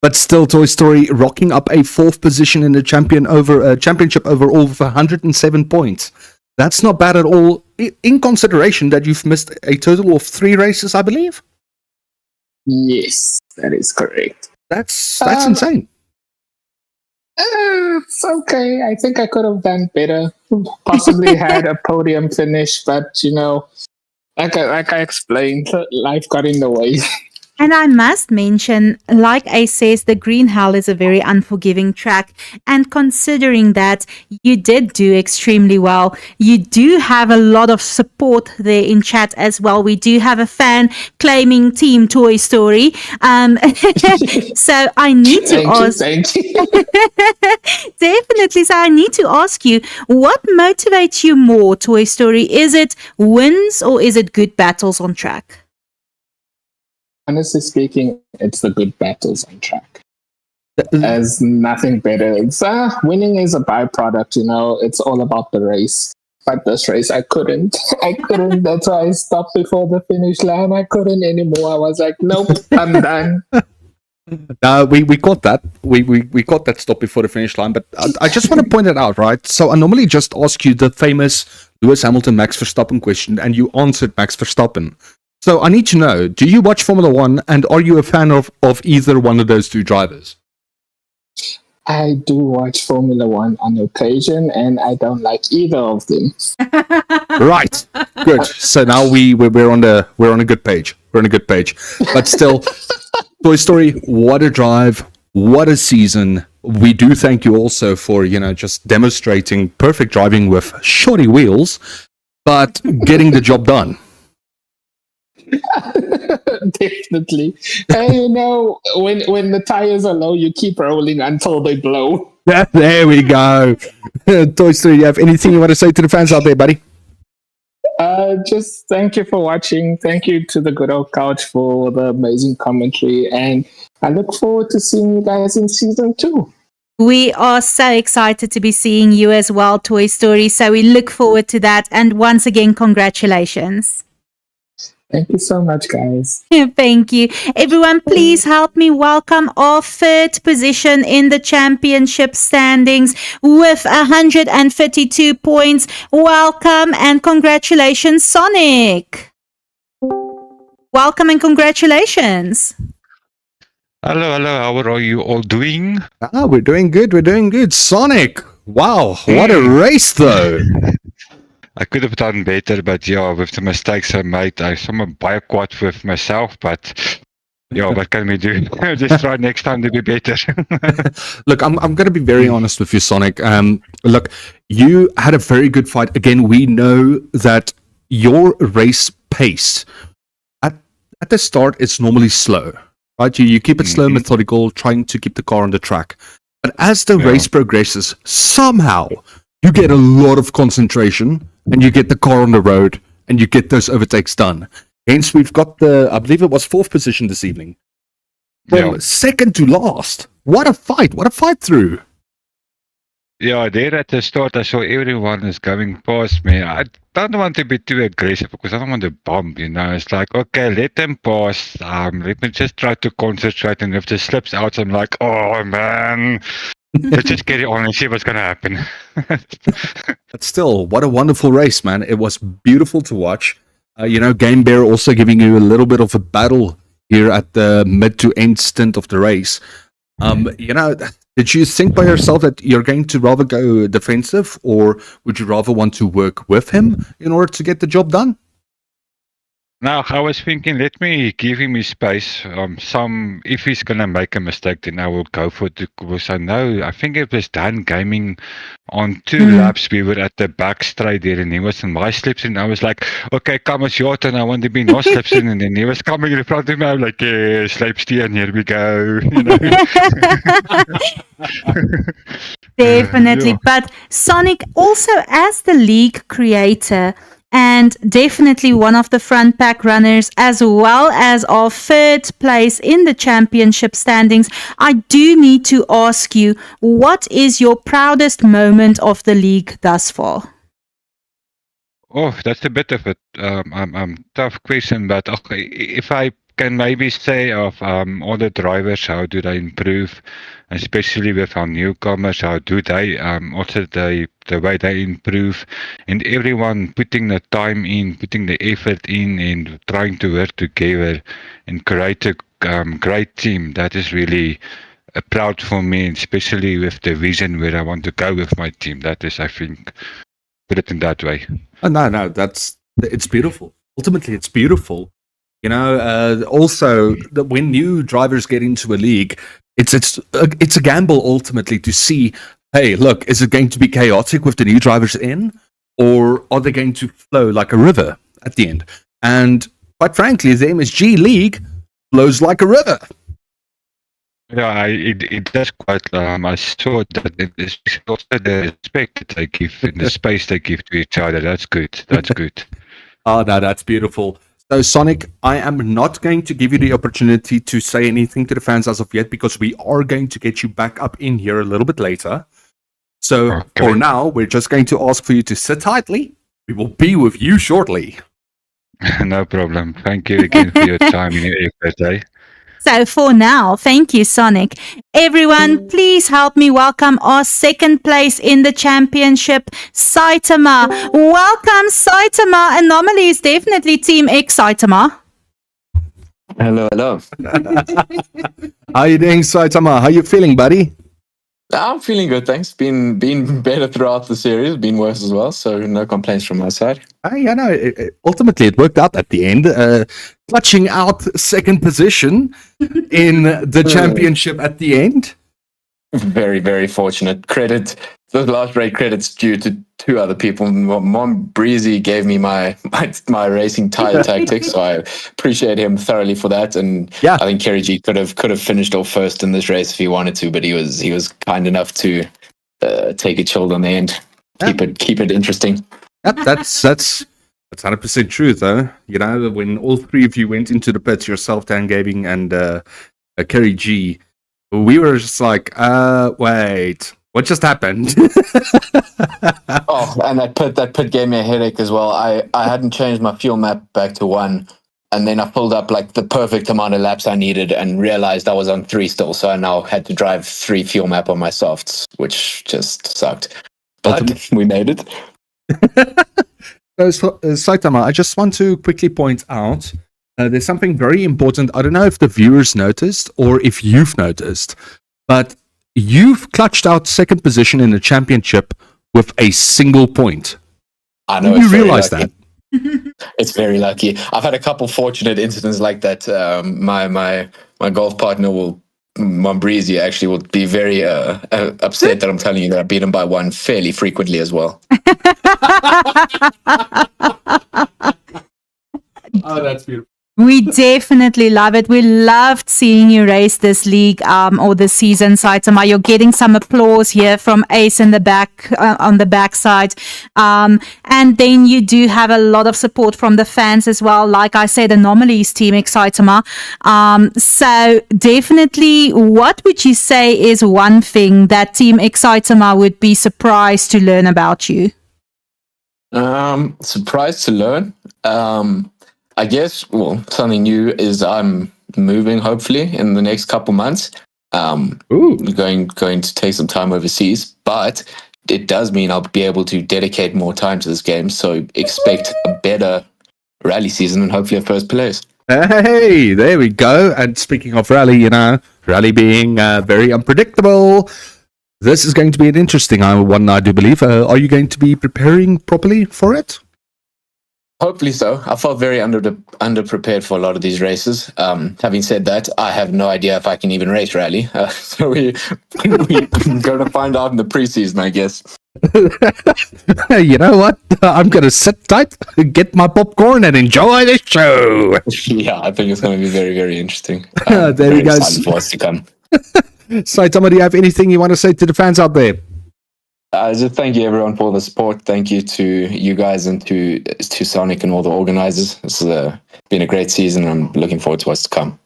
But still, Toy Story rocking up a fourth position in the championship overall with 107 points. That's not bad at all, in consideration that you've missed a total of 3 races, I believe. Yes, that is correct. That's insane. It's okay. I think I could have done better. Possibly had a podium finish, but like I explained, life got in the way. And I must mention, like Ace says, the Green Hell is a very unforgiving track. And considering that you did do extremely well, you do have a lot of support there in chat as well. We do have a fan claiming Team Toy Story. So I need to ask. Thank you. Definitely. So I need to ask you, what motivates you more, Toy Story? Is it wins or is it good battles on track? Honestly speaking, it's the good battles on track. There's nothing better. It's winning is a byproduct, it's all about the race. But this race, I couldn't. That's why I stopped before the finish line. I couldn't anymore. I was like, nope, I'm done. We caught that. We caught that stop before the finish line. But I just want to point it out, right? So I normally just ask you the famous Lewis Hamilton, Max Verstappen question, and you answered Max Verstappen. So I need to know, do you watch Formula One and are you a fan of either one of those two drivers? I do watch Formula One on occasion and I don't like either of them. Right. Good. So now we're on a good page. We're on a good page. But still, Toy Story, what a drive, what a season. We do thank you also for, just demonstrating perfect driving with shoddy wheels, but getting the job done. Definitely. And when the tires are low, you keep rolling until they blow. There we go. Toy Story, you have anything you want to say to the fans out there, buddy? Just thank you for watching. Thank you to the GoodolCouch for the amazing commentary. And I look forward to seeing you guys in season 2. We are so excited to be seeing you as well, Toy Story. So we look forward to that. And once again, congratulations. Thank you so much, guys. Thank you. Everyone, please help me welcome our third position in the championship standings with 152 points. Welcome and congratulations, Sonic. Welcome and congratulations. Hello. How are you all doing? We're doing good. We're doing good. Sonic, wow, what a race, though. I could have done better, but with the mistakes I made, I'm baie kwaad with myself, but what can we do? Just try next time to be better. Look, I'm going to be very honest with you, Sonic. Look, you had a very good fight. Again, we know that your race pace at the start is normally slow, right? You keep it slow, methodical, trying to keep the car on the track. But as the race progresses, somehow you get a lot of concentration and you get the car on the road and you get those overtakes done. Hence, we've got I believe it was 4th position this evening. From second to last. What a fight. What a fight through. Yeah, there at the start, I saw everyone is going past me. I don't want to be too aggressive because I don't want to bump, It's like, okay, let them pass. Let me just try to concentrate. And if this slips out, I'm like, oh, man. Let's just get it on and see what's going to happen. But still, what a wonderful race, man. It was beautiful to watch. Game Bear also giving you a little bit of a battle here at the mid to end stint of the race. Did you think by yourself that you're going to rather go defensive, or would you rather want to work with him in order to get the job done? Now, I was thinking, let me give him his space. If he's gonna make a mistake, then I will go for it. Because I know, I think it was Dan Gaming on 2 laps. We were at the back straight there, and he was in my slips, and I was like, "Okay, come, it's your turn. I want to be no slips in." And then he was coming in front of me. I'm like, "Yeah, slipstein, here we go." You know? Definitely. Yeah. But Sonic, also as the league creator, and definitely one of the front pack runners, as well as our 3rd place in the championship standings, I do need to ask you, what is your proudest moment of the league thus far? Oh, that's a bit of a tough question, but okay, if I can maybe say of all the drivers, how do they improve, especially with our newcomers, how do they also the way they improve, and everyone putting the time in, putting the effort in, and trying to work together and create a great team. That is really proud for me, especially with the vision where I want to go with my team. That is, I think, put it in that way. Oh, no, it's beautiful. Ultimately, it's beautiful. You know, also when new drivers get into a league, it's a gamble ultimately to see, hey, look, is it going to be chaotic with the new drivers in, or are they going to flow like a river at the end? And quite frankly, the MSG league flows like a river. Yeah, it does quite. I saw that it is also the respect that they give and the space they give to each other. That's good. That's good. Oh, no, that's beautiful. So, Sonic, I am not going to give you the opportunity to say anything to the fans as of yet, because we are going to get you back up in here a little bit later. So, for now, we're just going to ask for you to sit tightly. We will be with you shortly. No problem. Thank you again for your time and your effort, eh? So for now, thank you, Sonic. Everyone, please help me welcome our 2nd place in the championship, Saitama. Welcome, Saitama. Anomaly is definitely Team X, Saitama. Hello. How you doing, Saitama? How you feeling, buddy? I'm feeling good, thanks. Been better throughout the series, been worse as well, so no complaints from my side. Yeah, no, ultimately it worked out at the end. Clutching out 2nd position in the championship at the end. Very, very fortunate. The last race credits due to 2 other people. Mom Breezy gave me my racing tire tactics, so I appreciate him thoroughly for that. And yeah, I think Kerry G could have finished off first in this race if he wanted to, but he was kind enough to take it chilled on the end. Keep it interesting. Yep, that's 100% true, though. You know, when all 3 of you went into the pits, yourself, Dan Gabing, and Kerry G, we were just like, wait, what just happened? Oh, and that pit gave me a headache as well. I hadn't changed my fuel map back to 1, and then I pulled up like the perfect amount of laps I needed and realized I was on 3 still, so I now had to drive 3 fuel map on my softs, which just sucked. But we made it. Saitama, I just want to quickly point out there's something very important. I don't know if the viewers noticed or if you've noticed, but you've clutched out 2nd position in the championship with a single point. I know. Did you realize that? It's very lucky. I've had a couple fortunate incidents like that. My golf partner Mom Breezy actually will be very upset that I'm telling you that I beat him by 1 fairly frequently as well. Oh, that's beautiful. We definitely love it. We loved seeing you race this league or this season, Saitama. You're getting some applause here from Ace in the back on the backside. And then you do have a lot of support from the fans as well. Like I said, Anomalies Team X, Saitama. So definitely, what would you say is one thing that Team X, Saitama would be surprised to learn about you? Surprised to learn. I guess, something new is I'm moving hopefully in the next couple months. Going to take some time overseas, but it does mean I'll be able to dedicate more time to this game. So expect a better rally season and hopefully a first place. Hey, there we go. And speaking of rally, rally being very unpredictable. This is going to be an interesting one, I do believe. Are you going to be preparing properly for it? Hopefully so. I felt very underprepared for a lot of these races. Having said that, I have no idea if I can even race rally. So we're going to find out in the preseason, I guess. You know what? I'm going to sit tight, get my popcorn, and enjoy the show. Yeah, I think it's going to be very, very interesting. There we go. Excited for us to come. Saitama, do you have anything you want to say to the fans out there? Just thank you everyone for the support. Thank you to you guys and to Sonic and all the organizers. This has been a great season. I'm looking forward to what's to come.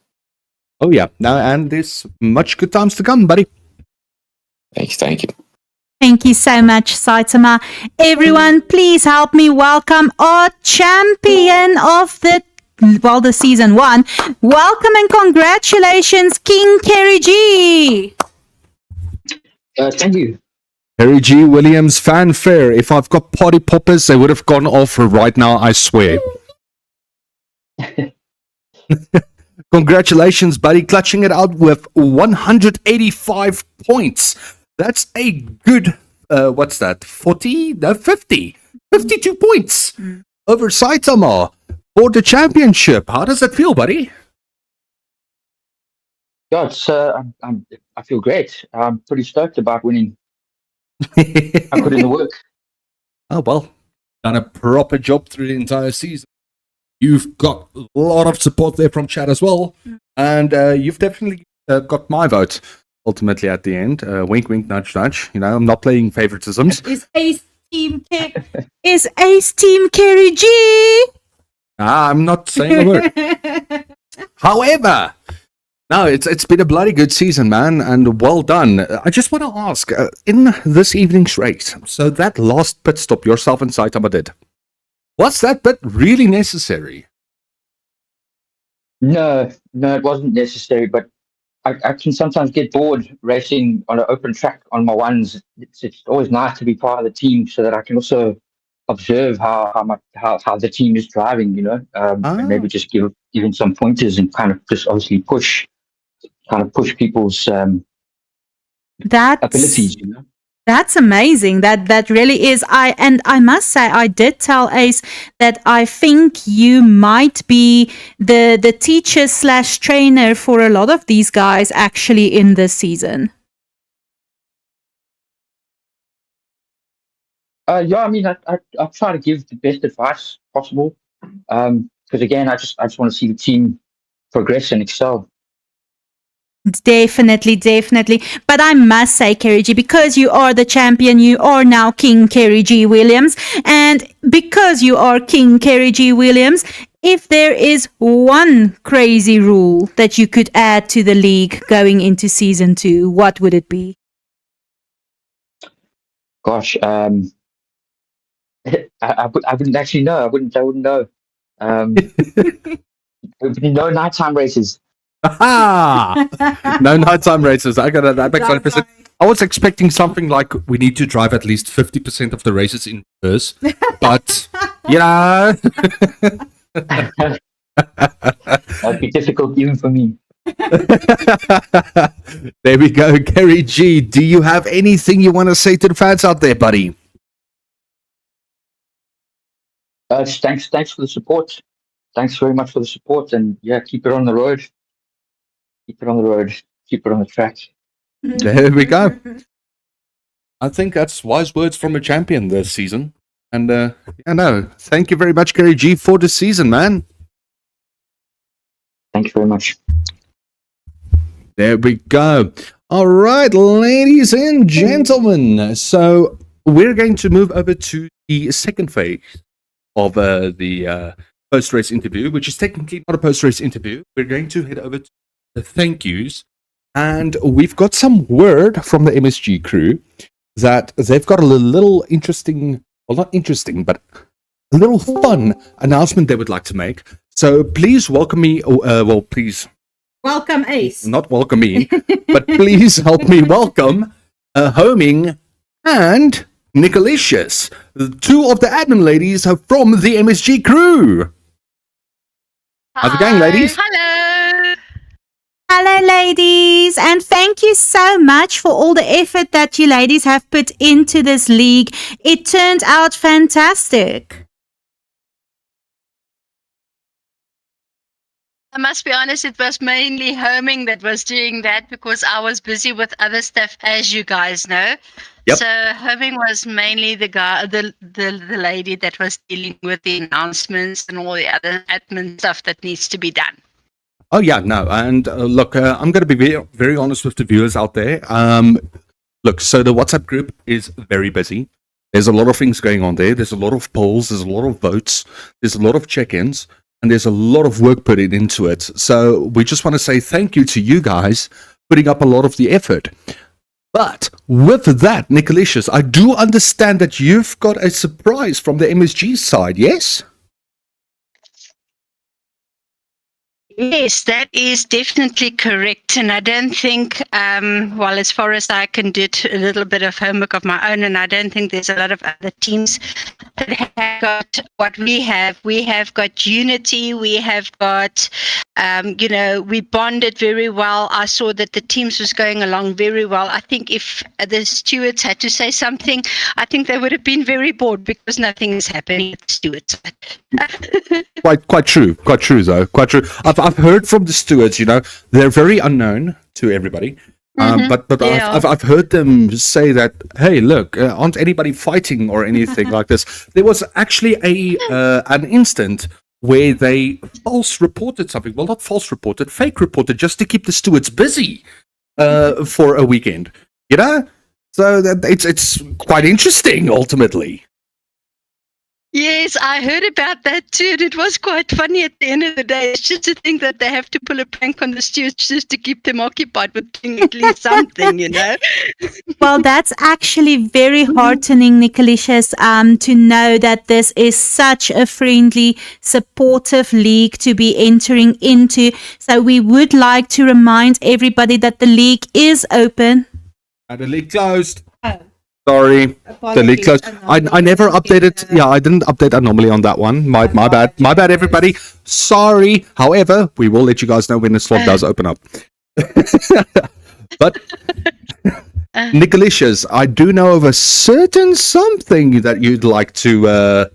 Oh yeah, and there's much good times to come, buddy. Thank you. Thank you so much, Saitama. Everyone, please help me welcome our champion of the season 1. Welcome and congratulations, King Kerry G. Thank you. Harry G. Williams, fanfare. If I've got party poppers, they would have gone off right now, I swear. Congratulations, buddy. Clutching it out with 185 points. That's a good, what's that? 40? No, 50. 52 points over Saitama for the championship. How does that feel, buddy? Yeah, I feel great. I'm pretty stoked about winning. I put in the work. Oh, well, done a proper job through the entire season. You've got a lot of support there from chat as well. And you've definitely got my vote ultimately at the end. Wink, wink, nudge, nudge. You know, I'm not playing favoritisms. Is Ace Team Kerry G? I'm not saying a word. However, no, it's been a bloody good season, man, and well done. I just want to ask, in this evening's race, so that last pit stop yourself and Saitama did, was that bit really necessary? No, it wasn't necessary, but I can sometimes get bored racing on an open track on my ones. It's always nice to be part of the team so that I can also observe how the team is driving, you know, and maybe just give some pointers and kind of just obviously push people's abilities, you know. That's amazing. That really is. I must say, I did tell Ace that I think you might be the teacher / trainer for a lot of these guys actually in this season. Yeah, I mean, I try to give the best advice possible, because again, I just want to see the team progress and excel. Definitely. But I must say, Kerry G, because you are the champion, you are now King Kerry G Williams. And because you are King Kerry G Williams, if there is one crazy rule that you could add to the league going into season 2, what would it be? Gosh, I wouldn't actually know. I wouldn't know. No nighttime races. No nighttime races. That makes 100%. I was expecting something like we need to drive at least 50% of the races in reverse, but you know, that'd be difficult even for me. There we go, Kerry G. Do you have anything you want to say to the fans out there, buddy? Thanks for the support. Thanks very much for the support, and yeah, keep it on the road. Keep it on the road. Keep it on the track. There we go. I think that's wise words from a champion this season. And thank you very much, Kerry G, for the season, man. Thank you very much. There we go. All right, ladies and gentlemen. So we're going to move over to the second phase of the post-race interview, which is technically not a post-race interview. We're going to head over to the thank yous, and we've got some word from the MSG crew that they've got a little interesting, well, not interesting, but a little fun announcement they would like to make. So please welcome me, please. Welcome, Ace. Not welcome me, but please help me welcome Homing and Nicolicious, two of the admin ladies from the MSG crew. How's it going, ladies? Hello. Hello, ladies, and thank you so much for all the effort that you ladies have put into this league. It turned out fantastic. I must be honest, it was mainly Homing that was doing that because I was busy with other stuff, as you guys know. Yep. So Homing was mainly the guy, the lady that was dealing with the announcements and all the other admin stuff that needs to be done. Oh yeah, no, and look, I'm going to be very, very honest with the viewers out there. Look, so the WhatsApp group is very busy. There's a lot of things going on there. There's a lot of polls. There's a lot of votes. There's a lot of check-ins, and there's a lot of work put into it. So we just want to say thank you to you guys putting up a lot of the effort. But with that, Nicolicious, I do understand that you've got a surprise from the MSG side, yes? Yes, that is definitely correct. And I don't think, well, as far as I can do a little bit of homework of my own, and I don't think there's a lot of other teams that have got what we have. We have got unity. We have got, we bonded very well. I saw that the teams was going along very well. I think if the stewards had to say something, I think they would have been very bored because nothing is happening at the stewards. Quite true though. Quite true. I've heard from the stewards. They're very unknown to everybody. But Yeah. I've heard them say that, hey, look, aren't anybody fighting or anything like this? There was actually an instant where they false reported something. Well, not false reported, fake reported, just to keep the stewards busy for a weekend. So that it's quite interesting ultimately. Yes, I heard about that too. And it was quite funny at the end of the day. It's just to think that they have to pull a prank on the stewards just to keep them occupied with doing at least something. Well, that's actually very heartening, Nicolicious, to know that this is such a friendly, supportive league to be entering into. So we would like to remind everybody that the league is open. And the league closed. Oh. Sorry, the league Apologies. closed. I never updated. Yeah, I didn't update Anomaly on that one. My bad. My bad, everybody. Sorry. However, we will let you guys know when the slot does open up. But Nicolicious, I do know of a certain something that you'd like to,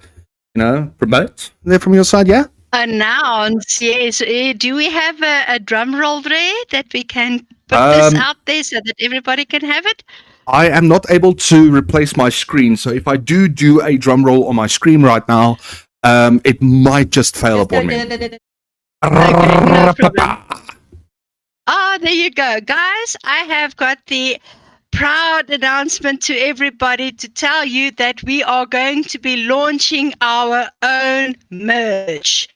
promote there from your side. Yeah. Announce, yes. Do we have a drum roll there that we can put this out there so that everybody can have it? I am not able to replace my screen, so if I do a drum roll on my screen right now, it might just fail upon me. Okay, no problem. Oh, there you go. Guys, I have got the proud announcement to everybody to tell you that we are going to be launching our own merch.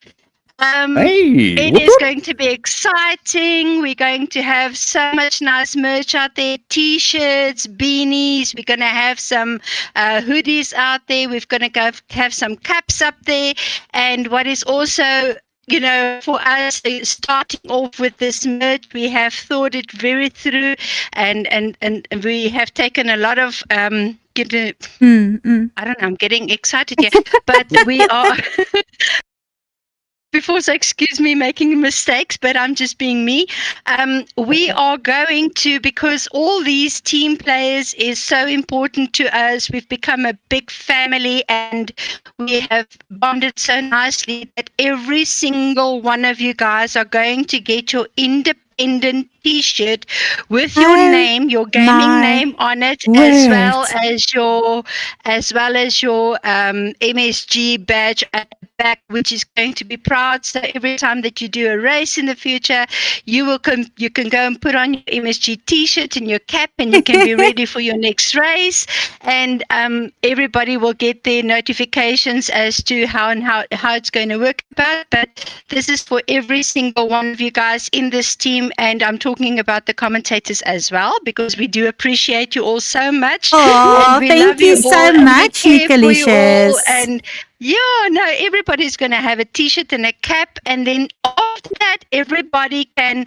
It is going to be exciting. We're going to have so much nice merch out there, t-shirts, beanies. We're going to have some hoodies out there. We're going to have some caps up there. And what is also, for us starting off with this merch, we have thought it very through and we have taken a lot of I don't know, I'm getting excited here, but we are before, so excuse me making mistakes, but I'm just being me. We are going to, because all these team players is so important to us, we've become a big family and we have bonded so nicely that every single one of you guys are going to get your independent t-shirt with your name, your gaming name on it, as well as your MSG badge at the back, which is going to be proud. So every time that you do a race in the future, you can go and put on your MSG t-shirt and your cap, and you can be ready for your next race. And everybody will get their notifications as to how it's going to work about. But this is for every single one of you guys in this team, and I'm talking about the commentators as well, because we do appreciate you all so much. Oh, thank you so much, Nicolicious. And everybody's going to have a t-shirt and a cap, and then after that, everybody can,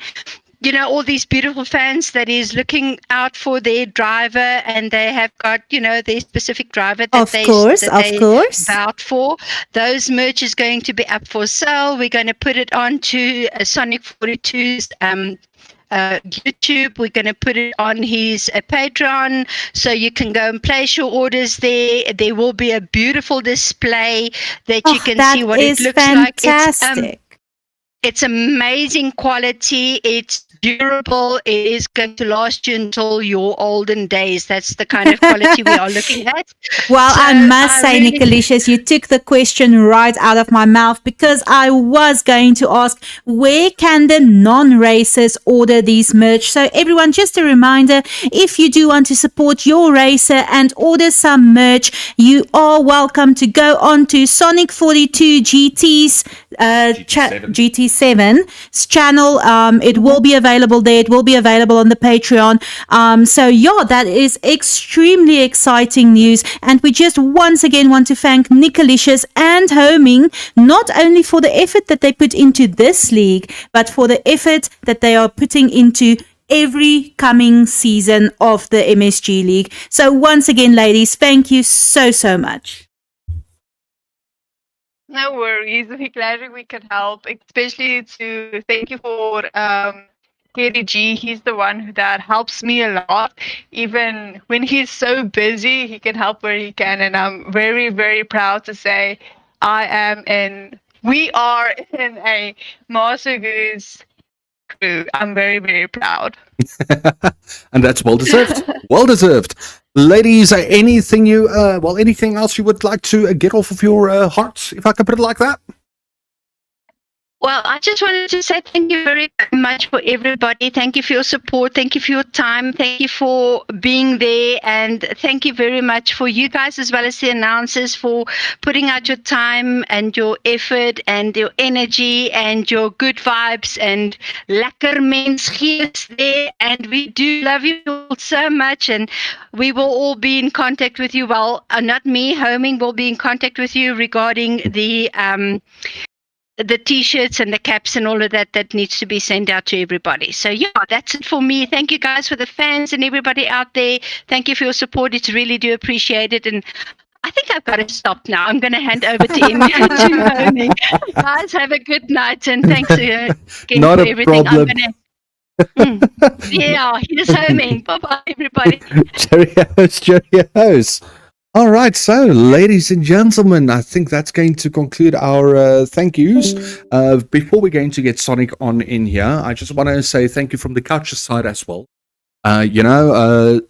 all these beautiful fans that is looking out for their driver, and they have got, their specific driver that they vouch for. Those merch is going to be up for sale. We're going to put it onto Sonic 42's YouTube. We're going to put it on his Patreon, so you can go and place your orders there. There will be a beautiful display that you can see what it looks like. It's amazing quality. It's durable. It is going to last you until your olden days. That's the kind of quality we are looking at. Well, So I must say, really- Nicolicious, you took the question right out of my mouth, because I was going to ask, where can the non-racers order these merch? So everyone, just a reminder, if you do want to support your racer and order some merch, you are welcome to go on to Sonic 42 GT's GT7's channel. It will be available there. It will be available on the Patreon. So yeah, that is extremely exciting news. And we just once again want to thank Nicolicious and Homing, not only for the effort that they put into this league, but for the effort that they are putting into every coming season of the MSG League. So once again, ladies, thank you so much. No worries. We're glad we could help, especially to thank you for Kerry G. He's the one that helps me a lot. Even when he's so busy, he can help where he can. And I'm very, very proud to say we are in a Master Goose crew. I'm very, very proud. And that's well deserved. Well deserved. Ladies, anything else you would like to get off of your hearts, if I can put it like that? Well, I just wanted to say thank you very much for everybody. Thank you for your support. Thank you for your time. Thank you for being there. And thank you very much for you guys, as well as the announcers, for putting out your time and your effort and your energy and your good vibes and lekker mensgees there. And we do love you all so much. And we will all be in contact with you. Well, not me, Homing will be in contact with you regarding the t-shirts and the caps and all of that needs to be sent out to everybody. So yeah, that's it for me. Thank you guys, for the fans and everybody out there. Thank you for your support. It's really do appreciate it. And I think I've got to stop now. I'm going to hand over to Emmy to Homing. Guys, have a good night, and thanks again Not for a everything. problem. Yeah, here's Homing. Bye-bye, everybody. Cheerios. All right, so ladies and gentlemen, I think that's going to conclude our thank yous. Before we're going to get Sonic on in here, I just want to say thank you from the couch side as well.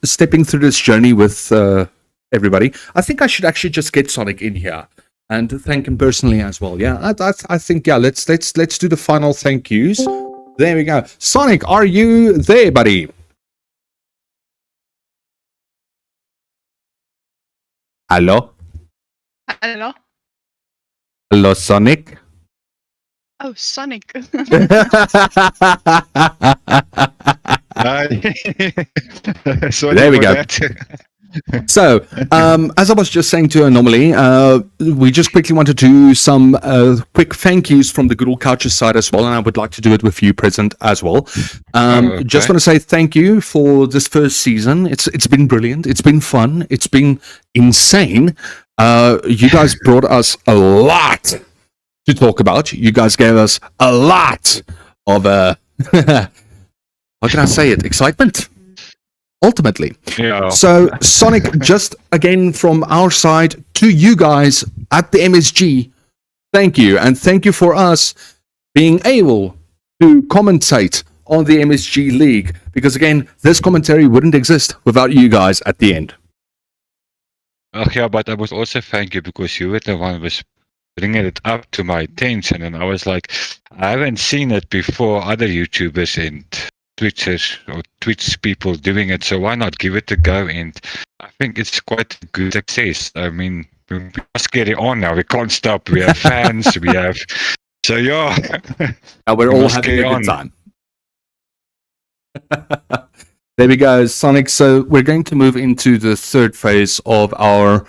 Stepping through this journey with everybody, I think I should actually just get Sonic in here and thank him personally as well. Yeah, I think let's do the final thank yous. There we go. Sonic, are you there, buddy? Hello? Hello? Hello, Sonic? Oh, Sonic. There we go. So, as I was just saying to Anomaly, we just quickly wanted to do some quick thank yous from the GoodolCouch side as well, and I would like to do it with you present as well. Okay. Just want to say thank you for this first season. It's been brilliant. It's been fun. It's been insane. You guys brought us a lot to talk about. You guys gave us a lot of how can I say it? Excitement. Ultimately. Yeah. So, Sonic, just again from our side to you guys at the MSG, thank you. And thank you for us being able to commentate on the MSG League. Because again, this commentary wouldn't exist without you guys at the end. Oh, yeah, but I was also thank you because you were the one who was bringing it up to my attention. And I was like, I haven't seen it before other YouTubers and Twitchers or Twitch people doing it, so why not give it a go? And I think it's quite a good success. I mean, we must get it on now. We can't stop. We have fans. We have, so yeah. And we're We all must having a carry good on. time. There we go, Sonic. So we're going to move into the third phase of our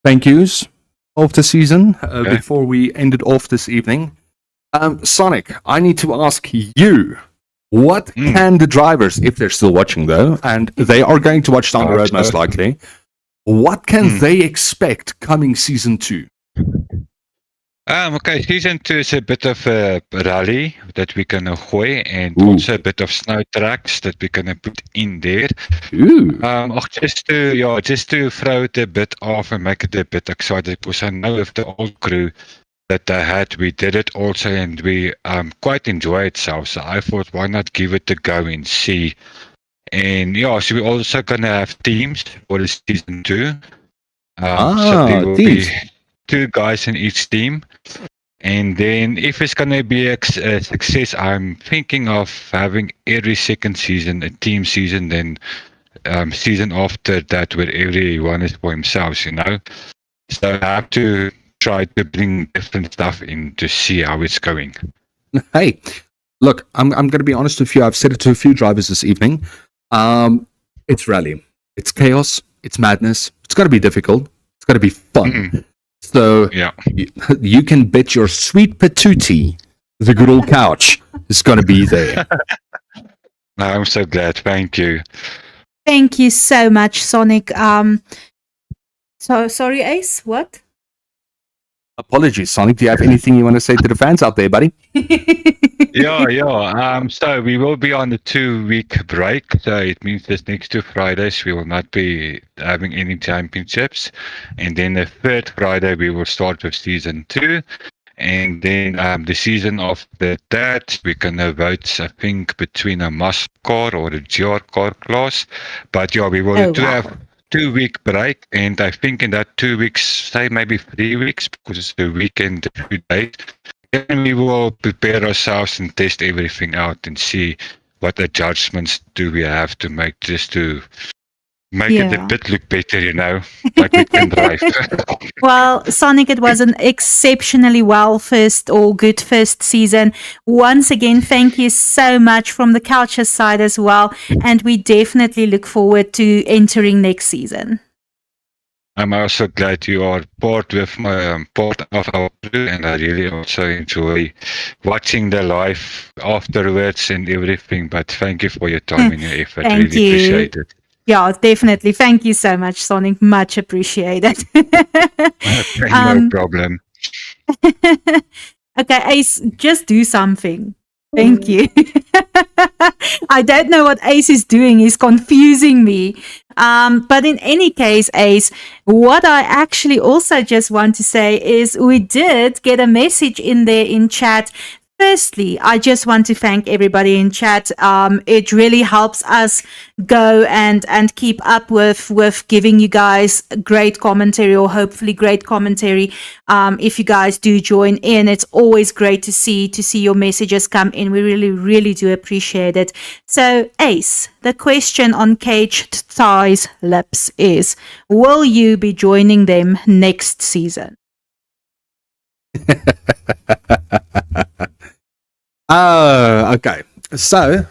thank yous of the season before we end it off this evening. Sonic, I need to ask you, what can the drivers, if they're still watching though, and they are going to watch down the road most likely, what can they expect coming season 2? Okay, season 2 is a bit of a rally that we're gonna gooi, and also a bit of snow tracks that we're gonna put in there. Just to throw it a bit off and make it a bit exciting, because I know with the old crew that I had, we did it also, and we quite enjoy itself. So I thought, why not give it a go and see? And so we're also gonna have teams for the season 2. So there will teams. be 2 guys in each team. And then if it's going to be a success, I'm thinking of having every second season a team season, then season after that where everyone is for themselves, you know. So I have to try to bring different stuff in to see how it's going. Hey, look, I'm going to be honest with you. I've said it to a few drivers this evening. It's rally. It's chaos. It's madness. It's going to be difficult. It's going to be fun. So you can bet your sweet patootie the good old couch is going to be there. I'm so glad. Thank you. Thank you so much, Sonic. So sorry, Ace. What? Apologies, Sonic. Do you have anything you want to say to the fans out there, buddy? So we will be on the 2-week break. So it means this next 2 Fridays we will not be having any championships, and then the 3rd Friday we will start with season 2, and then the season after that we're gonna vote, I think, between a muscle car or a GR car class. But we will have 2-week break, and I think in that 2 weeks, say maybe 3 weeks, because it's the weekend, a few days, then we will prepare ourselves and test everything out and see what adjustments do we have to make, just to make it a bit look better, you know, like we can drive. Well, Sonic, it was an exceptionally good first season. Once again, thank you so much from the Couch's side as well, and we definitely look forward to entering next season. I'm also glad you are part of our crew, and I really also enjoy watching the live afterwards and everything. But thank you for your time and your effort. Thank Really you. appreciate it. Yeah, definitely. Thank you so much, Sonic. Much appreciated. No problem. Okay, Ace, just do something. Thank you. I don't know what Ace is doing. He's confusing me. But in any case, Ace, what I actually also just want to say is we did get a message in there in chat. Firstly, I just want to thank everybody in chat. It really helps us go and keep up with giving you guys great commentary, or hopefully great commentary. If you guys do join in, it's always great to see your messages come in. We really, really do appreciate it. So, Ace, the question on Caged Thigh's lips is, will you be joining them next season? Okay. So,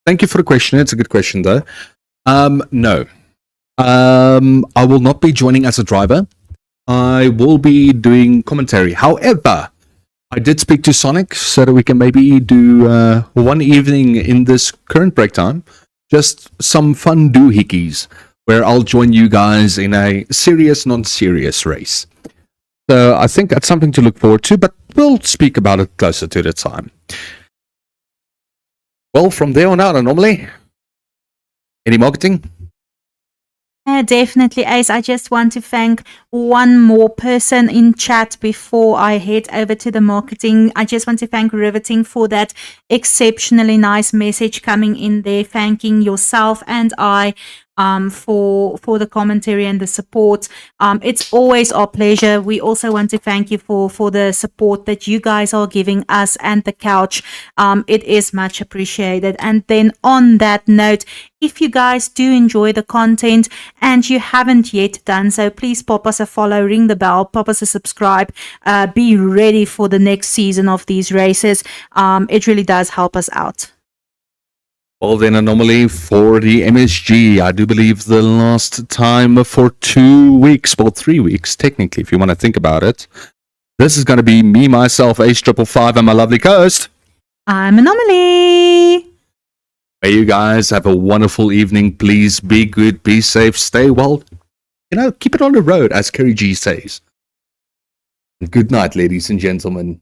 thank you for the question. It's a good question, though. No. I will not be joining as a driver. I will be doing commentary. However, I did speak to Sonic so that we can maybe do one evening in this current break time, just some fun doohickeys, where I'll join you guys in a serious, non-serious race. So I think that's something to look forward to, but we'll speak about it closer to the time. Well, from there on out, anomaly. Any marketing? Definitely, Ace. I just want to thank one more person in chat before I head over to the marketing. I just want to thank Riveting for that exceptionally nice message coming in there, thanking yourself and I for the commentary and the support. It's always our pleasure. We also want to thank you for the support that you guys are giving us and the couch. It is much appreciated. And then on that note, if you guys do enjoy the content and you haven't yet done so, please pop us a follow, ring the bell, pop us a subscribe, be ready for the next season of these races. It really does help us out. Well, then, anomaly for the MSG. I do believe the last time for 2 weeks, well, 3 weeks, technically, if you want to think about it. This is going to be me, myself, Ace555, and my lovely co-host. I'm Anomaly. Hey, you guys have a wonderful evening. Please be good, be safe, stay well. Keep it on the road, as Kerry G says. Good night, ladies and gentlemen.